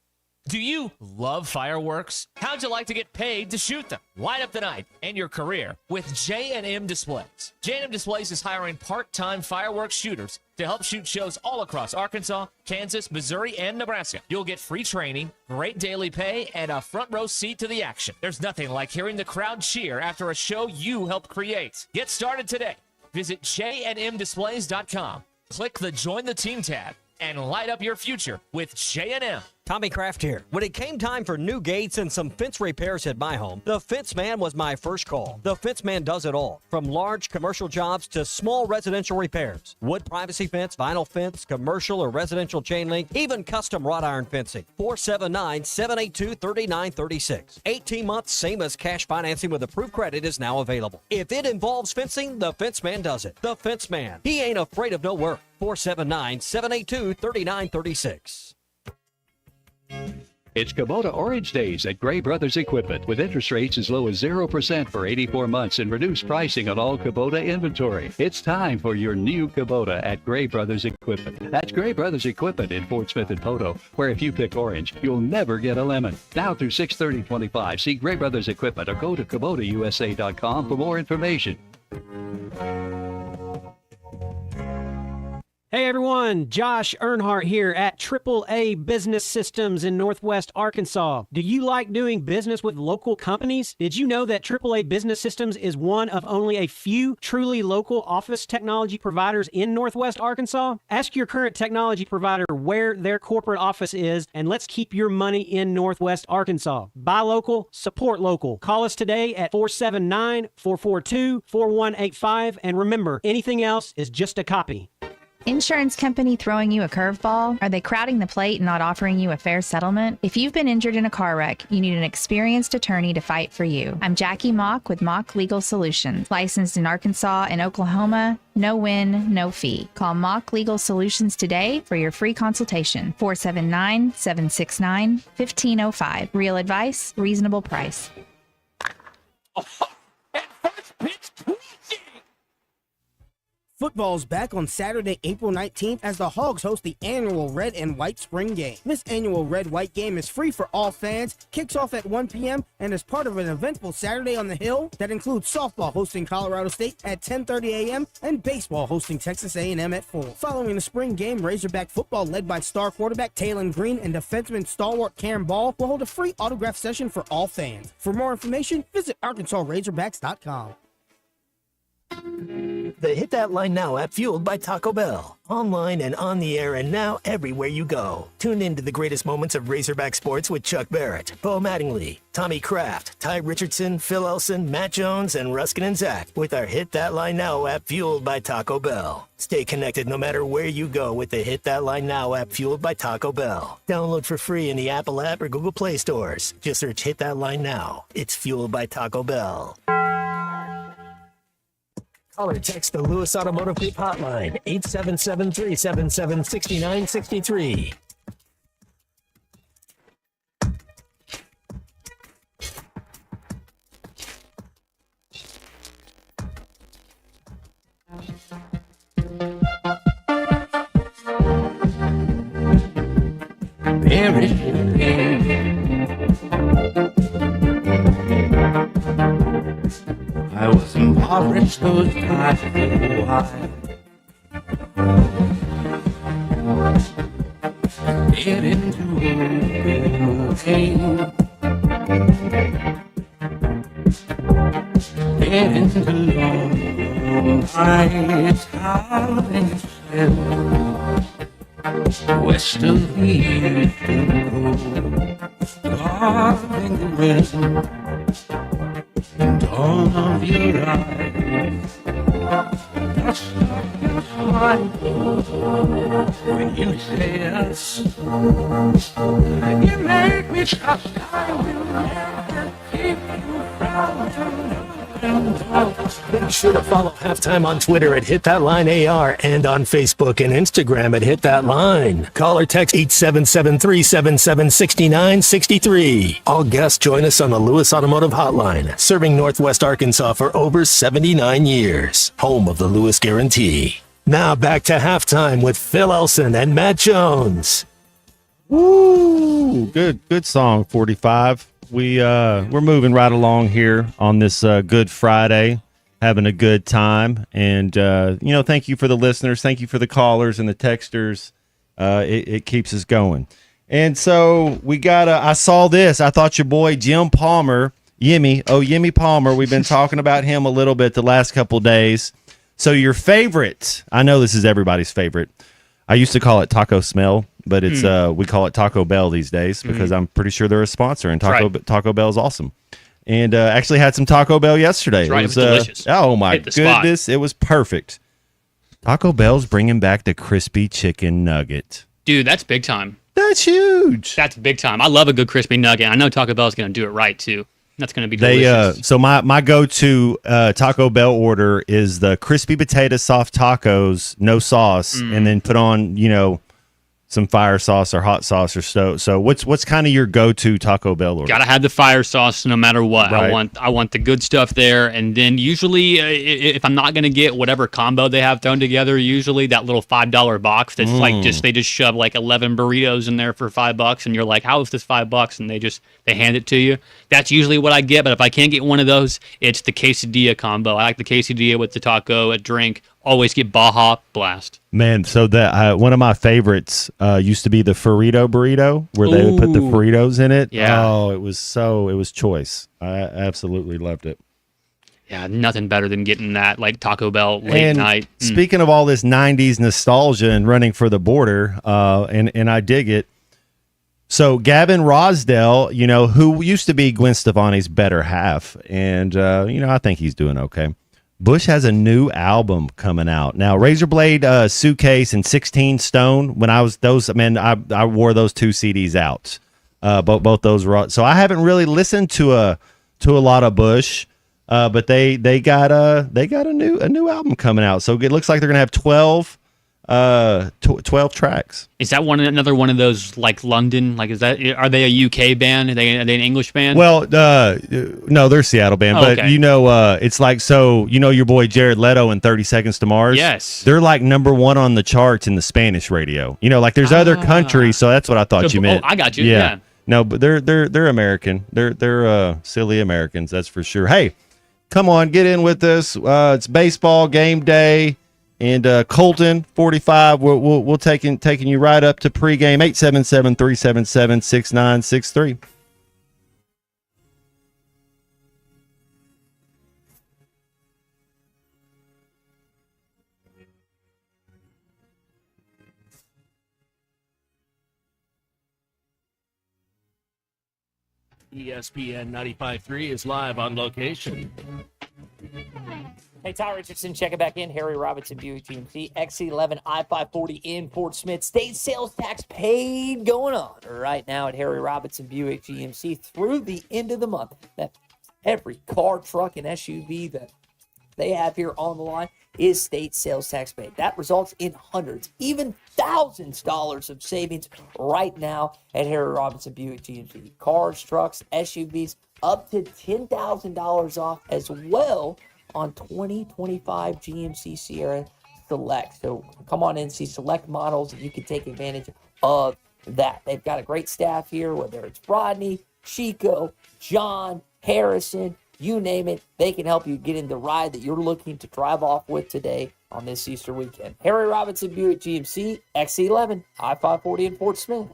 Do you love fireworks? How'd you like to get paid to shoot them? Light up the night and your career with J&M Displays. J&M Displays is hiring part-time fireworks shooters to help shoot shows all across Arkansas, Kansas, Missouri, and Nebraska. You'll get free training, great daily pay, and a front row seat to the action. There's nothing like hearing the crowd cheer after a show you helped create. Get started today. Visit jnmdisplays.com. Click the Join the Team tab and light up your future with J&M. Tommy Kraft here. When it came time for new gates and some fence repairs at my home, the Fence Man was my first call. The Fence Man does it all, from large commercial jobs to small residential repairs. Wood privacy fence, vinyl fence, commercial or residential chain link, even custom wrought iron fencing. 479-782-3936. 18 months, same as cash financing with approved credit is now available. If it involves fencing, the Fence Man does it. The Fence Man. He ain't afraid of no work. 479-782-3936. It's Kubota Orange Days at Gray Brothers Equipment with interest rates as low as 0% for 84 months and reduced pricing on all Kubota inventory. It's time for your new Kubota at Gray Brothers Equipment. That's Gray Brothers Equipment in Fort Smith and Poto, where if you pick orange, you'll never get a lemon. Now through 6/30/25, see Gray Brothers Equipment or go to KubotaUSA.com for more information. Hey everyone, Josh Earnhardt here at AAA Business Systems in Northwest Arkansas. Do you like doing business with local companies? Did you know that AAA Business Systems is one of only a few truly local office technology providers in Northwest Arkansas? Ask your current technology provider where their corporate office is, and let's keep your money in Northwest Arkansas. Buy local, support local. Call us today at 479-442-4185, and remember, anything else is just a copy. Insurance company throwing you a curveball? Are they crowding the plate and not offering you a fair settlement? If you've been injured in a car wreck, you need an experienced attorney to fight for you. I'm Jackie Mock with Mock Legal Solutions, licensed in Arkansas and Oklahoma. No win, no fee. Call Mock Legal Solutions today for your free consultation. 479-769-1505. Real advice, reasonable price. Football's back on Saturday, April 19th as the Hogs host the annual Red and White Spring Game. This annual Red-White game is free for all fans, kicks off at 1 p.m., and is part of an eventful Saturday on the Hill that includes softball hosting Colorado State at 10:30 a.m. and baseball hosting Texas A&M at 4. Following the spring game, Razorback football led by star quarterback Taylon Green and defenseman stalwart Cam Ball will hold a free autograph session for all fans. For more information, visit ArkansasRazorbacks.com. The Hit That Line Now app, fueled by Taco Bell. Online and on the air and now everywhere you go. Tune in to the greatest moments of Razorback sports with Chuck Barrett, Bo Mattingly, Tommy Kraft, Ty Richardson, Phil Elson, Matt Jones, and Ruskin and Zach with our Hit That Line Now app, fueled by Taco Bell. Stay connected no matter where you go with the Hit That Line Now app, fueled by Taco Bell. Download for free in the Apple app or Google Play stores. Just search Hit That Line Now. It's fueled by Taco Bell. Call or text the Lewis Automotive Group hotline, 877-377-6963. I was impoverished those times ago high. Get into pain. Get into long nights howling still. West of the eastern coast, carving the rhythm. Dawn of your eyes, that's fine. When you say yes, you make me trust I will never keep you from. Make sure to follow Halftime on Twitter at Hit That Line AR and on Facebook and Instagram at Hit That Line. Call or text 877-377-6963. All guests join us on the Lewis Automotive Hotline, serving Northwest Arkansas for over 79 years. Home of the Lewis Guarantee. Now back to Halftime with Phil Elson and Matt Jones. Woo! Good song, 45. We're moving right along here on this Good Friday, having a good time. And, thank you for the listeners. Thank you for the callers and the texters. It keeps us going. And so we got I saw this. I thought your boy Jim Palmer, Yimmy Palmer, we've been talking about him a little bit the last couple of days. So your favorite, I know this is everybody's favorite. I used to call it Taco Smell, but it's we call it Taco Bell these days because I'm pretty sure they're a sponsor, and Taco Bell is awesome. And actually had some Taco Bell yesterday. Right, it was delicious. Oh my goodness, it was perfect. Taco Bell's bringing back the crispy chicken nugget. Dude, that's big time. That's huge. That's big time. I love a good crispy nugget. I know Taco Bell's going to do it right too. That's going to be delicious. So my go-to Taco Bell order is the crispy potato soft tacos, no sauce, and then put on, some fire sauce or hot sauce or so what's kind of your go-to Taco Bell order? Gotta have the fire sauce no matter what. Right. I want the good stuff there, and then usually if I'm not gonna get whatever combo they have thrown together, usually that little $5 box that's like they just shove like 11 burritos in there for $5, and you're like, how is this $5? And they hand it to you. That's usually what I get. But if I can't get one of those, it's the quesadilla combo. I like the quesadilla with the taco, a drink. Always get Baja Blast. Man, so that one of my favorites used to be the Frito burrito, where they would put the Fritos in it. Yeah. Oh, it was choice. I absolutely loved it. Yeah, nothing better than getting that like Taco Bell late night. Speaking of all this 90s nostalgia and running for the border, and I dig it. So Gavin Rosdale, who used to be Gwen Stefani's better half, and I think he's doing okay. Bush has a new album coming out now. Razorblade Suitcase and 16 Stone. When I was I wore those 2 CDs out. Both those were. So I haven't really listened to a lot of Bush, but they got a new album coming out. So it looks like they're gonna have 12 tracks. Is that another one of those like London? Like, are they a UK band? Are they an English band? Well, no, they're a Seattle band, but okay. It's like, so your boy Jared Leto and 30 Seconds to Mars. Yes, they're like #1 on the charts in the Spanish radio. Like there's other countries, so that's what I thought you meant. Oh, I got you. Yeah. No, but they're American. They're silly Americans, that's for sure. Hey, come on, get in with us. It's baseball game day. And Colton 45, we'll taking you right up to pregame 877-377-6963. ESPN 95.3 is live on location. Hey, Ty Richardson checking back in. Harry Robinson, Buick GMC, XC11, I-540 in Fort Smith. State sales tax paid going on right now at Harry Robinson, Buick GMC through the end of the month. That every car, truck, and SUV that they have here on the line is state sales tax paid. That results in hundreds, even thousands of dollars of savings right now at Harry Robinson, Buick GMC. Cars, trucks, SUVs, up to $10,000 off as well on 2025 GMC Sierra Select. So come on in and see select models, and you can take advantage of that. They've got a great staff here, whether it's Rodney, Chico, John, Harrison, you name it. They can help you get in the ride that you're looking to drive off with today on this Easter weekend. Harry Robinson Buick GMC, XC11, I-540 in Fort Smith.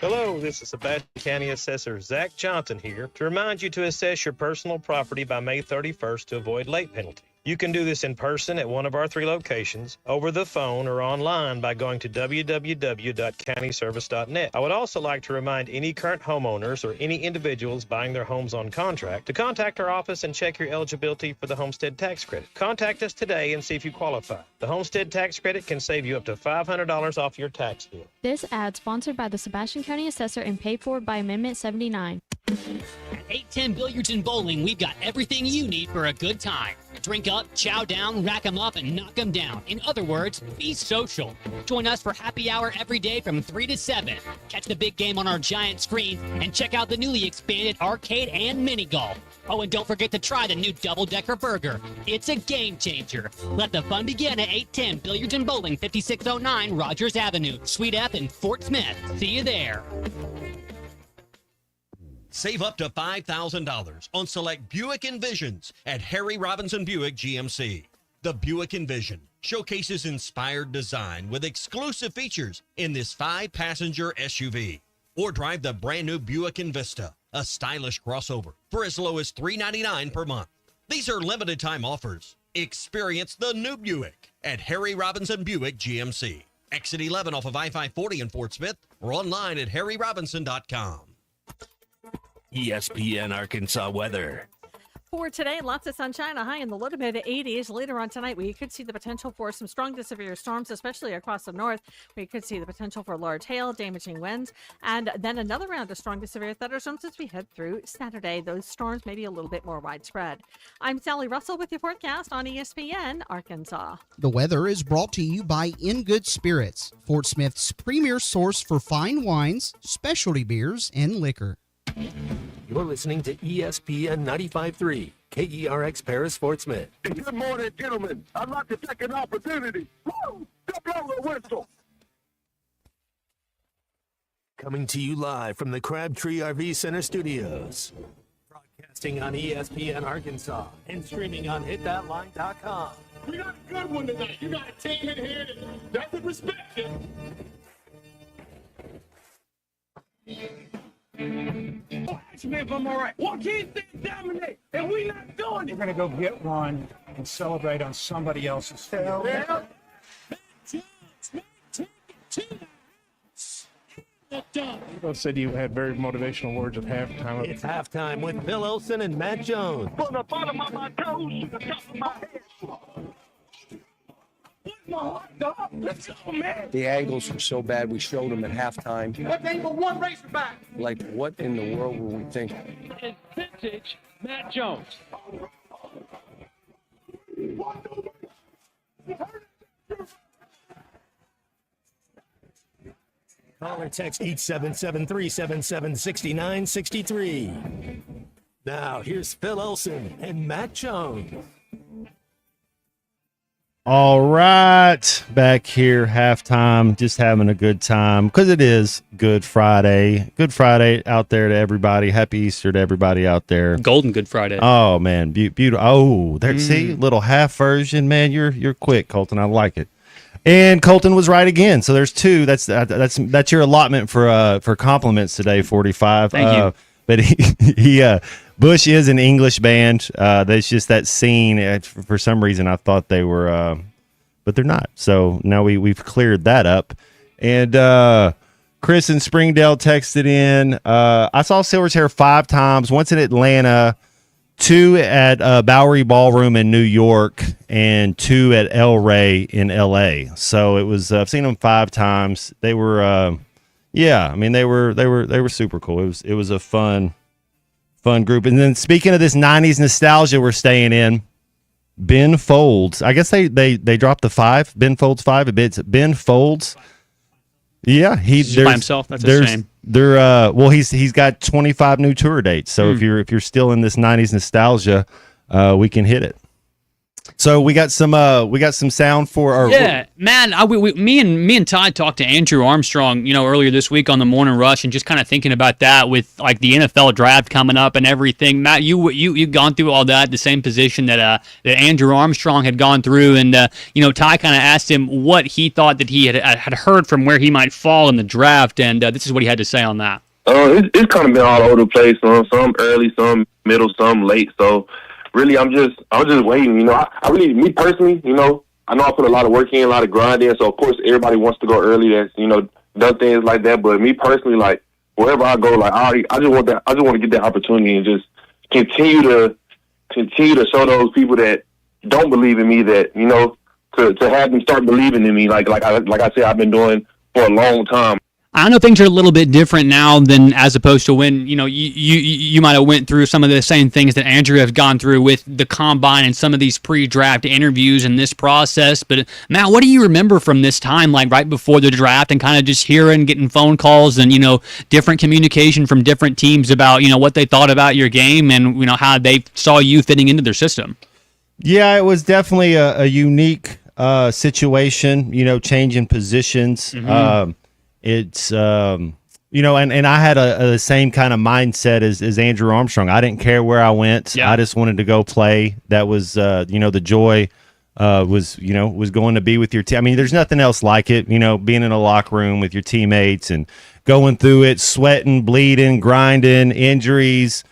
Hello, this is Sebastian County Assessor Zach Johnson here to remind you to assess your personal property by May 31st to avoid late penalty. You can do this in person at one of our 3 locations, over the phone, or online by going to www.countyservice.net. I would also like to remind any current homeowners or any individuals buying their homes on contract to contact our office and check your eligibility for the homestead tax credit. Contact us today and see if you qualify. The homestead tax credit can save you up to $500 off your tax bill. This ad sponsored by the Sebastian County Assessor and paid for by Amendment 79. At 810 Billiards and Bowling, we've got everything you need for a good time. Drink up, chow down, rack 'em up, and knock 'em down. In other words, be social. Join us for happy hour every day from 3 to 7. Catch the big game on our giant screen and check out the newly expanded arcade and mini golf. Oh, and don't forget to try the new double-decker burger. It's a game changer. Let the fun begin at 810 Billiards and Bowling, 5609 Rogers Avenue, Suite F in Fort Smith. See you there. Save up to $5,000 on select Buick Envisions at Harry Robinson Buick GMC. The Buick Envision showcases inspired design with exclusive features in this 5-passenger SUV. Or drive the brand new Buick Envista, a stylish crossover, for as low as $399 per month. These are limited time offers. Experience the new Buick at Harry Robinson Buick GMC. Exit 11 off of I-540 in Fort Smith, or online at harryrobinson.com. ESPN Arkansas weather. For today, lots of sunshine, a high in the low to mid 80s. Later on tonight, we could see the potential for some strong to severe storms, especially across the north. We could see the potential for large hail, damaging winds, and then another round of strong to severe thunderstorms as we head through Saturday. Those storms may be a little bit more widespread. I'm Sally Russell with your forecast on ESPN Arkansas. The weather is brought to you by In Good Spirits, Fort Smith's premier source for fine wines, specialty beers, and liquor. You're listening to ESPN 95.3, KERX Paris, Fort Smith. Good morning, gentlemen. I'd like to take an opportunity. Woo! To blow the whistle. Coming to you live from the Crabtree RV Center studios. Broadcasting on ESPN Arkansas and streaming on hitthatline.com. We got a good one tonight. You got a team in here that doesn't respect you. Oh, ask me if I'm all right. What can't they dominate? And we not doing it. We're going to go get one and celebrate on somebody else's field. Yeah. Both said you had very motivational words at halftime. It's halftime with Bill Olsen and Matt Jones. From the bottom of my toes to the top of my head. My heart, dog. Let's go, man. The angles were so bad, we showed them at halftime. What ain't but one Razorback? Like, what in the world were we thinking? And vintage Matt Jones. Call or text 877-377-6963. Now, here's Phil Olsen and Matt Jones. All right, back here, halftime, just having a good time because it is Good Friday. Good Friday out there to everybody. Happy Easter to everybody out there. Golden Good Friday. Oh man, beautiful. Oh, there, see, little half version, man. You're quick, Colton. I like it. And Colton was right again. So there's two. That's your allotment for compliments today. 45. Thank you. But he Bush is an English band. There's just that scene. For some reason, I thought they were, but they're not. So now we've cleared that up. And Chris in Springdale texted in. I saw Silver's Hair 5 times. Once in Atlanta, 2 at Bowery Ballroom in New York, and 2 at El Rey in L.A. So it was. I've seen them 5 times. They were, yeah. I mean, they were super cool. It was a fun group. And then speaking of this 90s nostalgia we're staying in, Ben Folds. I guess they dropped the 5. Ben Folds 5. It's Ben Folds. Yeah, he's by himself. That's a shame. Well, he's got 25 new tour dates. So if you're still in this 90s nostalgia, we can hit it. So we got some sound for our man. Me and Todd talked to Andrew Armstrong, earlier this week on the Morning Rush, and just kind of thinking about that with like the NFL draft coming up and everything. Matt, you've gone through all that, the same position that Andrew Armstrong had gone through, and Ty kind of asked him what he thought that he had heard from where he might fall in the draft, and this is what he had to say on that. It's kind of been all over the place. Some early, some middle, some late. So. Really, I'm just waiting. I really, me personally, I know I put a lot of work in, a lot of grind in. So of course, everybody wants to go early. That's done things like that. But me personally, like wherever I go, like I just want to get that opportunity and just continue to show those people that don't believe in me that to have them start believing in me. Like I said, I've been doing for a long time. I know things are a little bit different now than as opposed to when you might have went through some of the same things that Andrew has gone through with the combine and some of these pre-draft interviews and this process. But Matt, what do you remember from this time, like right before the draft, and kind of just hearing, getting phone calls and different communication from different teams about what they thought about your game and how they saw you fitting into their system? Yeah, it was definitely a unique situation. Changing positions. Mm-hmm. It's and I had the same kind of mindset as Andrew Armstrong. I didn't care where I went. Yeah. I just wanted to go play. That was the joy was going to be with your team. I mean, there's nothing else like it. Being in a locker room with your teammates and going through it, sweating, bleeding, grinding, injuries,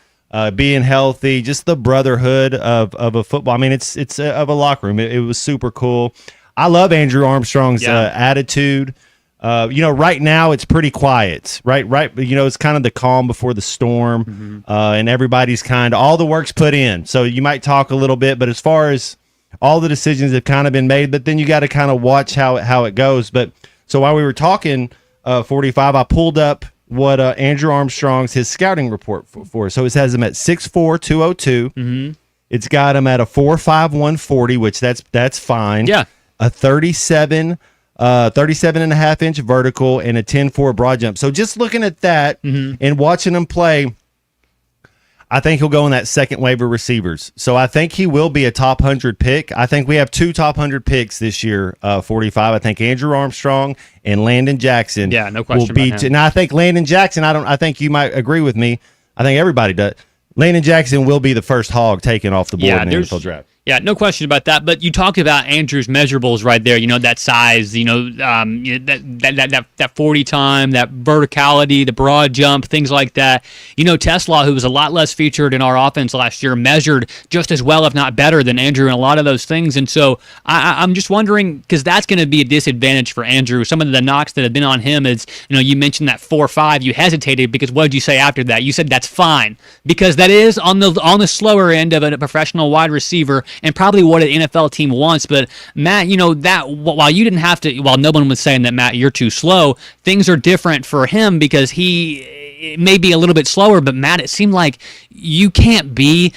being healthy, just the brotherhood of a football. I mean, it's of a locker room. It was super cool. I love Andrew Armstrong's attitude. Right now it's pretty quiet, right? It's kind of the calm before the storm, and everybody's all the work's put in. So you might talk a little bit, but as far as all the decisions have kind of been made, but then you got to kind of watch how it goes. But so while we were talking 45, I pulled up what Andrew Armstrong's his scouting report for. So it has him at 6'4", 202. Mm-hmm. It's got him at a 4.5, 140, which that's fine. Yeah. A 37 and a half inch vertical and a 10.4 broad jump. So just looking at that and watching him play, I think he'll go in that second wave of receivers. So I think he will be a top 100 pick. I think we have 2 top 100 picks this year, 45. I think Andrew Armstrong and Landon Jackson. Yeah, no question will be. about him. Now I think Landon Jackson. I think you might agree with me. I think everybody does. Landon Jackson will be the first hog taken off the board in the NFL draft. Yeah, no question about that. But you talked about Andrew's measurables right there. That size. That 40 time, that verticality, the broad jump, things like that. TeSlaa, who was a lot less featured in our offense last year, measured just as well, if not better, than Andrew in a lot of those things. And so I'm just wondering, because that's going to be a disadvantage for Andrew. Some of the knocks that have been on him is, you mentioned that 4.5. You hesitated because what did you say after that? You said that's fine because that is on the slower end of a professional wide receiver. And probably what an NFL team wants. But Matt, that while you didn't have to, while no one was saying that, Matt, you're too slow, things are different for him because he may be a little bit slower. But Matt, it seemed like you can't be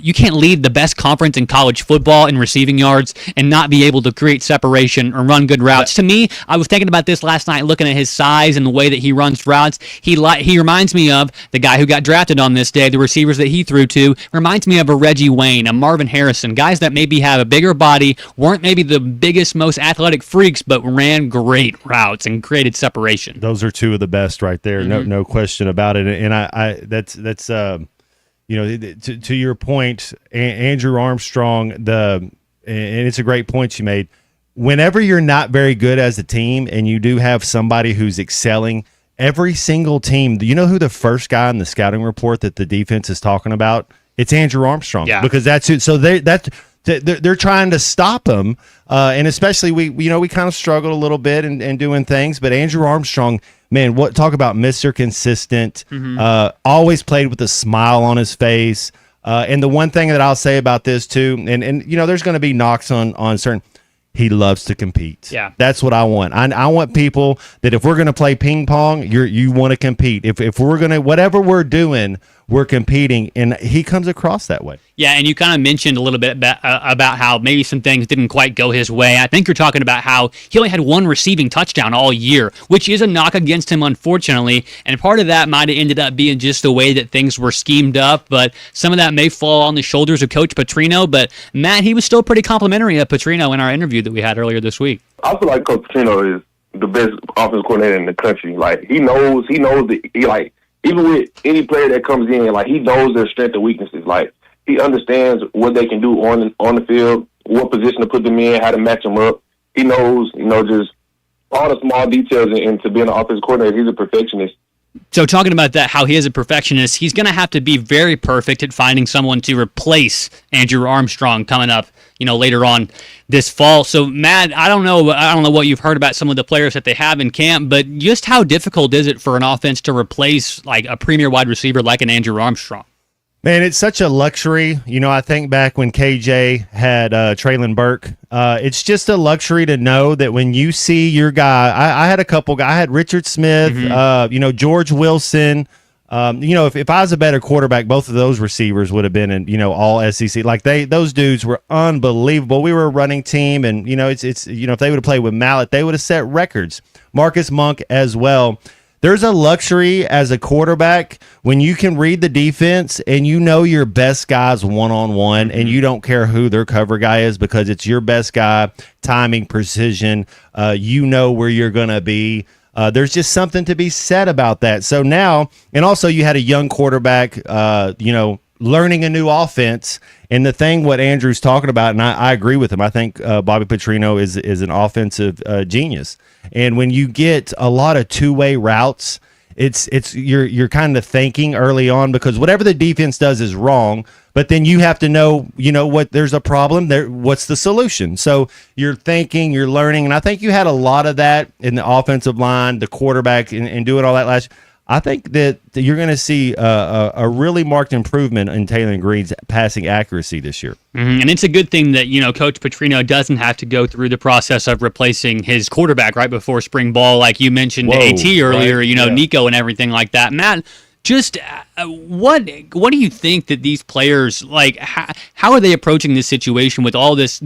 you can't lead the best conference in college football in receiving yards and not be able to create separation or run good routes. To me, I was thinking about this last night, looking at his size and the way that he runs routes. He reminds me of the guy who got drafted on this day. The receivers that he threw to reminds me of a Reggie Wayne, a Marvin Harrison, guys that maybe have a bigger body, weren't maybe the biggest, most athletic freaks, but ran great routes and created separation. Those are 2 of the best right there. No question about it. And I that's to your point, Andrew Armstrong, and it's a great point you made. Whenever you're not very good as a team and you do have somebody who's excelling, every single team, you know who the first guy in the scouting report that the defense is talking about? It's Andrew Armstrong. Yeah. Because that's who. So they're trying to stop him, and especially we kind of struggled a little bit in doing things, but Andrew Armstrong. Man, talk about Mr. Consistent, always played with a smile on his face. And the one thing that I'll say about this too, and there's going to be knocks on certain, he loves to compete. Yeah. That's what I want. I want people that if we're going to play ping pong, you want to compete. If we're going to, whatever we're doing, we're competing, and he comes across that way. Yeah, and you kind of mentioned a little bit about how maybe some things didn't quite go his way. I think you're talking about how he only had 1 receiving touchdown all year, which is a knock against him, unfortunately. And part of that might have ended up being just the way that things were schemed up, but some of that may fall on the shoulders of Coach Petrino. But, Matt, he was still pretty complimentary of Petrino in our interview that we had earlier this week. I feel like Coach Petrino is the best offensive coordinator in the country. Like, he knows that even with any player that comes in, like, he knows their strengths and weaknesses. Like, he understands what they can do on the field, what position to put them in, how to match them up. He knows, just all the small details. And to be an offensive coordinator, he's a perfectionist. So talking about that, how he is a perfectionist, he's going to have to be very perfect at finding someone to replace Andrew Armstrong coming up, later on this fall. So Matt, I don't know what you've heard about some of the players that they have in camp, but just how difficult is it for an offense to replace like a premier wide receiver like an Andrew Armstrong? Man, it's such a luxury. I think back when KJ had Traylon Burke, it's just a luxury to know that when you see your guy, I had a couple guys. I had Richard Smith, George Wilson. If I was a better quarterback, both of those receivers would have been in, all SEC. Like those dudes were unbelievable. We were a running team, and if they would have played with Mallett, they would have set records. Marcus Monk as well. There's a luxury as a quarterback when you can read the defense and your best guy's one-on-one and you don't care who their cover guy is because it's your best guy, timing, precision, where you're going to be. There's just something to be said about that. So now, and also you had a young quarterback, learning a new offense. And the thing what Andrew's talking about, and I agree with him, I think Bobby Petrino is an offensive genius. And when you get a lot of two-way routes you're kind of thinking early on, because whatever the defense does is wrong, but then you have to know, what, there's a problem there. What's the solution? So you're thinking, you're learning. And I think you had a lot of that in the offensive line, the quarterback, and doing all that last year. I think that you're going to see a really marked improvement in Taylor Green's passing accuracy this year. Mm-hmm. And it's a good thing that, Coach Petrino doesn't have to go through the process of replacing his quarterback right before spring ball, like you mentioned AT earlier, right? Nico and everything like that. Matt, just what do you think that these players, like, how are they approaching this situation with all this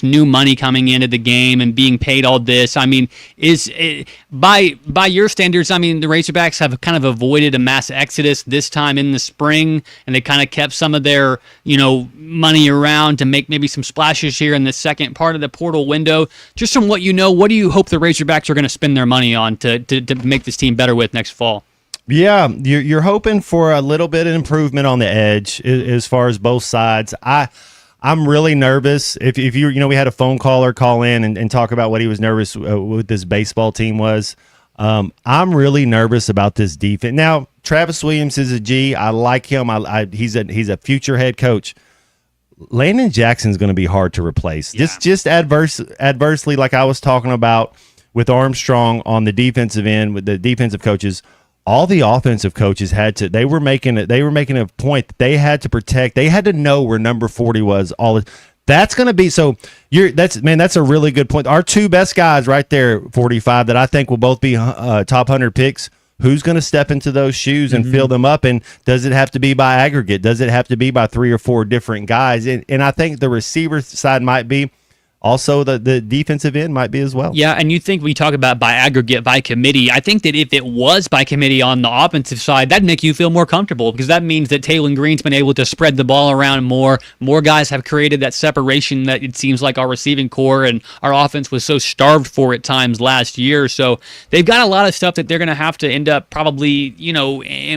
new money coming into the game and being paid all this? I mean, is it, by your standards, I mean, the Razorbacks have kind of avoided a mass exodus this time in the spring, and they kind of kept some of their money around to make maybe some splashes here in the second part of the portal window. Just from what what do you hope the Razorbacks are going to spend their money on to make this team better with next fall? Yeah, you're hoping for a little bit of improvement on the edge as far as both sides. I'm really nervous. If you we had a phone caller call in and talk about what he was nervous with this baseball team was. I'm really nervous about this defense. Now, Travis Williams is a G. I like him. He's a future head coach. Landon Jackson's going to be hard to replace. Yeah. Just adversely, like I was talking about with Armstrong on the defensive end with the defensive coaches. All the offensive coaches they were making a point that they had to protect. They had to know where number 40 was. That's going to be so. That's a really good point. Our two best guys right there, 45, that I think will both be top 100 picks. Who's going to step into those shoes and fill them up? And does it have to be by aggregate? Does it have to be by 3 or 4 different guys? And I think the receiver side might be. Also, the defensive end might be as well. Yeah, and you think we talk about by aggregate, by committee. I think that if it was by committee on the offensive side, that'd make you feel more comfortable, because that means that Taylor Green's been able to spread the ball around more. More guys have created that separation that it seems like our receiving core and our offense was so starved for at times last year. So they've got a lot of stuff that they're going to have to end up probably,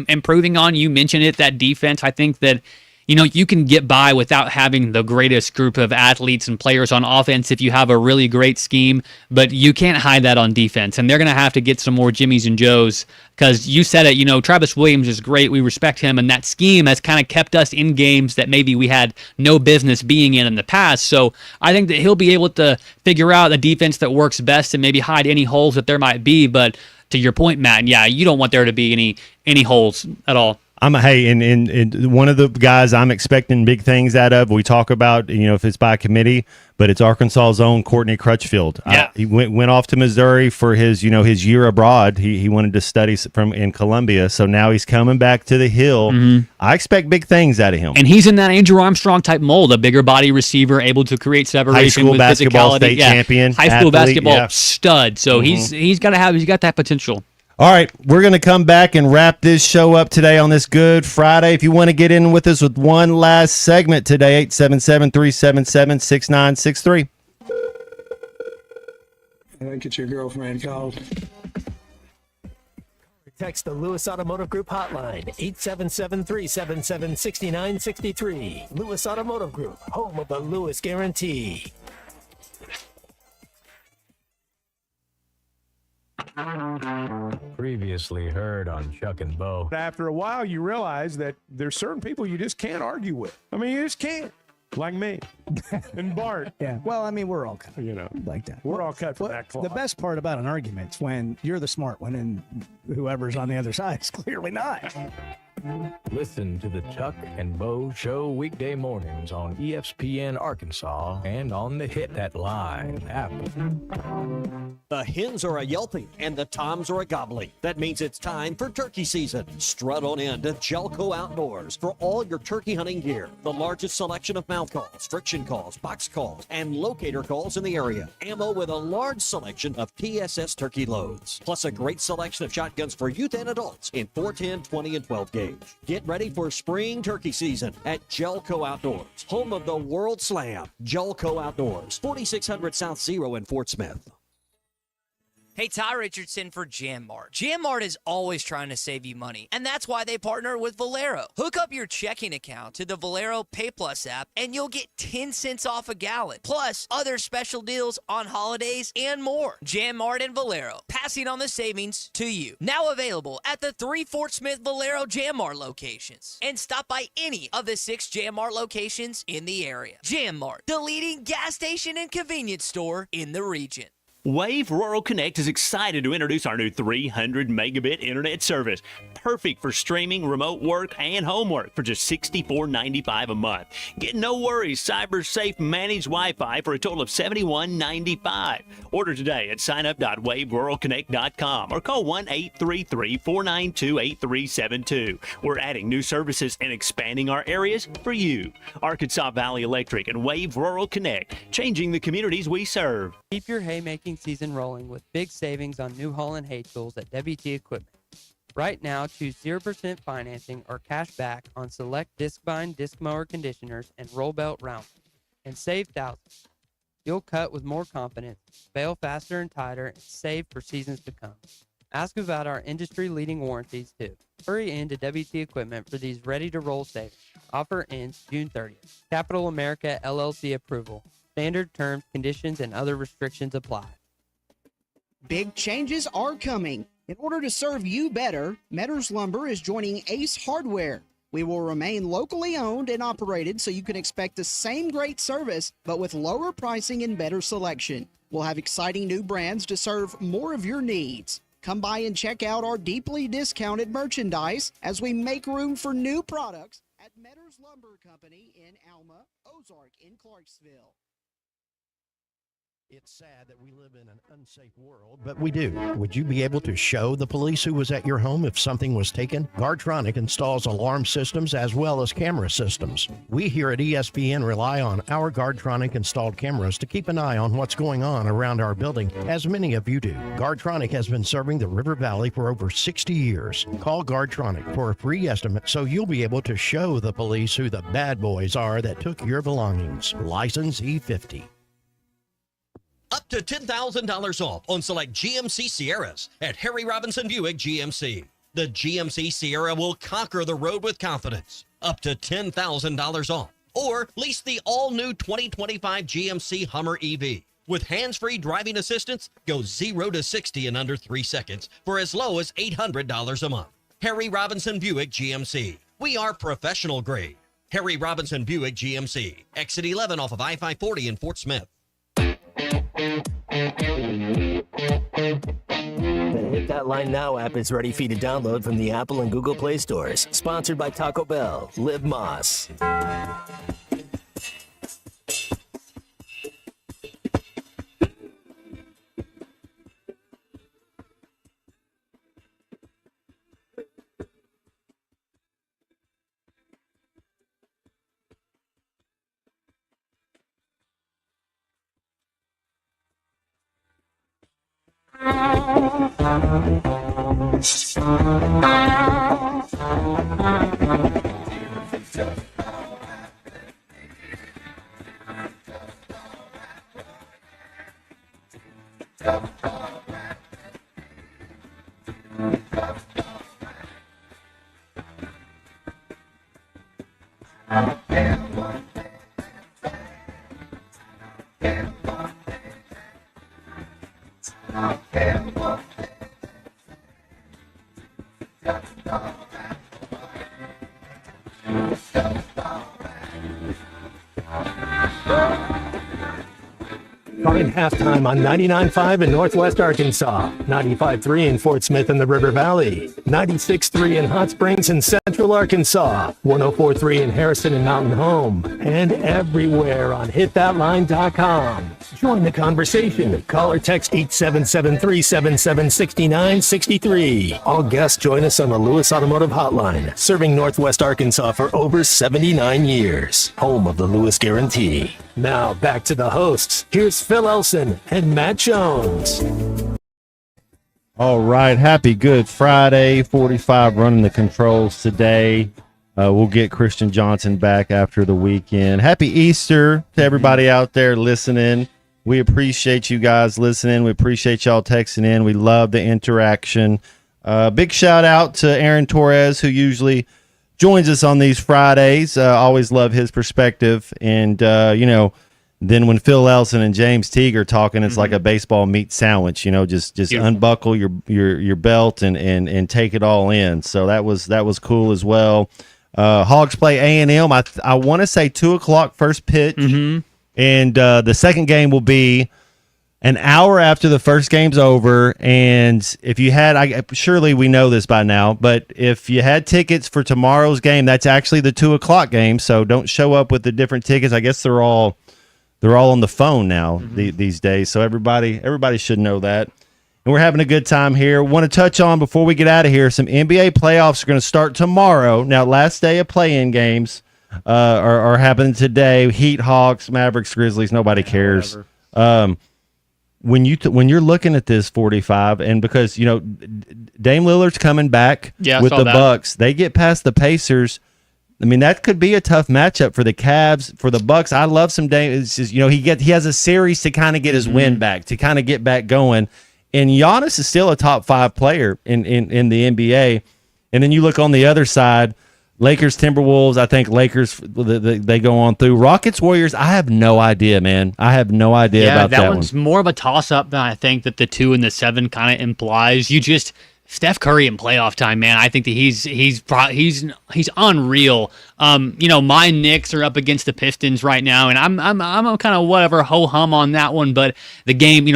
improving on. You mentioned it, that defense. I think that you can get by without having the greatest group of athletes and players on offense if you have a really great scheme, but you can't hide that on defense. And they're going to have to get some more Jimmies and Joes, because you said it, Travis Williams is great. We respect him, and that scheme has kind of kept us in games that maybe we had no business being in the past. So I think that he'll be able to figure out a defense that works best and maybe hide any holes that there might be. But to your point, Matt, yeah, you don't want there to be any holes at all. And one of the guys I'm expecting big things out of, we talk about, if it's by committee, but it's Arkansas's own Courtney Crutchfield. Yeah. He went off to Missouri for his year abroad. He wanted to study in Columbia, so now he's coming back to the Hill. Mm-hmm. I expect big things out of him. And he's in that Andrew Armstrong type mold, a bigger body receiver, able to create separation high school with basketball physicality. State champion, high school athlete, basketball stud. So he's got that potential. All right, we're going to come back and wrap this show up today on this Good Friday. If you want to get in with us with one last segment today, 877-377-6963. I think it's your girlfriend called. Text the Lewis Automotive Group hotline, 877-377-6963. Lewis Automotive Group, home of the Lewis Guarantee. Previously heard on Chuck and Bo. After a while, you realize that there's certain people you just can't argue with. I mean, you just can't. Like me and Bart. Yeah. Well, I mean, we're all cut. Like that. We're all cut for that cloth. The best part about an argument is when you're the smart one and whoever's on the other side is clearly not. Listen to the Chuck and Bo Show weekday mornings on ESPN Arkansas and on the Hit That Live app. The hens are a yelping and the toms are a gobbling. That means it's time for turkey season. Strut on in to Jelco Outdoors for all your turkey hunting gear. The largest selection of mouth calls, friction calls, box calls, and locator calls in the area. Ammo with a large selection of TSS turkey loads. Plus a great selection of shotguns for youth and adults in 410, 20, and 12 gauge. Get ready for spring turkey season at Jelco Outdoors, home of the World Slam. Jelco Outdoors, 4600 South Zero in Fort Smith. Hey, Ty Richardson for JamMart. JamMart is always trying to save you money, and that's why they partner with Valero. Hook up your checking account to the Valero Pay Plus app, and you'll get 10 cents off a gallon, plus other special deals on holidays and more. JamMart and Valero, passing on the savings to you. Now available at the 3 Fort Smith Valero JamMart locations. And stop by any of the 6 JamMart locations in the area. JamMart, the leading gas station and convenience store in the region. Wave Rural Connect is excited to introduce our new 300 megabit internet service. Perfect for streaming, remote work, and homework for just $64.95 a month. Get no worries, cyber safe managed Wi-Fi for a total of $71.95. Order today at signup.waveruralconnect.com or call 1-833-492-8372. We're adding new services and expanding our areas for you. Arkansas Valley Electric and Wave Rural Connect, changing the communities we serve. Keep your haymaking season rolling with big savings on New Holland hay tools at WT Equipment. Right now, choose 0% financing or cash back on select disc bind, disc mower conditioners, and roll belt rounders, and save thousands. You'll cut with more confidence, bale faster and tighter, and save for seasons to come. Ask about our industry-leading warranties, too. Hurry into WT Equipment for these ready-to-roll savings. Offer ends June 30th. Capital America LLC approval. Standard terms, conditions, and other restrictions apply. Big changes are coming. In order to serve you better, Metters Lumber is joining Ace Hardware. We will remain locally owned and operated so you can expect the same great service, but with lower pricing and better selection. We'll have exciting new brands to serve more of your needs. Come by and check out our deeply discounted merchandise as we make room for new products at Metters Lumber Company in Alma, Ozark in Clarksville. It's sad that we live in an unsafe world, but we do. Would you be able to show the police who was at your home if something was taken? Guardtronic installs alarm systems as well as camera systems. We here at ESPN rely on our Guardtronic installed cameras to keep an eye on what's going on around our building, as many of you do. Guardtronic has been serving the River Valley for over 60 years. Call Guardtronic for a free estimate so you'll be able to show the police who the bad boys are that took your belongings. License E50. Up to $10,000 off on select GMC Sierras at Harry Robinson Buick GMC. The GMC Sierra will conquer the road with confidence. Up to $10,000 off. Or lease the all-new 2025 GMC Hummer EV. With hands-free driving assistance, go 0 to 60 in under 3 seconds for as low as $800 a month. Harry Robinson Buick GMC. We are professional grade. Harry Robinson Buick GMC. Exit 11 off of I-540 in Fort Smith. The Hit That Line Now app is ready for you to download from the Apple and Google Play stores. Sponsored by Taco Bell. Live Moss. Find halftime on 99.5 in Northwest Arkansas, 95.3 in Fort Smith and the River Valley, 96.3 in Hot Springs and Central Arkansas, 104.3 in Harrison and Mountain Home, and everywhere on hitthatline.com. Join the conversation. Call or text 877-377-6963. All guests join us on the Lewis Automotive Hotline, serving Northwest Arkansas for over 79 years. Home of the Lewis Guarantee. Now back to the hosts. Here's Phil Elson and Matt Jones. All right. Happy Good Friday. 45 running the controls today. We'll get Christian Johnson back after the weekend. Happy Easter to everybody out there listening. We appreciate you guys listening. We appreciate y'all texting in. We love the interaction. Big shout out to Aaron Torres, who usually joins us on these Fridays. Always love his perspective. And, then when Phil Elson and James Teague are talking, it's like a baseball meat sandwich, just Beautiful. Unbuckle your belt and take it all in. So that was cool as well. Hogs play A&M. I want to say 2:00 first pitch. Mm-hmm. And the second game will be an hour after the first game's over. And if you had, surely we know this by now, but if you had tickets for tomorrow's game, that's actually the 2:00 game. So don't show up with the different tickets. I guess they're all on the phone now these days. So everybody should know that. And we're having a good time here. Want to touch on, before we get out of here, some NBA playoffs are going to start tomorrow. Now, last day of play-in games are happening today. Heat, Hawks, Mavericks, Grizzlies. Nobody cares. When you're looking at this 45, and because Dame Lillard's coming back with the Bucks, they get past the Pacers. I mean, that could be a tough matchup for the Cavs, for the Bucks. I love some Dame. It's just, he has a series to kind of get his win back, to kind of get back going. And Giannis is still a top 5 player in the NBA. And then you look on the other side, Lakers, Timberwolves. I think Lakers, they go on through. Rockets, Warriors, I have no idea, man. I have no idea about that one. That one's more of a toss-up than I think that the 2 and the 7 kind of implies. Steph Curry in playoff time, man. I think that he's unreal. My Knicks are up against the Pistons right now, and I'm kind of whatever ho hum on that one. But the game,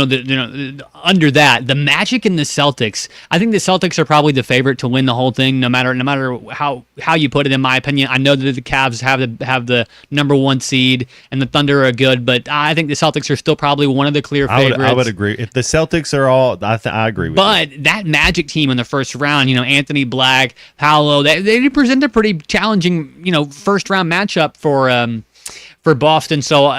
under that, the Magic and the Celtics. I think the Celtics are probably the favorite to win the whole thing, no matter how you put it. In my opinion, I know that the Cavs have the number 1 seed, and the Thunder are good, but I think the Celtics are still probably one of the clear favorites. I would agree. If the Celtics are all, I agree with you. But that Magic team in the first round, Anthony Black, Paolo, they present a pretty challenging, first round matchup for Boston. So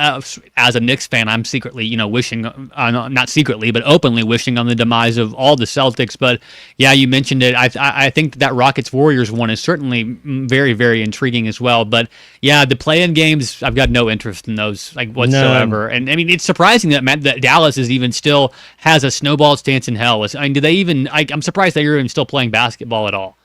as a Knicks fan, I'm secretly, wishing, not secretly, but openly wishing on the demise of all the Celtics. But yeah, you mentioned it. I think that Rockets Warriors one is certainly very, very intriguing as well. But yeah, the play-in games, I've got no interest in those whatsoever. No. And I mean, it's surprising that Dallas is even still has a snowball stance in hell. Do they even? I'm surprised that you're even still playing basketball at all.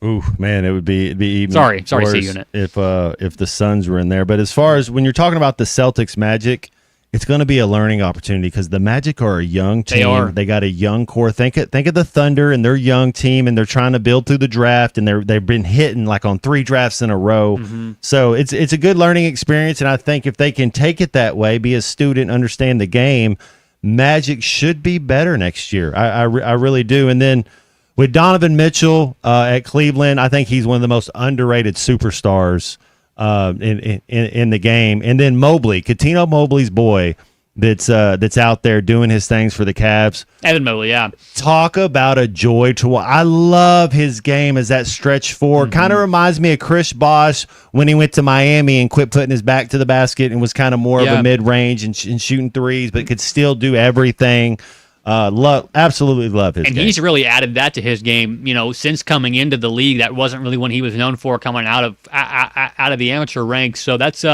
Ooh, man, it'd be even sorry, worse C-Unit. if the Suns were in there. But as far as when you're talking about the Celtics Magic, it's going to be a learning opportunity because the Magic are a young team. They got a young core. Think of the Thunder and their young team, and they're trying to build through the draft, and they've been hitting like on 3 drafts in a row. Mm-hmm. So it's a good learning experience, and I think if they can take it that way, be a student, understand the game, Magic should be better next year. I really do. And then with Donovan Mitchell at Cleveland, I think he's one of the most underrated superstars in the game. And then Mobley, Coutinho Mobley's boy, that's out there doing his things for the Cavs. Evan Mobley, yeah. Talk about a joy to watch. I love his game as that stretch forward. Mm-hmm. Kind of reminds me of Chris Bosh when he went to Miami and quit putting his back to the basket and was kind of more of a mid-range and shooting threes, but could still do everything. Absolutely love his game. And he's really added that to his game, since coming into the league. That wasn't really what he was known for coming out of the amateur ranks. So that's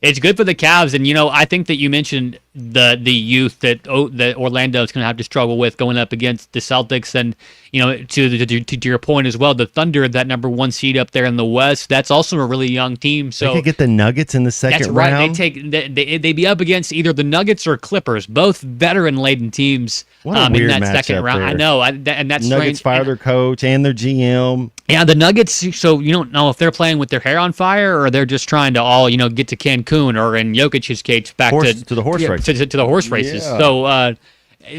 it's good for the Cavs. And I think that you mentioned the youth that Orlando is going to have to struggle with going up against the Celtics, and to your point as well, the Thunder, that number 1 seed up there in the West, that's also a really young team. So they could get the Nuggets in the second round. That's right. They'd be up against either the Nuggets or Clippers, both veteran-laden teams in that second round. There. I know, and that's Nuggets strange. Fire their coach and their GM. Yeah, the Nuggets. So you don't know if they're playing with their hair on fire or they're just trying to all get to Cancun, or in Jokic's case back to the horse race. To the horse races. Yeah. So,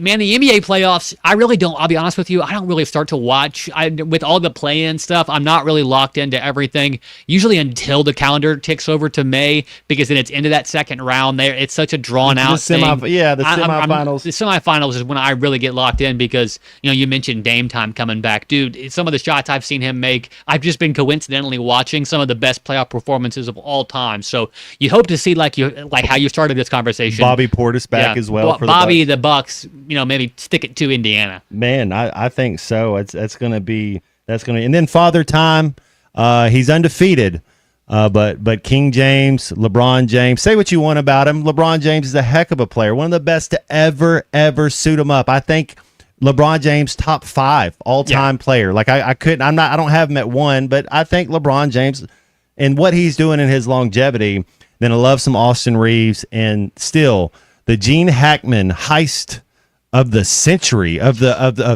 man, the NBA playoffs, I'll be honest with you, I don't really start to watch. With all the play-in stuff, I'm not really locked into everything, usually until the calendar ticks over to May, because then it's into that second round there. It's such a drawn-out thing. The semifinals. The semifinals is when I really get locked in because, you mentioned Dame time coming back. Dude, some of the shots I've seen him make, I've just been coincidentally watching some of the best playoff performances of all time. So you hope to see, like how you started this conversation. Bobby Portis back as well. For Bobby, the Bucks, maybe stick it to Indiana. Man, I think so. That's going to, and then Father Time, he's undefeated. But King James, LeBron James, say what you want about him. LeBron James is a heck of a player, one of the best to ever suit him up. I think LeBron James top 5 all-time player. Like I don't have him at 1, but I think LeBron James and what he's doing in his longevity. Then I love some Austin Reeves, and still the Gene Hackman heist of the century of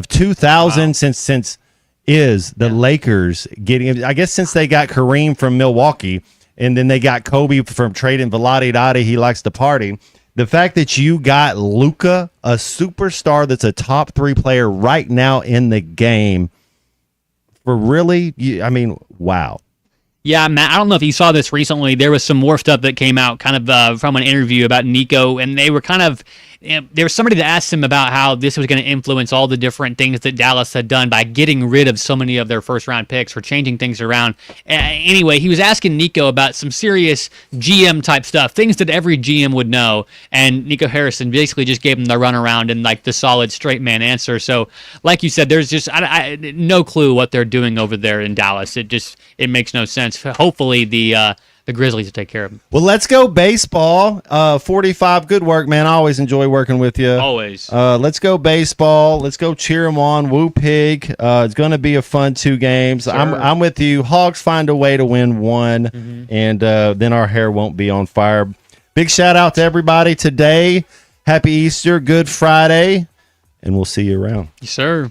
2000 since is the Lakers getting, I guess, since they got Kareem from Milwaukee and then they got Kobe from trading Vlade Dadi. He likes to party. The fact that you got Luka, a superstar that's a top 3 player right now in the game, for really, wow. Yeah, Matt, I don't know if you saw this recently. There was some more stuff that came out kind of from an interview about Nico, and they were kind of, there was somebody that asked him about how this was going to influence all the different things that Dallas had done by getting rid of so many of their first-round picks or changing things around. Anyway, he was asking Nico about some serious GM-type stuff, things that every GM would know, and Nico Harrison basically just gave him the runaround and like the solid straight man answer. So, like you said, there's just no clue what they're doing over there in Dallas. It makes no sense. Hopefully the Grizzlies will take care of them. Well, let's go baseball. 45, good work, man. I always enjoy working with you. Always. Let's go baseball. Let's go cheer them on. Woo Pig. It's going to be a fun 2 games. Sure. I'm with you. Hogs find a way to win 1, and then our hair won't be on fire. Big shout out to everybody today. Happy Easter, Good Friday, and we'll see you around. Yes, sir.